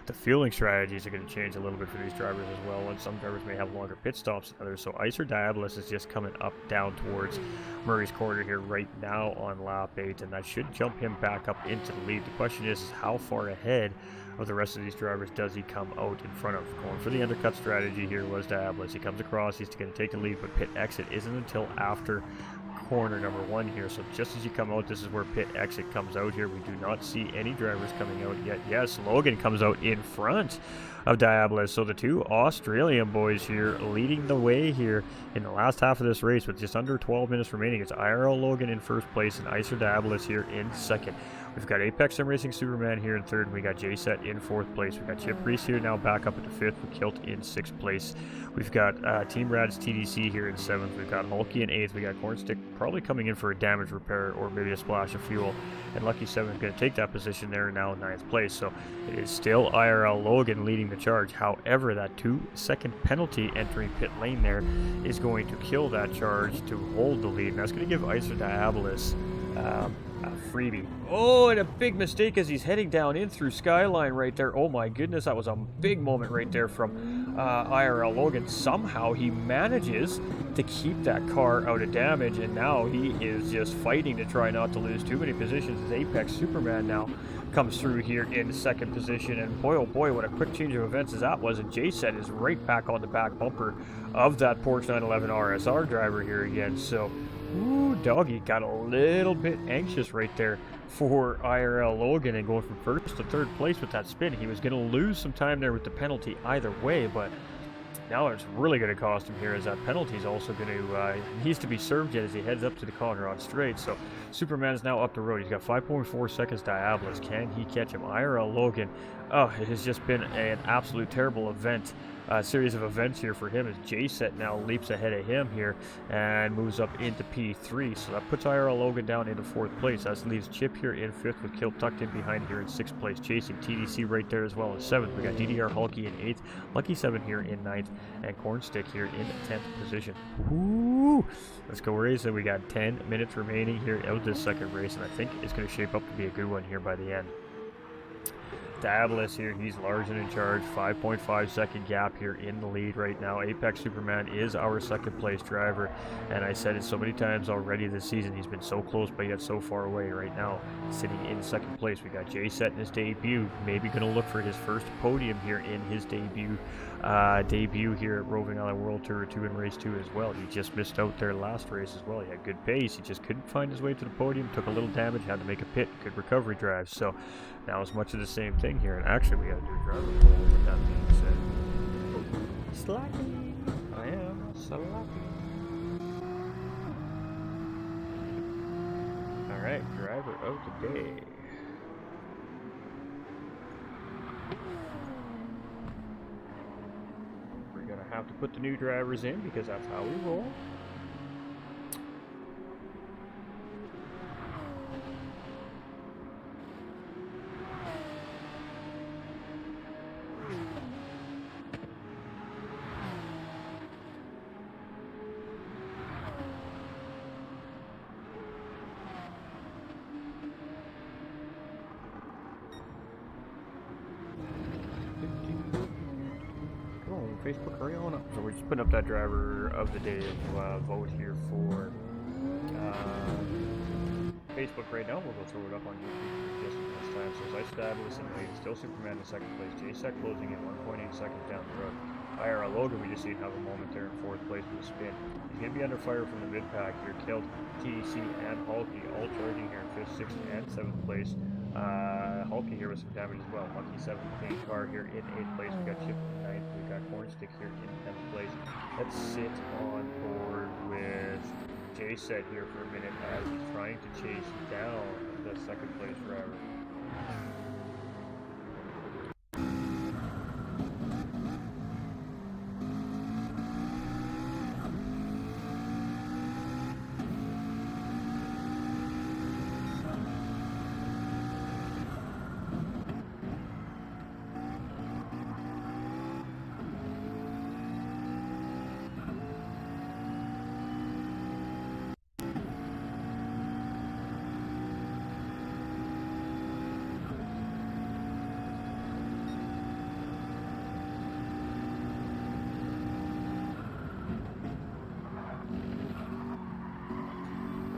the fueling strategies are going to change a little bit for these drivers as well, and some drivers may have longer pit stops than others. So Icer Diabolus is just coming up down towards Murray's corner here right now on lap 8, and that should jump him back up into the lead. The question is how far ahead of the rest of these drivers does he come out in front of? Going for the undercut strategy here was Diabolus. He comes across, he's going to take the lead, but pit exit isn't until after corner number 1 here. So just as you come out, this is where pit exit comes out here. We do not see any drivers coming out yet. Yes, Logan comes out in front of Diabolus. So the 2 Australian boys here leading the way here in the last half of this race with just under 12 minutes remaining. It's IRL Logan in first place and Icer Diabolus here in second. We've got Apex Sim Racing Superman here in third, and we got J-Set in fourth place. We've got Chip Reese here now back up at the fifth, with Kilt in sixth place. We've got Team Rad's TDC here in seventh. We've got Hulky in eighth. We got Cornstick probably coming in for a damage repair or maybe a splash of fuel. And Lucky 7 is going to take that position there now in ninth place. So it is still IRL Logan leading the charge. However, that 2-second penalty entering pit lane there is going to kill that charge to hold the lead. And that's going to give Icer Diabolus a freebie. Oh, and a big mistake as he's heading down in through Skyline right there. Oh my goodness, that was a big moment right there from IRL Logan. Somehow he manages to keep that car out of damage, and now he is just fighting to try not to lose too many positions as Apex Superman now comes through here in second position. And boy, oh boy, what a quick change of events as that was. And J-Set is right back on the back bumper of that Porsche 911 RSR driver here again. So ooh, doggy got a little bit anxious right there for IRL Logan and going from first to third place with that spin. He was going to lose some time there with the penalty either way, but now it's really going to cost him here as that penalty is also going to needs to be served yet as he heads up to the Conrad straight. So Superman is now up the road. He's got 5.4 seconds to Diabolus. Can he catch him? IRL Logan, oh, it has just been an absolute terrible event series of events here for him as J-Set now leaps ahead of him here and moves up into P3. So that puts IRL Logan down into 4th place. That leaves Chip here in 5th with Kilt tucked in behind here in 6th place. Chasing TDC right there as well in 7th. We got DDR Hulky in 8th. Lucky 7 here in 9th. And Cornstick here in 10th position. Woo! Let's go racing. We got 10 minutes remaining here out this second race, and I think it's going to shape up to be a good one here by the end. Dabless here, he's large and in charge, 5.5 second gap here in the lead right now. Apex Superman is our second place driver, and I said it so many times already this season, he's been so close but yet so far away. Right now sitting in second place. We got J-Set in his debut, maybe going to look for his first podium here in his debut here at Roving Island World Tour 2 in race 2 as well. He just missed out there last race as well. He had good pace, he just couldn't find his way to the podium, took a little damage, had to make a pit, good recovery drive. So now it's much of the same thing here, and actually we got to do a driver poll with that being said. Slacky! I am slacky. Alright, driver of the day. We're gonna have to put the new drivers in because that's how we roll. Facebook, hurry on up. So we're just putting up that driver of the day vote here for Facebook right now. We'll go throw it up on YouTube just this time. So Zystablus in lead, still Superman in second place. J-Sec closing in 1.8 seconds down the road. IRL Logan, we just seen have a moment there in 4th place with a spin. He's going to be under fire from the mid-pack here. Kilt, TDC, and Hulky all charging here in 5th, 6th, and 7th place. Hulky here with some damage as well. Lucky 7th paint car here in 8th place. We got Chip in 9th. We got Cornstick here in 10th place. Let's sit on board with J-Set here for a minute as he's trying to chase down the second place driver.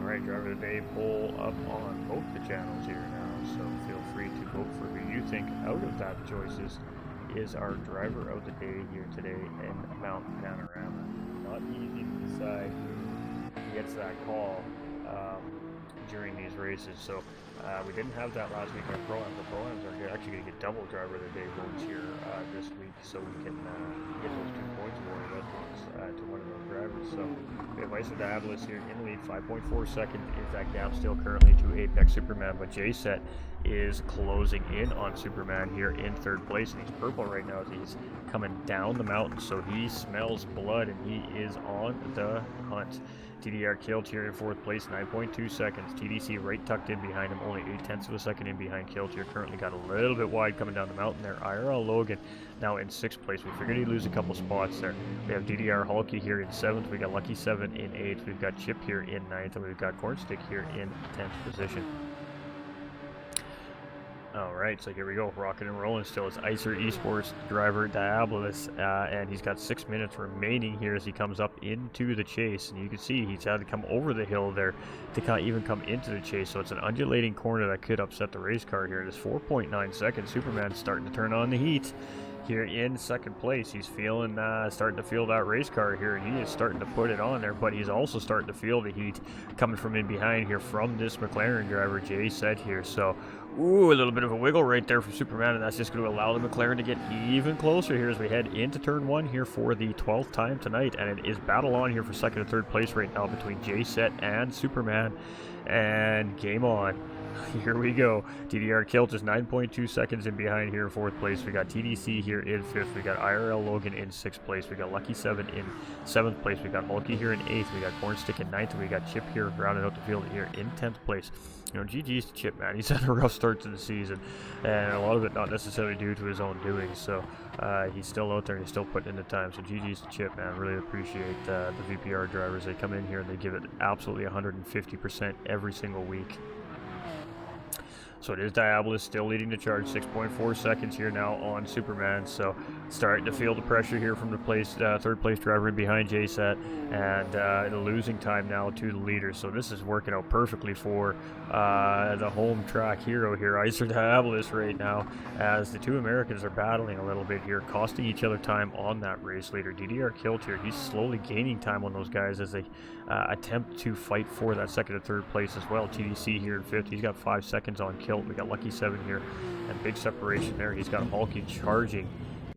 Alright, driver of the day poll up on both the channels here now, so feel free to vote for who you think out of that choices is our driver of the day here today in Mount Panorama. Not easy to decide who gets that call during these races, so we didn't have that last week in our Pro-Ams. The Pro-Ams are actually going to get double driver of the day votes here this week, so we can get those 2 points awarded to one of those drivers. So we have Zystablus here in lead, 5.4 seconds is that gap still currently to Apex Superman, but J-Set is closing in on Superman here in 3rd place, and he's purple right now as he's coming down the mountain, so he smells blood and he is on the hunt. TDR Kilt here in 4th place, 9.2 seconds. TDC right tucked in behind him, only 0.8 of a second in behind Kilt here. Currently got a little bit wide coming down the mountain there. IRL Logan now in 6th place. We figured he'd lose a couple spots there. We have DDR Hulky here in 7th. We got Lucky 7 in 8th. We've got Chip here in 9th. And we've got Cornstick here in 10th position. Alright, so here we go, rocking and rolling still. It's Icer Esports driver Diabolus, and he's got 6 minutes remaining here as he comes up into the chase. And you can see he's had to come over the hill there to even come into the chase, so it's an undulating corner that could upset the race car here. It is 4.9 seconds. Superman's starting to turn on the heat here in 2nd place. He's feeling, starting to feel that race car here, and he is starting to put it on there, but he's also starting to feel the heat coming from in behind here from this McLaren driver, J-Set here. So, ooh, a little bit of a wiggle right there from Superman, and that's just going to allow the McLaren to get even closer here as we head into turn 1 here for the 12th time tonight, and it is battle on here for 2nd and 3rd place right now between J-Set and Superman, and game on. Here we go. DDR Kilt is 9.2 seconds in behind here in 4th place. We got TDC here in 5th. We got IRL Logan in 6th place. We got Lucky 7 in 7th place. We got Hulky here in 8th. We got Cornstick in 9th. And we got Chip here rounding out the field here in 10th place. You know, GG's to Chip, man. He's had a rough start to the season, and a lot of it not necessarily due to his own doing. So he's still out there and he's still putting in the time. So GG's to Chip, man. Really appreciate the VPR drivers. They come in here and they give it absolutely 150% every single week. So it is Diabolus still leading the charge, 6.4 seconds here now on Superman. So starting to feel the pressure here from the third place driver in behind JSET, and losing time now to the leader. So this is working out perfectly for the home track hero here, Icer Diabolus, right now, as the two Americans are battling a little bit here, costing each other time on that race leader. DDR Kilt here, he's slowly gaining time on those guys as they attempt to fight for that 2nd and 3rd place as well. TDC here in 5th, he's got 5 seconds on Kilt. We got Lucky 7 here, and big separation there. He's got Hulky charging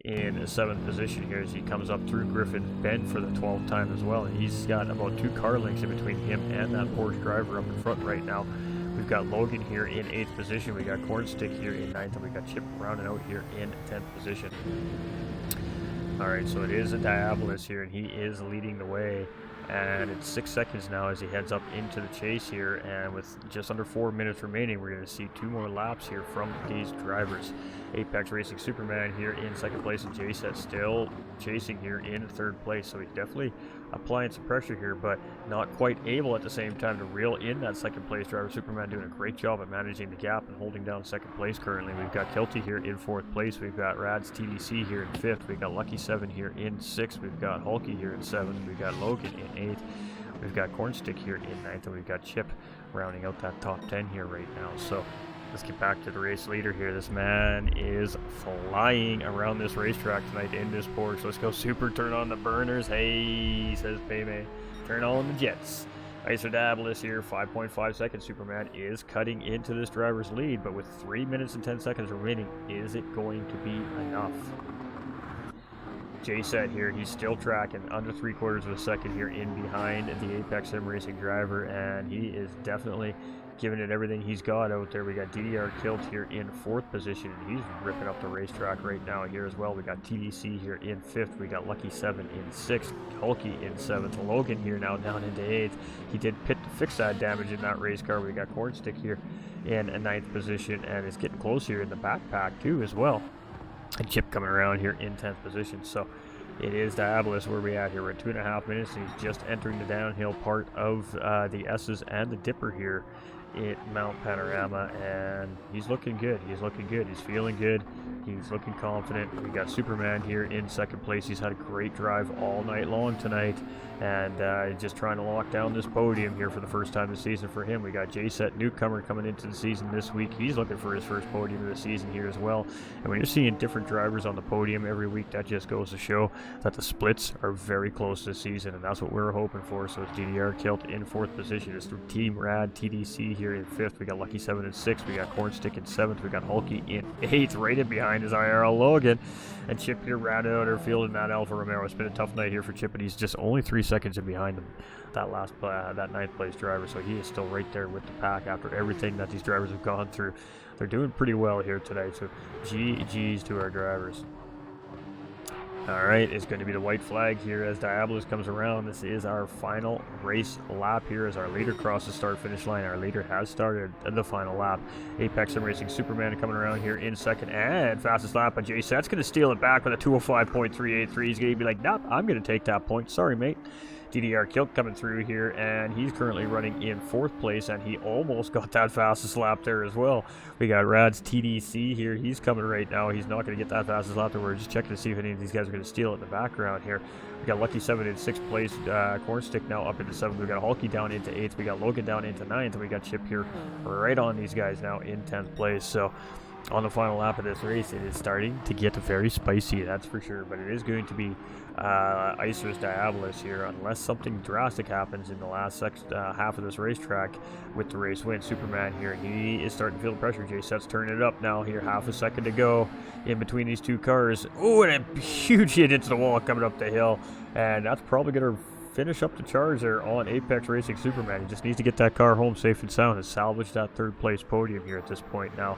in the 7th position here as he comes up through Griffin Bend for the 12th time as well. And he's got about 2 car lengths in between him and that Porsche driver up in front right now. We've got Logan here in 8th position. We got Cornstick here in 9th, and we got Chip rounding out here in 10th position. Alright, so it is a Diabolus here, and he is leading the way. And it's 6 seconds now as he heads up into the chase here, and with just under 4 minutes remaining, we're going to see 2 more laps here from these drivers. Apex Racing Superman here in 2nd place, and JSET still chasing here in 3rd place. So he's definitely applying some pressure here, but not quite able at the same time to reel in that 2nd place driver. Superman doing a great job at managing the gap and holding down 2nd place currently. We've got Kilty here in 4th place. We've got Rad's TDC here in 5th. We've got Lucky 7 here in 6th. We've got Hulky here in 7th. We've got Logan in 8th. We've got Cornstick here in 9th, and we've got Chip rounding out that top 10 here right now. So let's get back to the race leader here. This man is flying around this racetrack tonight in this Porsche. Let's go Super, turn on the burners. Hey, says Paymay, turn on the jets. Icer Diabolus here, 5.5 seconds. Superman is cutting into this driver's lead, but with 3 minutes and 10 seconds remaining, is it going to be enough? JSET here, he's still tracking under 3/4 of a second here in behind the Apex Sim Racing driver, and he is definitely giving it everything he's got out there. We got DDR Kilt here in 4th position, and he's ripping up the racetrack right now here as well. We got TDC here in 5th. We got Lucky 7 in 6th. Hulky in 7th. Logan here now down into 8th. He did pit to fix that damage in that race car. We got Cornstick here in a 9th position, and it's getting close here in the backpack too as well. And Chip coming around here in 10th position. So it is Diabolus where we at here. We're at 2.5 minutes, and he's just entering the downhill part of the S's and the Dipper here at Mount Panorama, and he's looking good. He's looking good. He's feeling good. He's looking confident. We got Superman here in 2nd place. He's had a great drive all night long tonight, and just trying to lock down this podium here for the first time this season for him. We got JSET newcomer coming into the season this week. He's looking for his first podium of the season here as well. And when you're seeing different drivers on the podium every week, that just goes to show that the splits are very close this season, and that's what we're hoping for. So it's DDR Kilt in 4th position. It's Team Rad TDC here in 5th. We got Lucky 7 in 6th. We got Cornstick in 7th. We got Hulky in 8th. Right in behind is IRL Logan. And Chip here rounded out our field in that Alfa Romeo. It's been a tough night here for Chip, and he's just only 3 seconds in behind him, that 9th place driver. So he is still right there with the pack after everything that these drivers have gone through. They're doing pretty well here today. So GG's to our drivers. Alright, it's going to be the white flag here as Diabolus comes around. This is our final race lap here as our leader crosses start-finish line. Our leader has started the final lap. Apex Sim Racing Superman coming around here in 2nd, and fastest lap on JSET's going to steal it back with a 205.383. He's going to be like, nope, I'm going to take that point. Sorry, mate. DDR Kilt coming through here, and he's currently running in 4th place, and he almost got that fastest lap there as well. We got Rad's TDC here. He's coming right now. He's not going to get that fastest lap there. We're just checking to see if any of these guys are going to steal it in the background here. We got Lucky 7 in 6th place. Cornstick now up into 7th. We got Hulky down into 8th. We got Logan down into 9th, and we got Chip here right on these guys now in 10th place. So on the final lap of this race, it is starting to get very spicy, that's for sure. But it is going to be Icer's Diabolus here, unless something drastic happens in the last half of this racetrack with the race win. Superman here, he is starting to feel the pressure. JSET's turning it up now here, half a second to go in between these two cars. Oh, and a huge hit into the wall coming up the hill, and that's probably going to finish up the charge there on Apex Racing Superman. He just needs to get that car home safe and sound and salvage that third place podium here at this point. Now,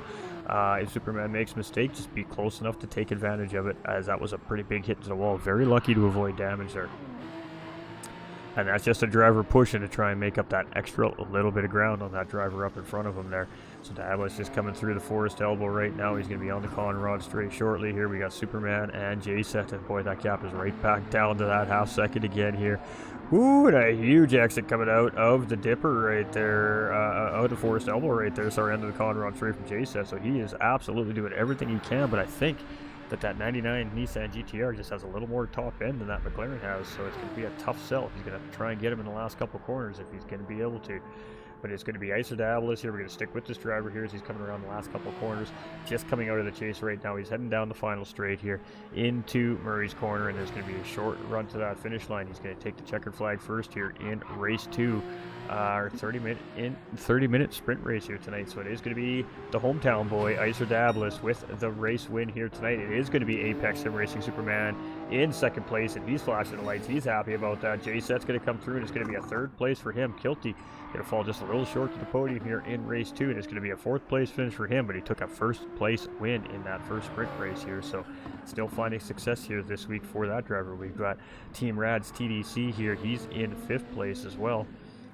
if Superman makes a mistake, just be close enough to take advantage of it, as that was a pretty big hit to the wall. Very lucky to avoid damage there. And that's just a driver pushing to try and make up that extra little bit of ground on that driver up in front of him there. So Dablis just coming through the forest elbow right now. He's going to be on the Conrod straight shortly here. We got Superman and J-Set, and boy, that gap is right back down to that half second again here. Ooh, and a huge exit coming out of the dipper right there, out of the forest elbow right there. Sorry, under the Conrod straight from J-Set. So he is absolutely doing everything he can, but I think that 99 Nissan GTR just has a little more top end than that McLaren has, so it's going to be a tough sell. He's going to have to try and get him in the last couple corners if he's going to be able to. But it's going to be Icer Davalos here. We're going to stick with this driver here as he's coming around the last couple corners. Just coming out of the chase right now. He's heading down the final straight here into Murray's corner, and there's going to be a short run to that finish line. He's going to take the checkered flag first here in race 2. Our 30-minute sprint race here tonight. So it is going to be the hometown boy, Icer Davalos, with the race win here tonight. It is going to be Apex Sim Racing Superman in second place, and he's flashing the lights. He's happy about that. J-Set's going to come through, and it's going to be a third place for him. Kilty going to fall just a little short to the podium here in race 2, and it's going to be a fourth place finish for him, but he took a first place win in that first sprint race here. So still finding success here this week for that driver. We've got Team Rad's TDC here. He's in 5th place as well,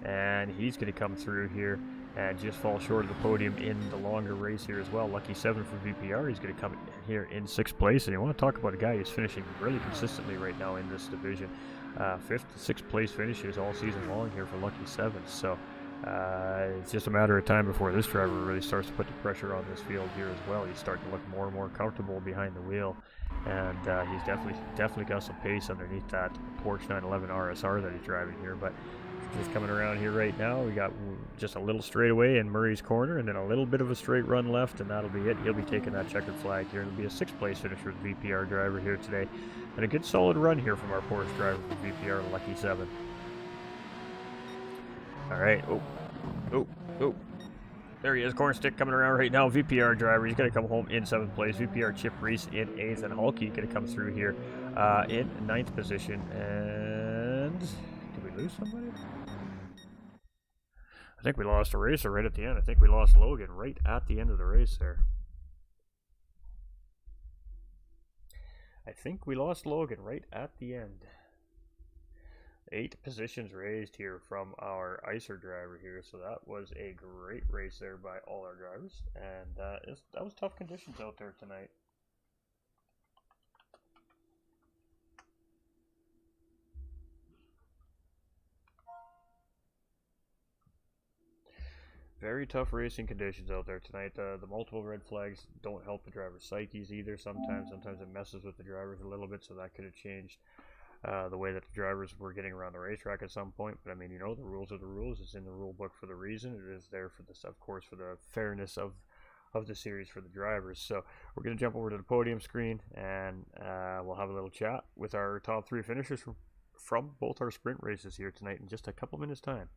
and he's going to come through here and just fall short of the podium in the longer race here as well. Lucky 7 for VPR. He's going to come here in 6th place, and you want to talk about a guy who's finishing really consistently right now in this division. 5th to 6th place finishes all season long here for Lucky 7. So it's just a matter of time before this driver really starts to put the pressure on this field here as well. He's starting to look more and more comfortable behind the wheel, and he's definitely got some pace underneath that Porsche 911 RSR that he's driving here. But just coming around here right now, we got just a little straightaway in Murray's corner, and then a little bit of a straight run left, and that'll be it. He'll be taking that checkered flag here. It'll be a 6th place finish for the VPR driver here today, and a good solid run here from our Porsche driver for VPR, Lucky 7. All right, oh, there he is, corner stick coming around right now. VPR driver, he's going to come home in 7th place. VPR Chip Reese in 8th, and Hulky going to come through here in 9th position. And did we lose somebody? I think we lost a racer right at the end. I think we lost Logan right at the end of the race there. I think we lost Logan right at the end. 8 positions raised here from our Icer driver here. So that was a great race there by all our drivers. And that was tough conditions out there tonight. Very tough racing conditions out there tonight. The multiple red flags don't help the driver's psyches either. Sometimes it messes with the drivers a little bit, so that could have changed the way that the drivers were getting around the racetrack at some point. But I mean, you know, the rules are the rules. It's in the rule book for the reason. It is there for this, of course, for the fairness of the series for the drivers. So we're going to jump over to the podium screen, and we'll have a little chat with our top 3 finishers from both our sprint races here tonight in just a couple minutes time.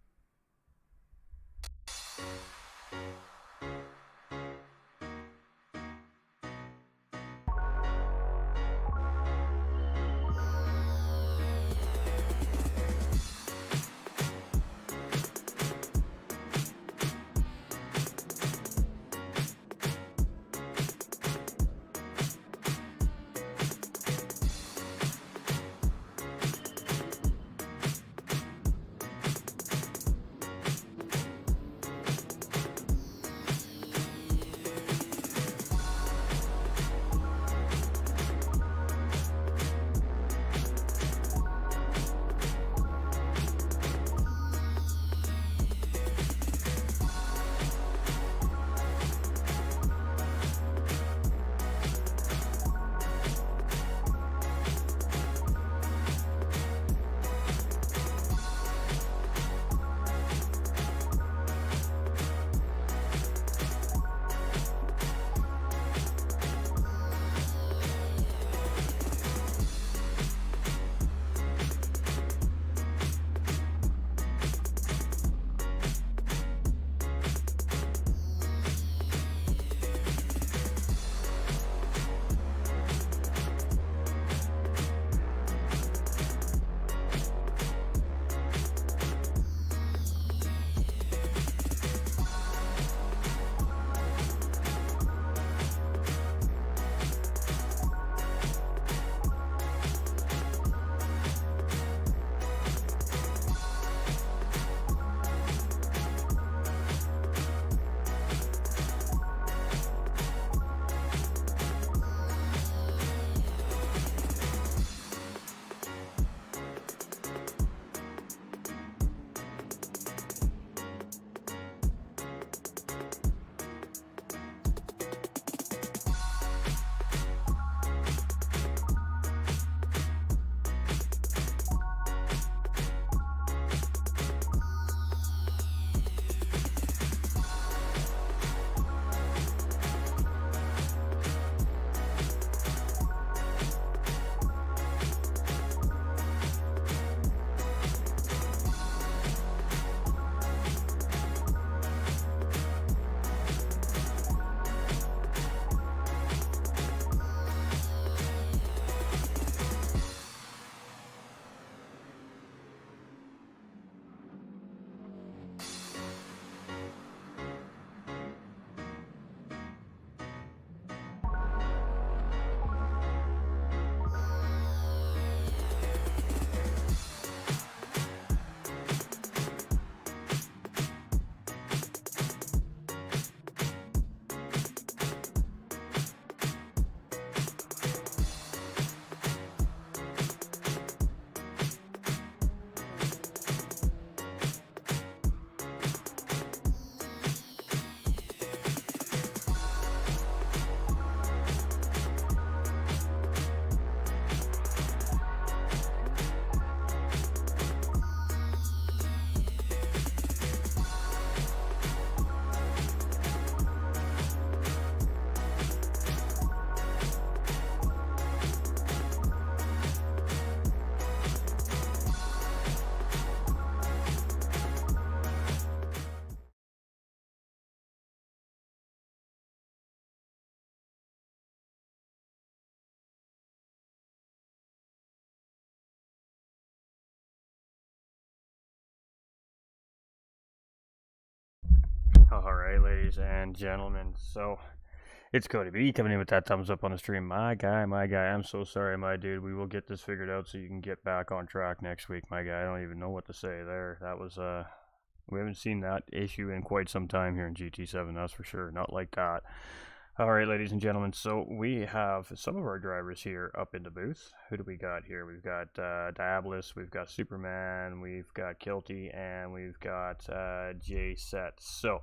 All right, ladies and gentlemen. So it's Cody B coming in with that thumbs up on the stream. My guy. I'm so sorry, my dude. We will get this figured out so you can get back on track next week, my guy. I don't even know what to say there. That was we haven't seen that issue in quite some time here in GT7. That's for sure. Not like that. All right, ladies and gentlemen. So we have some of our drivers here up in the booth. Who do we got here? We've got Diabolus, we've got Superman, we've got Kilty, and we've got J Set. So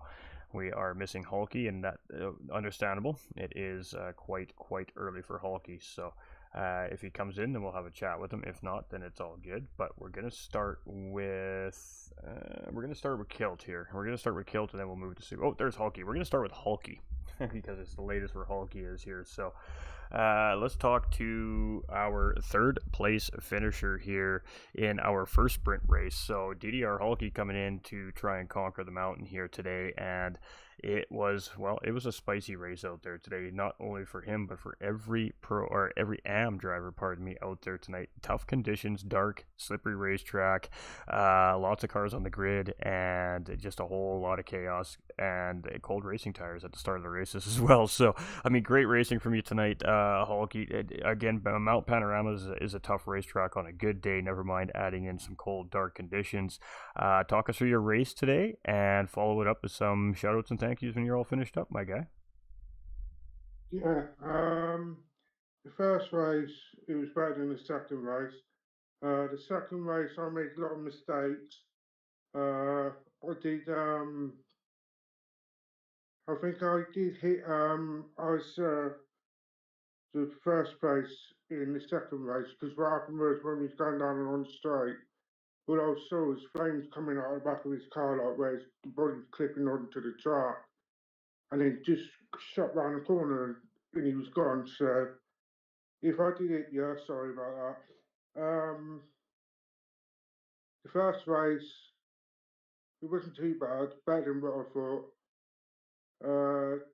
we are missing Hulky, and that understandable. It is quite early for Hulky. So if he comes in, then we'll have a chat with him. If not, then it's all good. But we're gonna start with Kilt here. We're gonna start with Kilt, and then we'll move to Super. Oh, there's Hulky. We're gonna start with Hulky. Because it's the latest where Hulky is here. So let's talk to our third place finisher here in our first sprint race. So DDR Hulky coming in to try and conquer the mountain here today, and it was a spicy race out there today, not only for him but for every pro or every AM driver, pardon me, out there tonight. Tough conditions, dark, slippery racetrack, lots of cars on the grid, and just a whole lot of chaos and cold racing tires at the start of the races as well. So I mean, great racing from you tonight, Hulky. Again, Mount Panorama is a tough racetrack on a good day, never mind adding in some cold, dark conditions. Talk us through your race today and follow it up with some shoutouts and thank yous when you're all finished up, my guy. Yeah, the first race, it was better than the second race. The second race, I made a lot of mistakes. I did, I think I did hit, I was the first place in the second race because what happened was when we was going down on the straight, all I saw was flames coming out of the back of his car, like where his body was clipping onto the track, and then just shot round the corner and he was gone. So if I did it, yeah, sorry about that. The first race, it wasn't too bad, better than what I thought.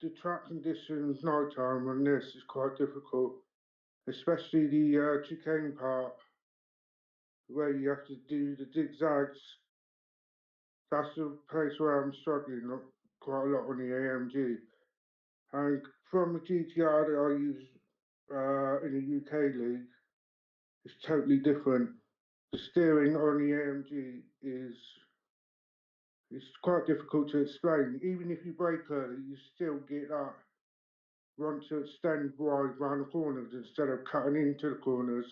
The track conditions night time on this is quite difficult, especially the chicane part where you have to do the zigzags. That's the place where I'm struggling quite a lot on the AMG. And from the GTR that I use in the UK league, it's totally different. The steering on the AMG is it's quite difficult to explain. Even if you brake early, you still get that want to extend wide round the corners instead of cutting into the corners.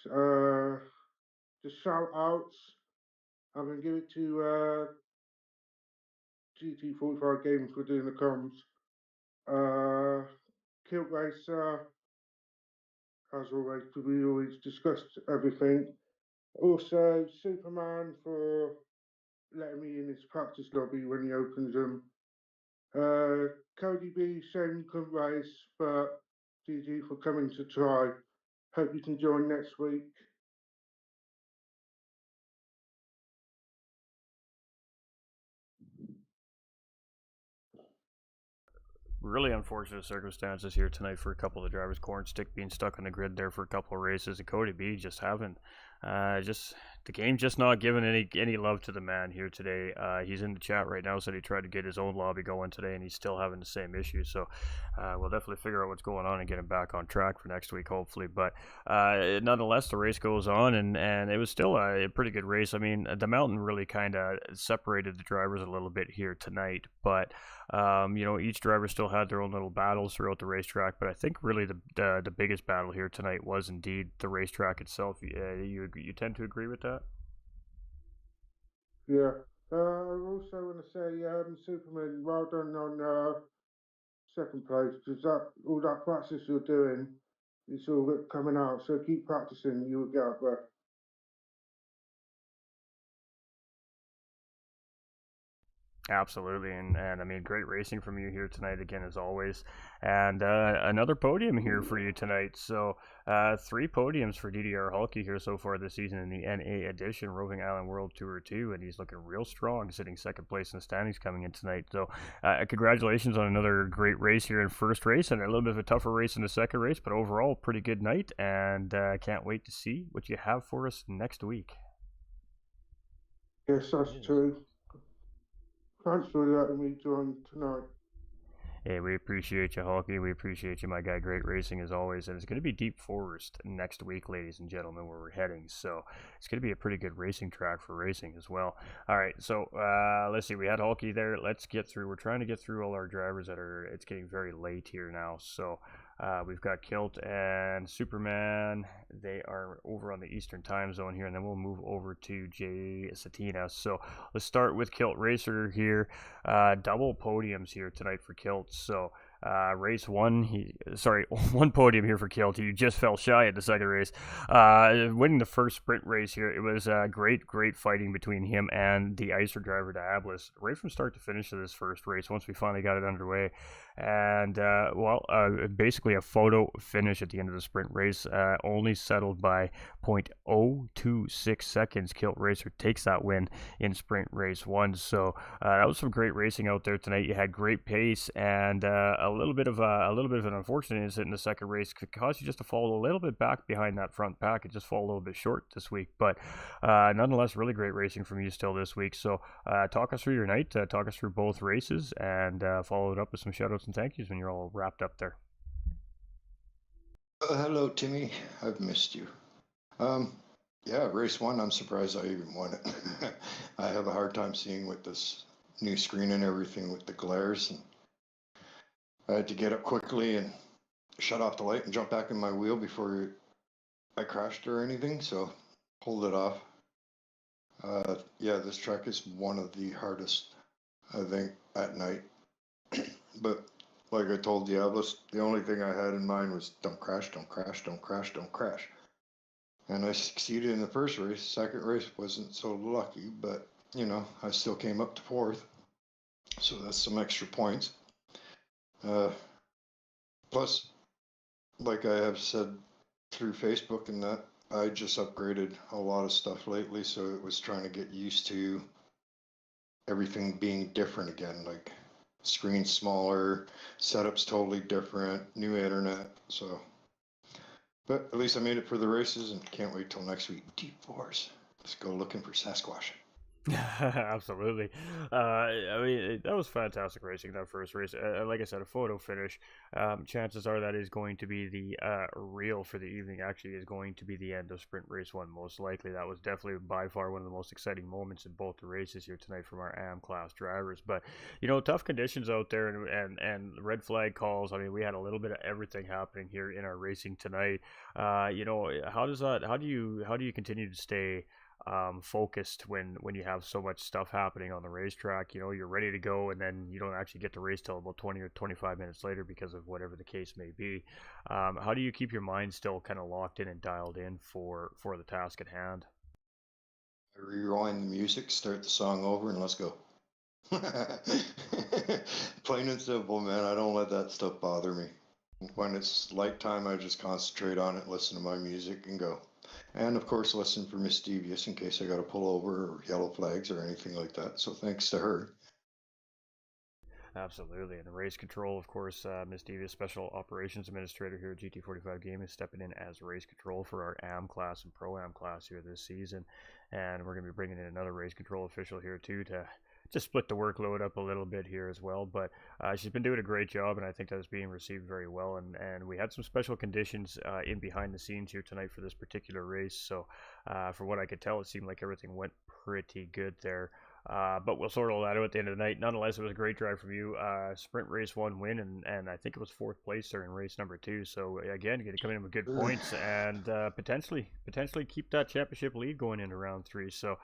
The shout outs, I'm going to give it to GT45 Gaming for doing the comms. Kilt Racer, as always, we always discussed everything. Also, Superman for letting me in his practice lobby when he opens them. Cody B, shame you couldn't race, but GG for coming to try. Hope you can join next week. Really unfortunate circumstances here tonight for a couple of the drivers. Cornstick being stuck on the grid there for a couple of races, and Cody B just having just the game just not giving any love to the man here today. He's in the chat right now, said he tried to get his own lobby going today, and he's still having the same issue. So we'll definitely figure out what's going on and get him back on track for next week, hopefully. But nonetheless, the race goes on, and it was still a pretty good race. I mean, the mountain really kind of separated the drivers a little bit here tonight, but each driver still had their own little battles throughout the racetrack, but I think really the biggest battle here tonight was indeed the racetrack itself. You tend to agree with that? Yeah. I also want to say, Superman, well done on second place because all that practice you're doing, it's all coming out. So keep practicing, you'll get up there. Absolutely, and I mean, great racing from you here tonight again as always, and another podium here for you tonight. So three podiums for DDR Hulky here so far this season in the NA edition Roving Island World Tour 2, and he's looking real strong, sitting second place in the standings coming in tonight. So congratulations on another great race here in first race, and a little bit of a tougher race in the second race, but overall pretty good night, and can't wait to see what you have for us next week. Yes, that's true. Thanks for letting me join tonight. Hey, we appreciate you, Hulky. We appreciate you, my guy. Great racing as always. And it's going to be Deep Forest next week, ladies and gentlemen, where we're heading. So it's going to be a pretty good racing track for racing as well. All right, so let's see. We had Hulky there. Let's get through. We're trying to get through all our drivers that are. It's getting very late here now. So we've got Kilt and Superman. They are over on the Eastern time zone here, and then we'll move over to Jay Satina. So let's start with Kilt Racer here. Double podiums here tonight for Kilt. So race one, one podium here for Kilt. He just fell shy at the second race. Winning the first sprint race here, it was great fighting between him and the Icer driver Diablos, right from start to finish of this first race. Once we finally got it underway, and basically a photo finish at the end of the sprint race, only settled by 0.026 seconds. Kilt Racer takes that win in sprint race one. So that was some great racing out there tonight. You had great pace and a little bit of an unfortunate incident in the second race could cause you just to fall a little bit back behind that front pack and just fall a little bit short this week. But nonetheless, really great racing from you still this week. So talk us through your night, talk us through both races, and follow it up with some shoutouts and thank yous when you're all wrapped up there. Hello, Timmy. I've missed you. Yeah, race one, I'm surprised I even won it. I have a hard time seeing with this new screen and everything with the glares. And I had to get up quickly and shut off the light and jump back in my wheel before I crashed or anything, so pulled it off. Yeah, this track is one of the hardest, I think, at night. But like I told Diablos, the only thing I had in mind was don't crash, don't crash, don't crash, don't crash. And I succeeded in the first race. Second race wasn't so lucky, but you know, I still came up to fourth. So that's some extra points. Plus, like I have said through Facebook and that, I just upgraded a lot of stuff lately, so it was trying to get used to everything being different again, like screen smaller, setups totally different, new internet, so. But at least I made it for the races and can't wait till next week. Deep Forest. Let's go looking for Sasquatch. Absolutely. I mean, that was fantastic racing, that first race. Like I said, a photo finish. Chances are that is going to be the reel for the evening. Actually, is going to be the end of sprint race one, most likely. That was definitely by far one of the most exciting moments in both the races here tonight from our AM class drivers. But you know, tough conditions out there, and red flag calls. I mean, we had a little bit of everything happening here in our racing tonight. You know, how do you continue to stay focused when you have so much stuff happening on the racetrack? You know, you're ready to go, and then you don't actually get to race till about 20 or 25 minutes later because of whatever the case may be. How do you keep your mind still kind of locked in and dialed in for the task at hand? I rewind the music, start the song over, and let's go. Plain and simple, man. I don't let that stuff bother me. When it's light time, I just concentrate on it, listen to my music, and go. And of course, listen for Miss Devious in case I got to pull over or yellow flags or anything like that. So thanks to her. Absolutely. And the race control, of course, Miss Devious, Special Operations Administrator here at GT45 Game, is stepping in as race control for our AM class and Pro Am class here this season. And we're going to be bringing in another race control official here, too, to just split the workload up a little bit here as well. But she's been doing a great job, and I think that is being received very well. And we had some special conditions in behind the scenes here tonight for this particular race. So from what I could tell, it seemed like everything went pretty good there. But we'll sort all that out at the end of the night. Nonetheless, it was a great drive from you. Sprint race one win, and I think it was fourth place there in race number two. So again, you're going to come in with good points and potentially keep that championship lead going into round three. So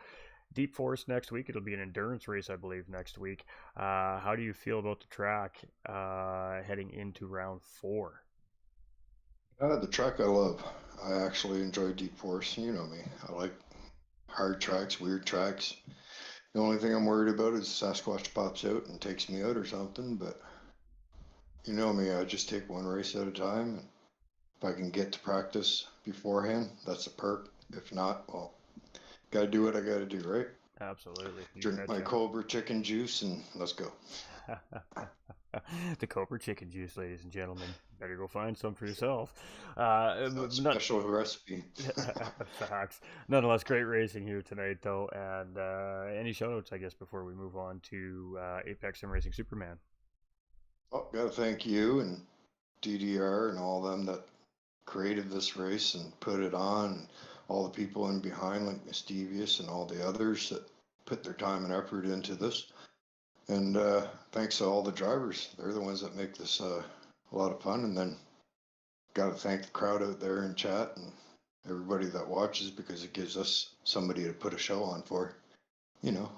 Deep Forest next week. It'll be an endurance race, I believe, next week. How do you feel about the track heading into round four? The track I love. I actually enjoy Deep Forest. You know me. I like hard tracks, weird tracks. The only thing I'm worried about is Sasquatch pops out and takes me out or something. But you know me. I just take one race at a time. And if I can get to practice beforehand, that's a perk. If not, well, gotta do what I gotta do, right? Absolutely. You Drink my betcha. Cobra chicken juice and let's go. The Cobra chicken juice, ladies and gentlemen. Better go find some for yourself. That Not special recipe. facts. Nonetheless, great racing here tonight, though. And any shout outs, I guess, before we move on to Apex Sim Racing Superman? Oh, gotta thank you and DDR and all them that created this race and put it on, and all the people in behind like Mischievous and all the others that put their time and effort into this. And thanks to all the drivers. They're the ones that make this a lot of fun. And then got to thank the crowd out there in chat and everybody that watches, because it gives us somebody to put a show on for, you know.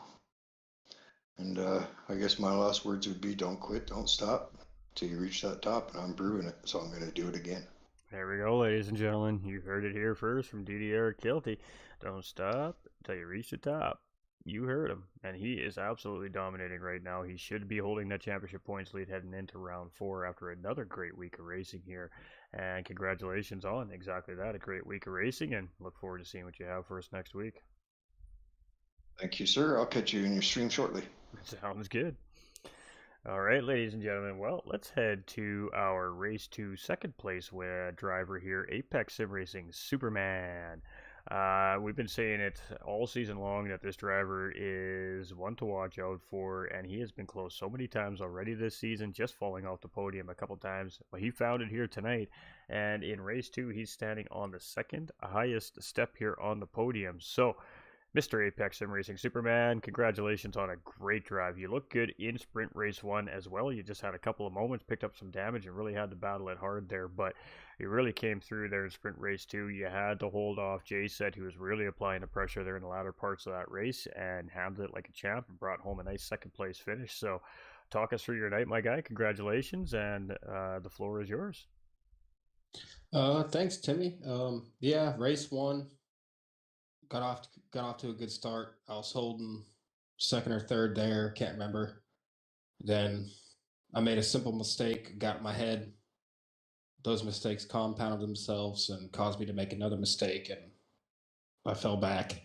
And I guess my last words would be don't quit, don't stop till you reach that top. And I'm brewing it, so I'm going to do it again. There we go, ladies and gentlemen. You heard it here first from DDR Kilty. Don't stop until you reach the top. You heard him, and he is absolutely dominating right now. He should be holding that championship points lead heading into round 4 after another great week of racing here. And congratulations on exactly that, a great week of racing, and look forward to seeing what you have for us next week. Thank you, sir. I'll catch you in your stream shortly. Sounds good. All right, ladies and gentlemen. Well, let's head to our race 2 second place driver here, Apex Sim Racing Superman. We've been saying it all season long that this driver is one to watch out for, and he has been close so many times already this season, just falling off the podium a couple times. But he found it here tonight, and in race 2, he's standing on the second highest step here on the podium. So, Mr. Apex Sim Racing Superman, congratulations on a great drive. You look good in Sprint Race 1 as well. You just had a couple of moments, picked up some damage, and really had to battle it hard there, but you really came through there in Sprint Race 2. You had to hold off Jay said, who was really applying the pressure there in the latter parts of that race, and handled it like a champ and brought home a nice second place finish. So talk us through your night, my guy. Congratulations, and the floor is yours. Thanks, Timmy. Yeah, race 1. Got off to a good start. I was holding second or third there, can't remember. Then I made a simple mistake, got in my head. Those mistakes compounded themselves and caused me to make another mistake, and I fell back.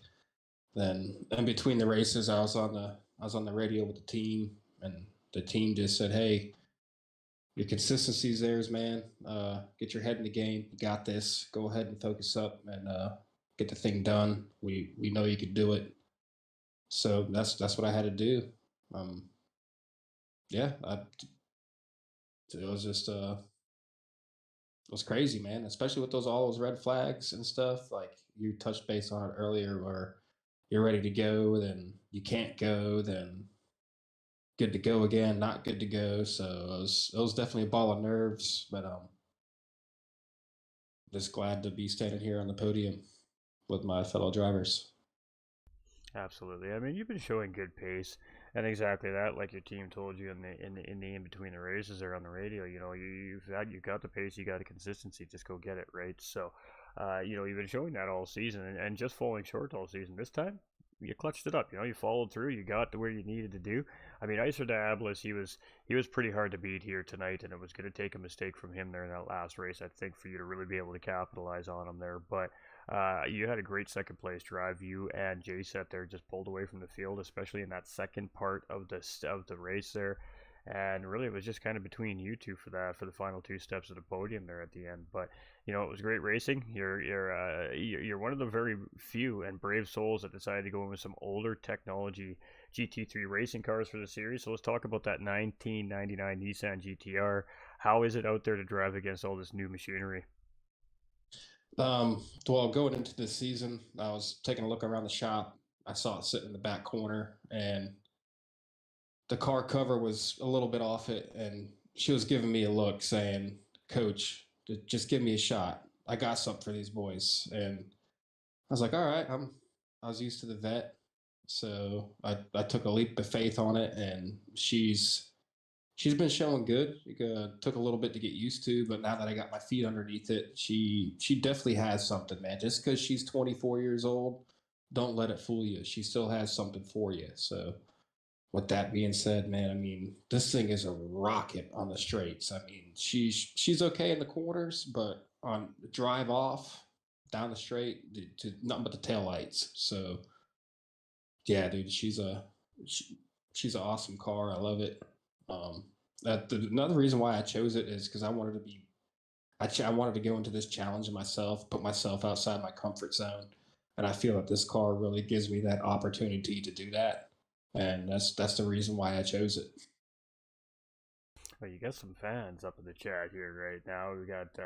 Then in between the races, I was on the radio with the team, and the team just said, "Hey, your consistency's theirs, man. Get your head in the game. You got this. Go ahead and focus up and get the thing done. We know you can do it." So that's what I had to do. Yeah, it was just it was crazy, man. Especially with all those red flags and stuff. Like you touched base on it earlier, where you're ready to go, then you can't go, then good to go again, not good to go. So it was definitely a ball of nerves, but just glad to be standing here on the podium with my fellow drivers. Absolutely. I mean, you've been showing good pace, and exactly that, like your team told you in between the races there on the radio. You know, you got the pace, you got the consistency. Just go get it, right? So, you've been showing that all season, and just falling short all season. This time, you clutched it up. You know, you followed through. You got to where you needed to do. I mean, Icer Diabolus, he was pretty hard to beat here tonight, and it was going to take a mistake from him there in that last race, I think, for you to really be able to capitalize on him there. But you had a great second place drive. You and Jay set there just pulled away from the field, especially in that second part of the race there. And really, it was just kind of between you two for the final 2 steps of the podium there at the end. But you know, it was great racing. You're one of the very few and brave souls that decided to go in with some older technology GT3 racing cars for the series. So let's talk about that 1999 Nissan GTR. How is it out there to drive against all this new machinery? Well, going into this season, I was taking a look around the shop. I saw it sitting in the back corner, and the car cover was a little bit off it, and she was giving me a look saying, "Coach, just give me a shot. I got something for these boys." And I was like, "All right." I was used to the vet, so I took a leap of faith on it, and she's been showing good. It took a little bit to get used to, but now that I got my feet underneath it, she definitely has something, man. Just because she's 24 years old, don't let it fool you. She still has something for you. So with that being said, man, I mean, this thing is a rocket on the straights. I mean, she's okay in the corners, but on the drive off down the straight to nothing but the tail lights. So Yeah, dude, she's an awesome car. I love it. Um, another reason why I chose it is because I wanted to be I wanted to go into this challenge myself, put myself outside my comfort zone, and I feel that this car really gives me that opportunity to do that, and that's the reason why I chose it. Well, you got some fans up in the chat here right now. We got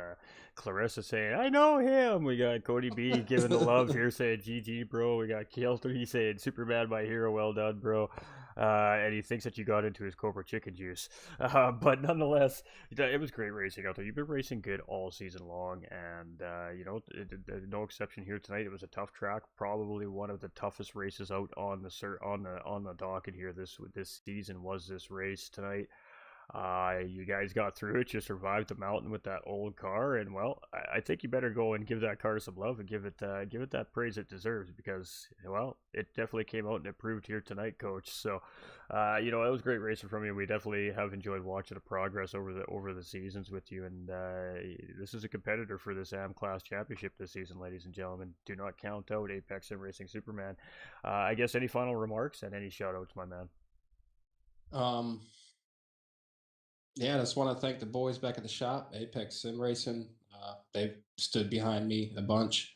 Clarissa saying, I know him. We got Cody B giving the love here saying, GG, bro. We got Kilter saying, Superman, my hero, well done, bro. And he thinks that you got into his Cobra chicken juice. But nonetheless, it was great racing out there. You've been racing good all season long, and no exception here tonight. It was a tough track, probably one of the toughest races out on the docket here this season was this race tonight. You guys got through it. You survived the mountain with that old car, and well, I think you better go and give that car some love and give it that praise it deserves, because well, it definitely came out and it proved here tonight, Coach. So, it was great racing from you. We definitely have enjoyed watching the progress over the seasons with you, and this is a competitor for this AM Class Championship this season, ladies and gentlemen. Do not count out Apex Sim Racing Superman. I guess any final remarks and any shout outs, my man. Yeah, I just want to thank the boys back at the shop, Apex Sim Racing. They've stood behind me a bunch.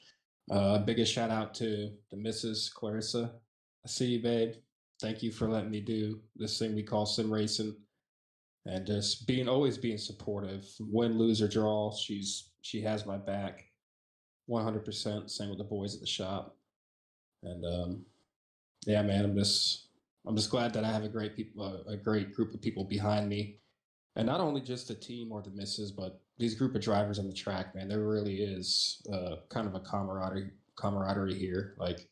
Biggest shout out to the Mrs. Clarissa. I see you, babe. Thank you for letting me do this thing we call sim racing, and just always being supportive. Win, lose, or draw, she has my back, 100%. Same with the boys at the shop, and yeah, man, I'm just glad that I have a great group of people behind me. And not only just the team or the misses, but these group of drivers on the track, man, there really is kind of a camaraderie here. Like,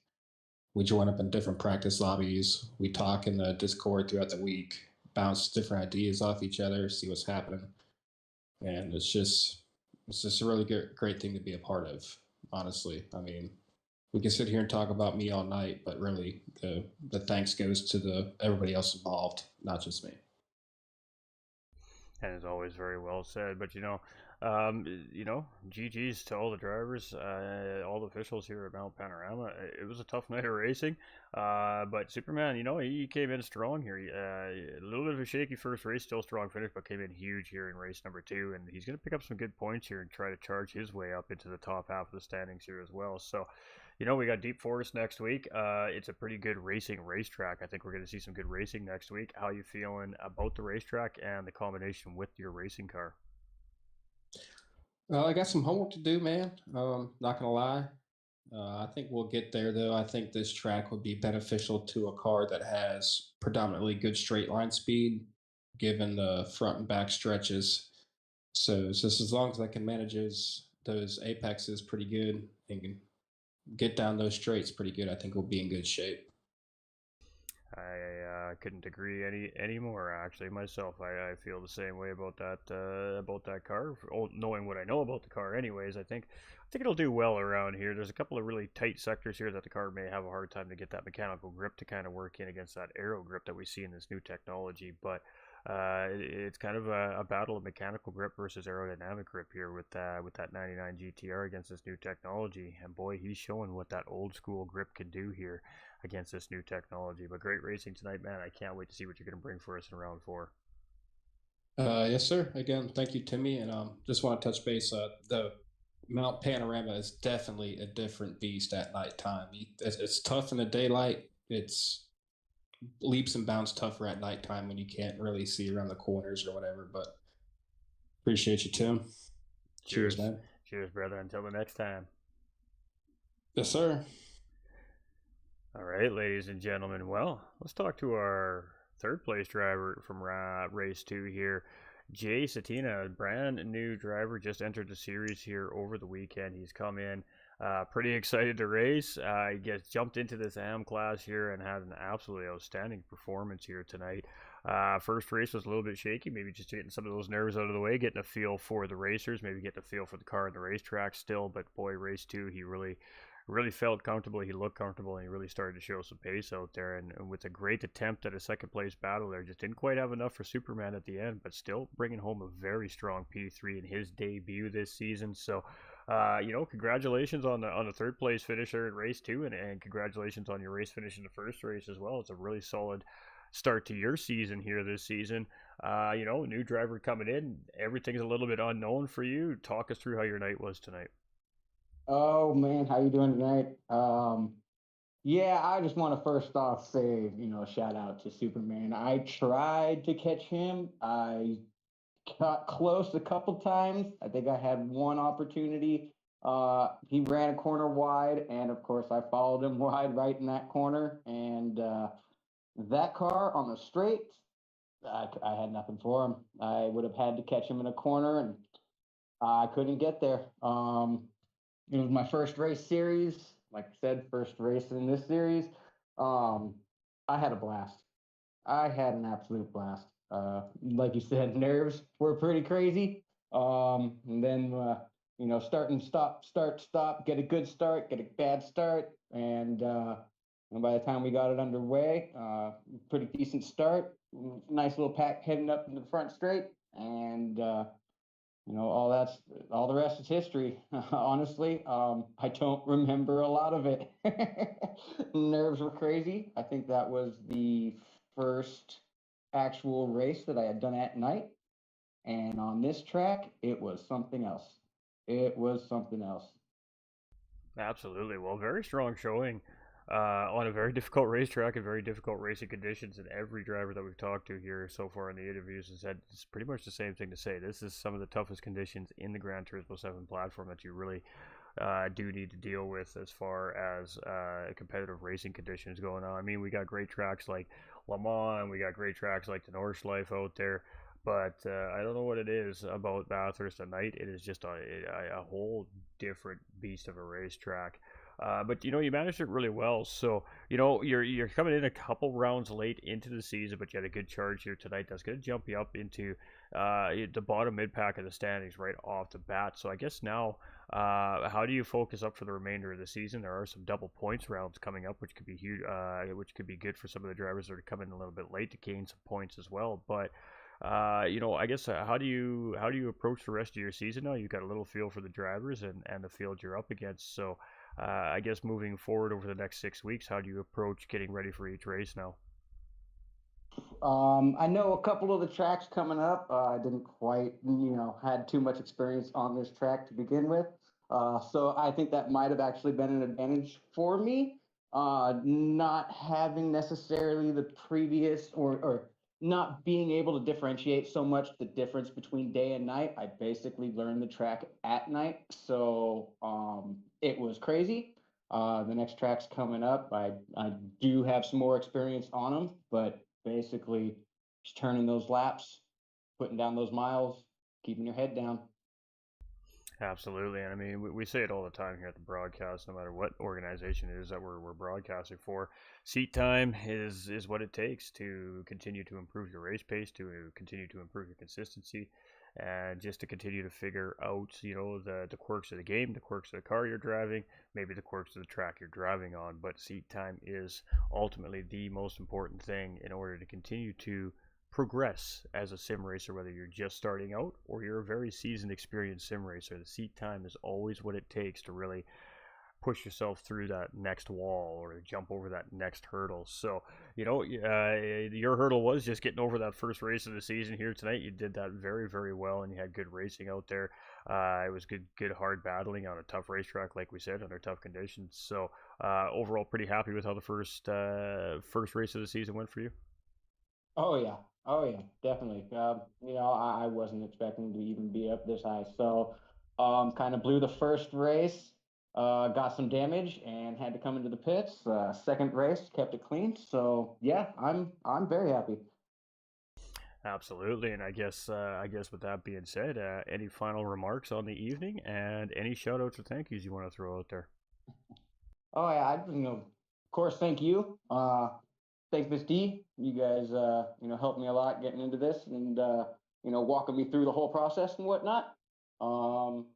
we join up in different practice lobbies. We talk in the Discord throughout the week, bounce different ideas off each other, see what's happening. And it's just a really great thing to be a part of, honestly. I mean, we can sit here and talk about me all night, but really the thanks goes to everybody else involved, not just me. And it's always very well said. But GG's to all the drivers, all the officials here at Mount Panorama. It was a tough night of racing, but Superman, he came in strong here. A little bit of a shaky first race, still strong finish, but came in huge here in race number 2, and he's going to pick up some good points here and try to charge his way up into the top half of the standings here as well. So, we got Deep Forest next week. It's a pretty good racing racetrack. I think we're going to see some good racing next week. How you feeling about the racetrack and the combination with your racing car? I got some homework to do, man. Not gonna lie. I think we'll get there, though. I think this track would be beneficial to a car that has predominantly good straight line speed, given the front and back stretches. So just as long as I can manage those apexes pretty good and can get down those straights pretty good, I think we'll be in good shape. I couldn't agree any more. Actually, myself, I feel the same way about that car. Knowing what I know about the car, anyways, I think it'll do well around here. There's a couple of really tight sectors here that the car may have a hard time to get that mechanical grip to kind of work in against that aero grip that we see in this new technology. But it's kind of a battle of mechanical grip versus aerodynamic grip here with that 99 GTR against this new technology. And boy, he's showing what that old school grip can do here against this new technology. But great racing tonight, man. I can't wait to see what you're going to bring for us in round 4. Yes, sir. Again, thank you, Timmy. And just want to touch base. The Mount Panorama is definitely a different beast at nighttime. It's tough in the daylight. It's leaps and bounds tougher at nighttime when you can't really see around the corners or whatever. But appreciate you, Tim. Cheers, man. Cheers, brother. Until the next time. Yes, sir. All right, ladies and gentlemen. Well, let's talk to our third place driver from race 2 here. Jay Satina, brand new driver, just entered the series here over the weekend. He's come in pretty excited to race. He gets jumped into this AM class here and had an absolutely outstanding performance here tonight. First race was a little bit shaky, maybe just getting some of those nerves out of the way, getting a feel for the racers, maybe getting a feel for the car and the racetrack still. But boy, race 2, he really felt comfortable. He looked comfortable, and he really started to show some pace out there. And with a great attempt at a second place battle there, just didn't quite have enough for Superman at the end, but still bringing home a very strong P3 in his debut this season. So Congratulations on the third place finisher in race two, and congratulations on your race finish in the first race as well. It's a really solid start to your season here this season. New driver coming in, everything's a little bit unknown for you. Talk us through how your night was tonight. Oh man, how you doing tonight? Yeah, I just want to first off say, shout out to Superman. I tried to catch him. I got close a couple times. I think I had one opportunity. He ran a corner wide, and of course I followed him wide right in that corner. And that car on the straight, I had nothing for him. I would have had to catch him in a corner, and I couldn't get there. It was my first race series. Like I said, first race in this series. I had a blast. I had an absolute blast. Like you said, nerves were pretty crazy. And then, start and stop, get a good start, get a bad start. And by the time we got it underway, pretty decent start. Nice little pack heading up into the front straight. And, all the rest is history. Honestly, I don't remember a lot of it. Nerves were crazy. I think that was the first actual race that I had done at night. And on this track, it was something else. It was something else. Absolutely. Well, very strong showing on a very difficult racetrack and very difficult racing conditions. And every driver that we've talked to here so far in the interviews has said it's pretty much the same thing to say. This is some of the toughest conditions in the Gran Turismo 7 platform that you really do need to deal with as far as competitive racing conditions going on. I mean, we got great tracks like Le Mans, and we got great tracks like the Nordschleife out there. But I don't know what it is about Bathurst at night. It is just a whole different beast of a racetrack. But you managed it really well. So you're coming in a couple rounds late into the season, but you had a good charge here tonight. That's going to jump you up into the bottom mid pack of the standings right off the bat. So I guess now, how do you focus up for the remainder of the season? There are some double points rounds coming up, which could be huge, which could be good for some of the drivers that are coming a little bit late to gain some points as well. But I guess how do you approach the rest of your season now? You've got a little feel for the drivers and the field you're up against. So I guess moving forward over the next 6 weeks, how do you approach getting ready for each race now? I know a couple of the tracks coming up. I didn't quite, had too much experience on this track to begin with. So I think that might have actually been an advantage for me, not having necessarily the previous or not being able to differentiate so much the difference between day and night. I basically learned the track at night. So it was crazy. The next track's coming up. I do have some more experience on them, but basically just turning those laps, putting down those miles, keeping your head down. Absolutely, and I mean we say it all the time here at the broadcast. No matter what organization it is that we're broadcasting for, seat time is what it takes to continue to improve your race pace, to continue to improve your consistency, and just to continue to figure out the quirks of the game, the quirks of the car you're driving, maybe the quirks of the track you're driving on. But seat time is ultimately the most important thing in order to continue to progress as a sim racer, whether you're just starting out or you're a very seasoned, experienced sim racer. The seat time is always what it takes to really push yourself through that next wall or jump over that next hurdle. So, your hurdle was just getting over that first race of the season here tonight. You did that very, very well, and you had good racing out there. It was good hard battling on a tough racetrack, like we said, under tough conditions. So, overall, pretty happy with how the first race of the season went for you. Oh yeah, definitely. I wasn't expecting to even be up this high, so kind of blew the first race, got some damage, and had to come into the pits. Second race, kept it clean. So yeah, I'm very happy. Absolutely, and I guess with that being said, any final remarks on the evening and any shout outs or thank yous you want to throw out there? Oh yeah, of course, thank you. Thanks, Miss D. You guys, helped me a lot getting into this and, walking me through the whole process and whatnot. All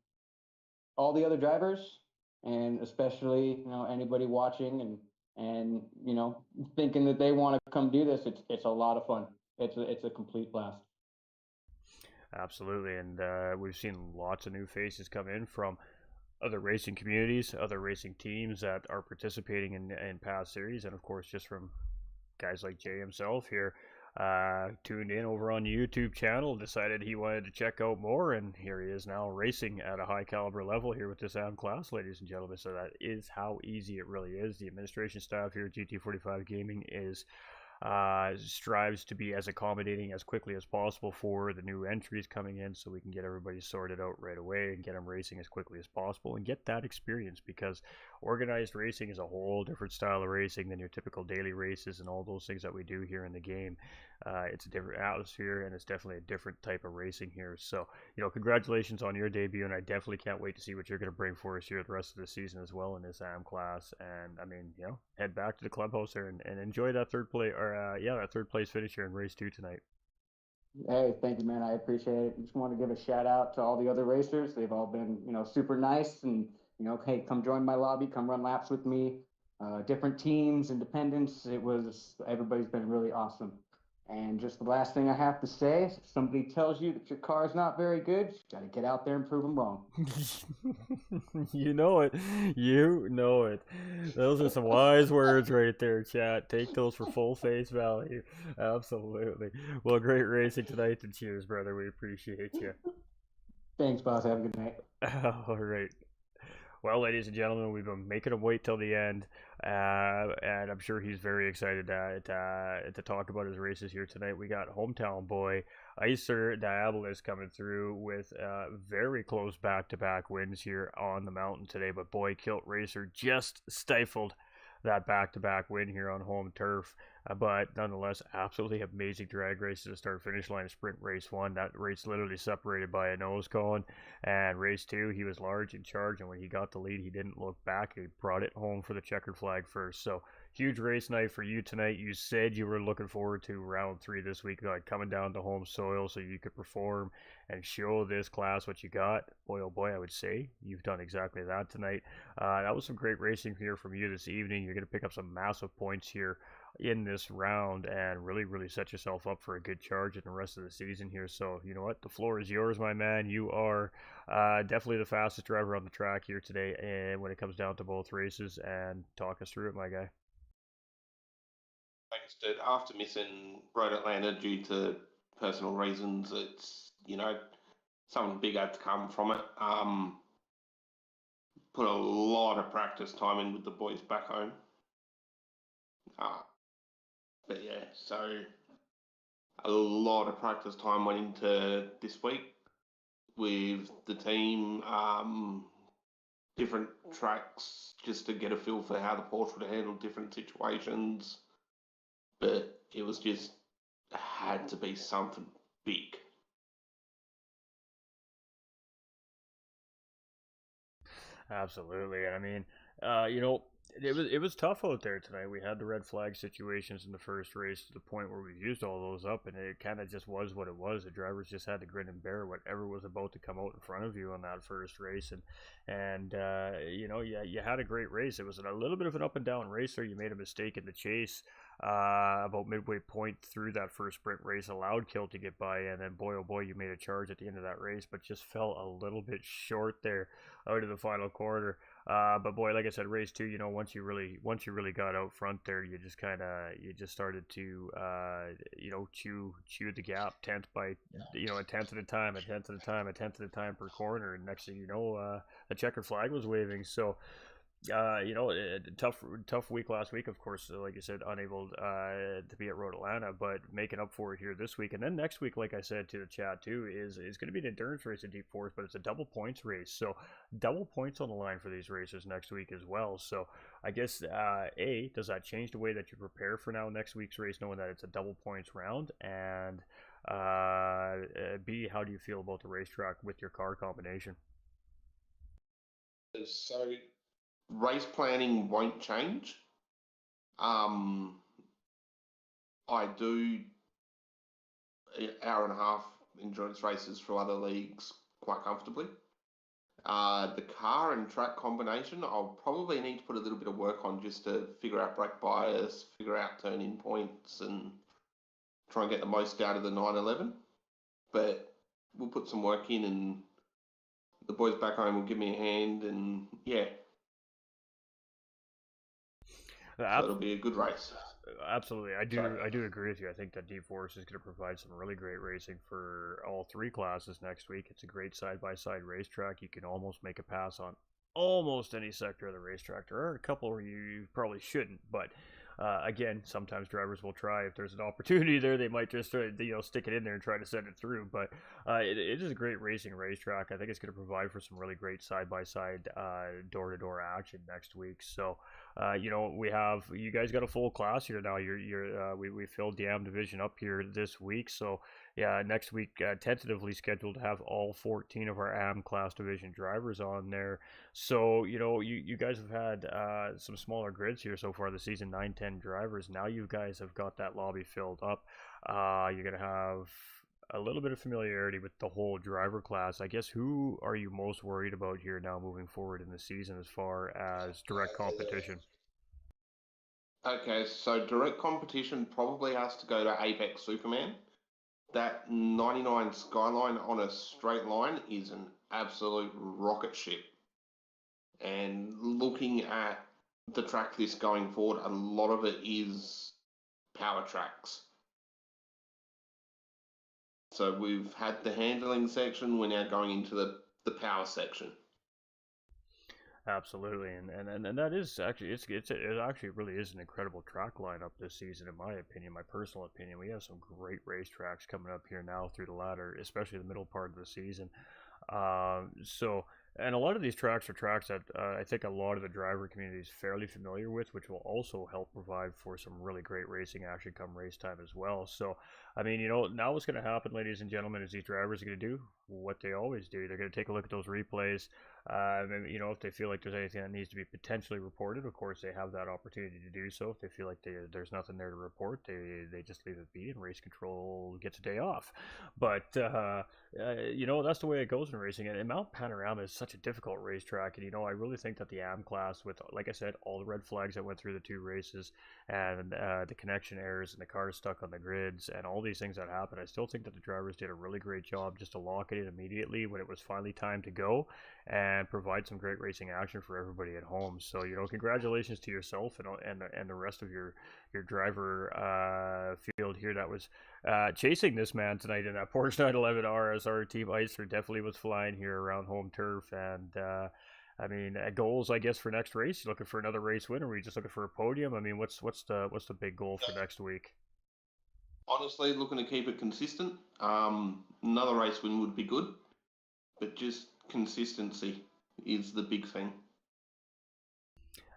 the other drivers, and especially, anybody watching and thinking that they want to come do this, it's a lot of fun. It's a complete blast. Absolutely, and we've seen lots of new faces come in from other racing communities, other racing teams that are participating in past series, and of course, just from guys like Jay himself here, tuned in over on the YouTube channel, decided he wanted to check out more, and here he is now racing at a high caliber level here with this AM class, ladies and gentlemen. So that is how easy it really is. The administration staff here at GT45 Gaming is strives to be as accommodating as quickly as possible for the new entries coming in, so we can get everybody sorted out right away and get them racing as quickly as possible and get that experience, because organized racing is a whole different style of racing than your typical daily races and all those things that we do here in the game. It's a different atmosphere, and it's definitely a different type of racing here. So, congratulations on your debut, and I definitely can't wait to see what you're going to bring for us here the rest of the season as well in this AM class. And I mean, head back to the clubhouse there and enjoy that third place, or that third place finish here in race 2 tonight. Hey, thank you, man. I appreciate it. Just want to give a shout out to all the other racers. They've all been, super nice, and hey, come join my lobby, come run laps with me. Different teams, independents. Everybody's been really awesome. And just the last thing I have to say, if somebody tells you that your car is not very good, you got to get out there and prove them wrong. You know it. You know it. Those are some wise words right there, chat. Take those for full face value. Absolutely. Well, great racing tonight, and cheers, brother. We appreciate you. Thanks, boss. Have a good night. All right. Well, ladies and gentlemen, we've been making him wait till the end, and I'm sure he's very excited to talk about his races here tonight. We got hometown boy Icer Diabolus coming through with very close back-to-back wins here on the mountain today, but boy, Kilt Racer just stifled that back-to-back win here on home turf. But nonetheless, absolutely amazing drag races to start finish line of sprint race 1. That race literally separated by a nose cone. And race 2, he was large in charge, and when he got the lead, he didn't look back. He brought it home for the checkered flag first. So huge race night for you tonight. You said you were looking forward to round 3 this week, like coming down to home soil so you could perform and show this class what you got. Boy, oh boy, I would say you've done exactly that tonight. That was some great racing here from you this evening. You're going to pick up some massive points here in this round and really set yourself up for a good charge in the rest of the season here. So you know what, the floor is yours, my man. You are definitely the fastest driver on the track here today, and when it comes down to both races, and talk us through it, my guy. Thanks, dude. After missing Road Atlanta due to personal reasons, it's something big had to come from it. Put a lot of practice time in with the boys back home. But yeah, so a lot of practice time went into this week with the team, different tracks, just to get a feel for how the Porsche would handle different situations. But it was just had to be something big. Absolutely. And I mean, it was tough out there tonight. We had the red flag situations in the first race to the point where we used all those up, and it kind of just was what it was. The drivers just had to grin and bear whatever was about to come out in front of you on that first race, and you had a great race. It was a little bit of an up and down race there. You made a mistake in the chase about midway point through that first sprint race, allowed Kilt to get by, and then boy oh boy, you made a charge at the end of that race, but just fell a little bit short there out of the final quarter. But boy, like I said, race 2, once you really got out front there, you just started to chew the gap, tenth by a tenth at a time, a tenth at a time per corner, and next thing you know, the checkered flag was waving. So tough week last week, of course, like I said, unable to be at Road Atlanta, but making up for it here this week. And then next week, like I said to the chat too, is going to be an endurance race at Deep Forest, but it's a double points race. So double points on the line for these races next week as well. So I guess, A, does that change the way that you prepare for now next week's race, knowing that it's a double points round? And B, how do you feel about the racetrack with your car combination? So race planning won't change. I do an hour and a half endurance races for other leagues quite comfortably. The car and track combination, I'll probably need to put a little bit of work on just to figure out brake bias, figure out turn-in points, and try and get the most out of the 911. But we'll put some work in, and the boys back home will give me a hand, and yeah, so it'll be a good race. Absolutely, I do agree with you. I think that Deep Forest is going to provide some really great racing for all three classes next week. It's a great side-by-side racetrack. You can almost make a pass on almost any sector of the racetrack. There are a couple where you probably shouldn't, but again, sometimes drivers will try. If there's an opportunity there, they might just stick it in there and try to send it through. But it is a great racing racetrack. I think it's going to provide for some really great side-by-side door-to-door action next week. So we have you guys got a full class here now. We filled the AM division up here this week. So yeah, next week tentatively scheduled to have all 14 of our AM class division drivers on there. So you guys have had some smaller grids here so far this season, 9-10 drivers. Now you guys have got that lobby filled up. You're gonna have a little bit of familiarity with the whole driver class. I guess who are you most worried about here now moving forward in the season as far as direct competition? Okay, so direct competition probably has to go to Apex Superman. That 99 Skyline on a straight line is an absolute rocket ship. And looking at the track list going forward, a lot of it is power tracks. So we've had the handling section, we're now going into the power section. Absolutely, and that is actually it actually really is an incredible track lineup this season, in my opinion, my personal opinion. We have some great racetracks coming up here now through the latter, especially the middle part of the season. And a lot of these tracks are tracks that I think a lot of the driver community is fairly familiar with, which will also help provide for some really great racing action come race time as well. So, I mean, now what's going to happen, ladies and gentlemen, is these drivers are going to do what they always do. They're going to take a look at those replays. And, if they feel like there's anything that needs to be potentially reported, of course, they have that opportunity to do so. If they feel like there's nothing there to report, they just leave it be, and race control gets a day off. But, that's the way it goes in racing. And Mount Panorama is such a difficult racetrack. And, I really think that the AM class, with, like I said, all the red flags that went through the two races, and the connection errors and the cars stuck on the grids and all these things that happened, I still think that the drivers did a really great job just to lock it in immediately when it was finally time to go, and provide some great racing action for everybody at home. So congratulations to yourself and the rest of your driver field here that was chasing this man tonight in that Porsche 911R, as our team Icer definitely was flying here around home turf. And goals, I guess, for next race. You looking for another race win, or are we just looking for a podium? I mean, what's the big goal for next week? Honestly, looking to keep it consistent. Another race win would be good, but just consistency is the big thing.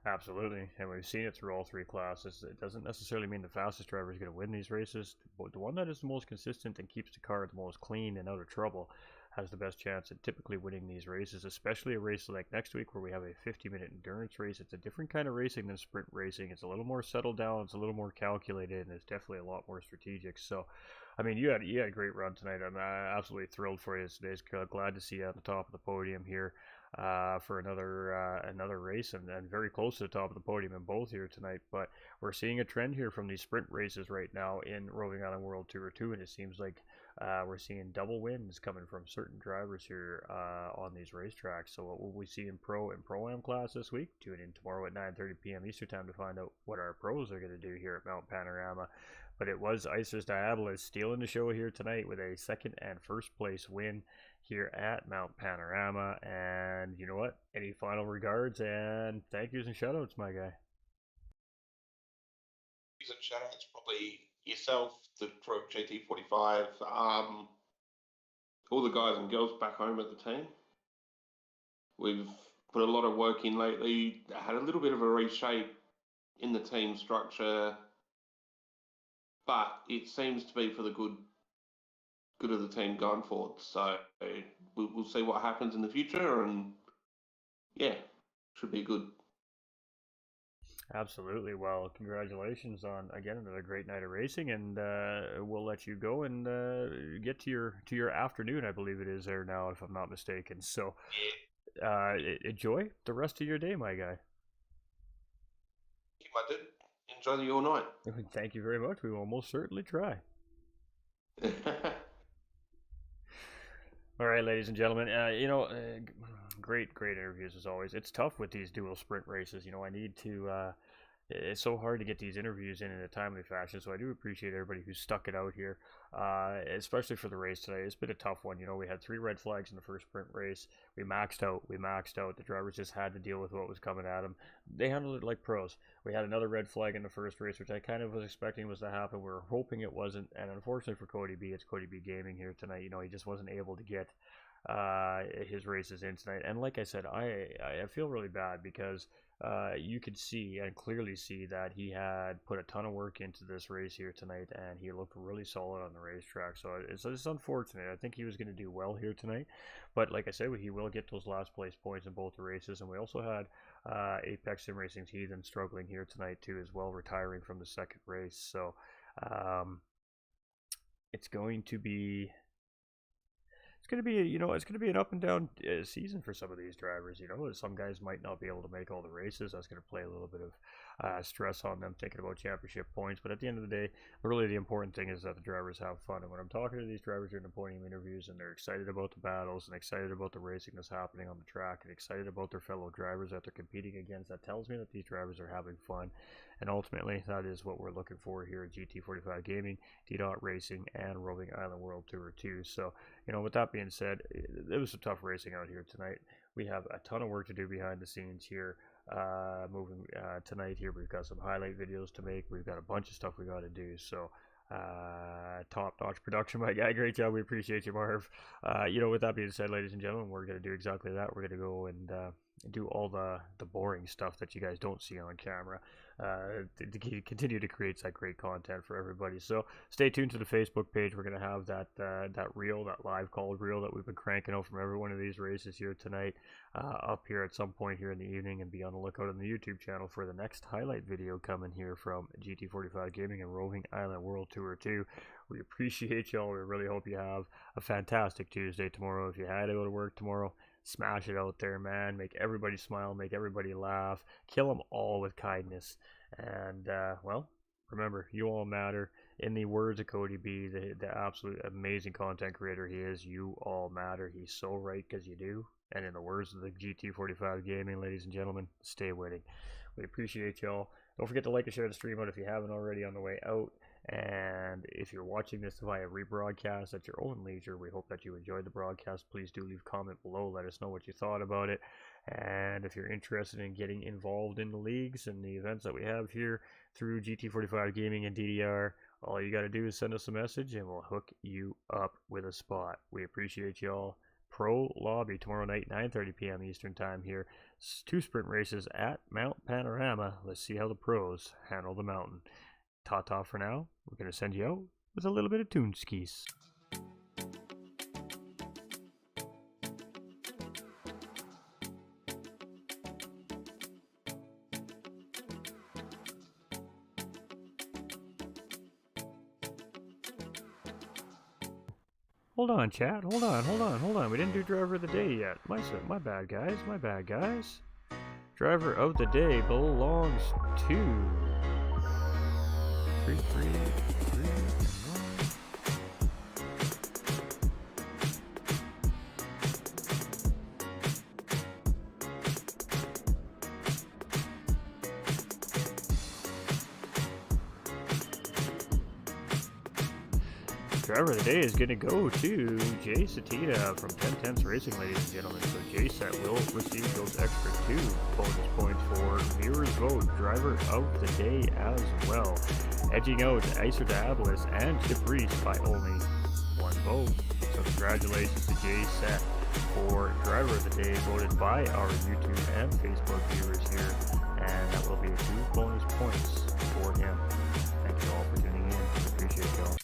Absolutely, and we've seen it through all three classes. It doesn't necessarily mean the fastest driver is going to win these races, but the one that is the most consistent and keeps the car the most clean and out of trouble has the best chance at typically winning these races, especially a race like next week where we have a 50-minute endurance race. It's a different kind of racing than sprint racing. It's a little more settled down, it's a little more calculated, and it's definitely a lot more strategic. So, I mean, you had a great run tonight. I'm absolutely thrilled for you today. Glad to see you at the top of the podium here for another race, and very close to the top of the podium in both here tonight. But we're seeing a trend here from these sprint races right now in Roving Island World Tour 2, and it seems like we're seeing double wins coming from certain drivers here on these racetracks. So what will we see in Pro-Am class this week? Tune in tomorrow at 9:30 p.m. Eastern Time to find out what our pros are going to do here at Mount Panorama. But it was Icer's Diabolus stealing the show here tonight with a second and first place win here at Mount Panorama. And you know what? Any final regards and thank yous and shoutouts, my guy? Thank yous and shoutouts, probably yourself, the Pro GT45, all the guys and girls back home at the team. We've put a lot of work in lately. Had a little bit of a reshape in the team structure, but it seems to be for the good of the team going forward. So we'll see what happens in the future, and yeah, should be good. Absolutely. Well, congratulations on again another great night of racing, and we'll let you go and get to your afternoon, I believe it is there now, if I'm not mistaken. So enjoy the rest of your day, my guy. Thank you, my dude. Enjoy your night. Thank you very much. We will most certainly try. All right, ladies and gentlemen, great interviews as always. It's tough with these dual sprint races. I need to. It's so hard to get these interviews in a timely fashion, so I do appreciate everybody who stuck it out here, especially for the race today. It's been a tough one. We had 3 red flags in the first sprint race. We maxed out. The drivers just had to deal with what was coming at them. They handled it like pros. We had another red flag in the first race, which I kind of was expecting was to happen. We were hoping it wasn't, and unfortunately for Cody B, it's Cody B Gaming here tonight. He just wasn't able to get his races in tonight. And like I said, I feel really bad because you could see and clearly see that he had put a ton of work into this race here tonight, and he looked really solid on the racetrack. So it's unfortunate. I think he was going to do well here tonight, but like I said, he will get those last place points in both the races. And we also had Apex Sim Racing's Heathen struggling here tonight too as well, retiring from the second race. So it's going to be it's going to be an up and down season for some of these drivers. Some guys might not be able to make all the races. That's going to play a little bit of stress on them thinking about championship points. But at the end of the day, really the important thing is that the drivers have fun. And when I'm talking to these drivers during the podium interviews, and they're excited about the battles and excited about the racing that's happening on the track and excited about their fellow drivers that they're competing against, that tells me that these drivers are having fun. And ultimately, that is what we're looking for here at GT45 Gaming, D-Dot Racing, and Roving Island World Tour 2. So, with that being said, it was some tough racing out here tonight. We have a ton of work to do behind the scenes here. Moving tonight here, we've got some highlight videos to make. We've got a bunch of stuff we got to do. So, top-notch production, my guy. Great job. We appreciate you, Marv. With that being said, ladies and gentlemen, we're going to do exactly that. We're going to go and do all the boring stuff that you guys don't see on camera to continue to create that great content for everybody. So stay tuned to the Facebook page. We're going to have that live call reel that we've been cranking out from every one of these races here tonight up here at some point here in the evening, and be on the lookout on the YouTube channel for the next highlight video coming here from GT45 Gaming and Roving Island World Tour 2. We appreciate y'all. We really hope you have a fantastic Tuesday tomorrow. If you had to go to work tomorrow, smash it out there, man. Make everybody smile, make everybody laugh, kill them all with kindness. And remember, you all matter. In the words of Cody B, the absolute amazing content creator he is, you all matter. He's so right, because you do. And in the words of the GT45 Gaming, ladies and gentlemen, stay winning. We appreciate y'all. Don't forget to like and share the stream out if you haven't already on the way out. And if you're watching this via rebroadcast at your own leisure, we hope that you enjoyed the broadcast. Please do leave a comment below. Let us know what you thought about it. And if you're interested in getting involved in the leagues and the events that we have here through GT45 Gaming and DDR, all you got to do is send us a message and we'll hook you up with a spot. We appreciate y'all. Pro Lobby tomorrow night, 9:30 p.m. Eastern Time here. 2 sprint races at Mount Panorama. Let's see how the pros handle the mountain. Ta-ta for now. We're going to send you out with a little bit of tune skis. Hold on, chat. Hold on. We didn't do driver of the day yet. My bad, guys. Driver of the day belongs to 3. Driver of the day is going to go to Jay Satita from 10 Racing, ladies and gentlemen. So Jay Sat will receive those extra 2 bonus points for viewers vote. Driver of the day as well. Edging out Icer Diabolus and Chip Reese by only 1 vote. So congratulations to Jay Sat for driver of the day, voted by our YouTube and Facebook viewers here. And that will be 2 bonus points for him. Thank you all for tuning in. Appreciate y'all.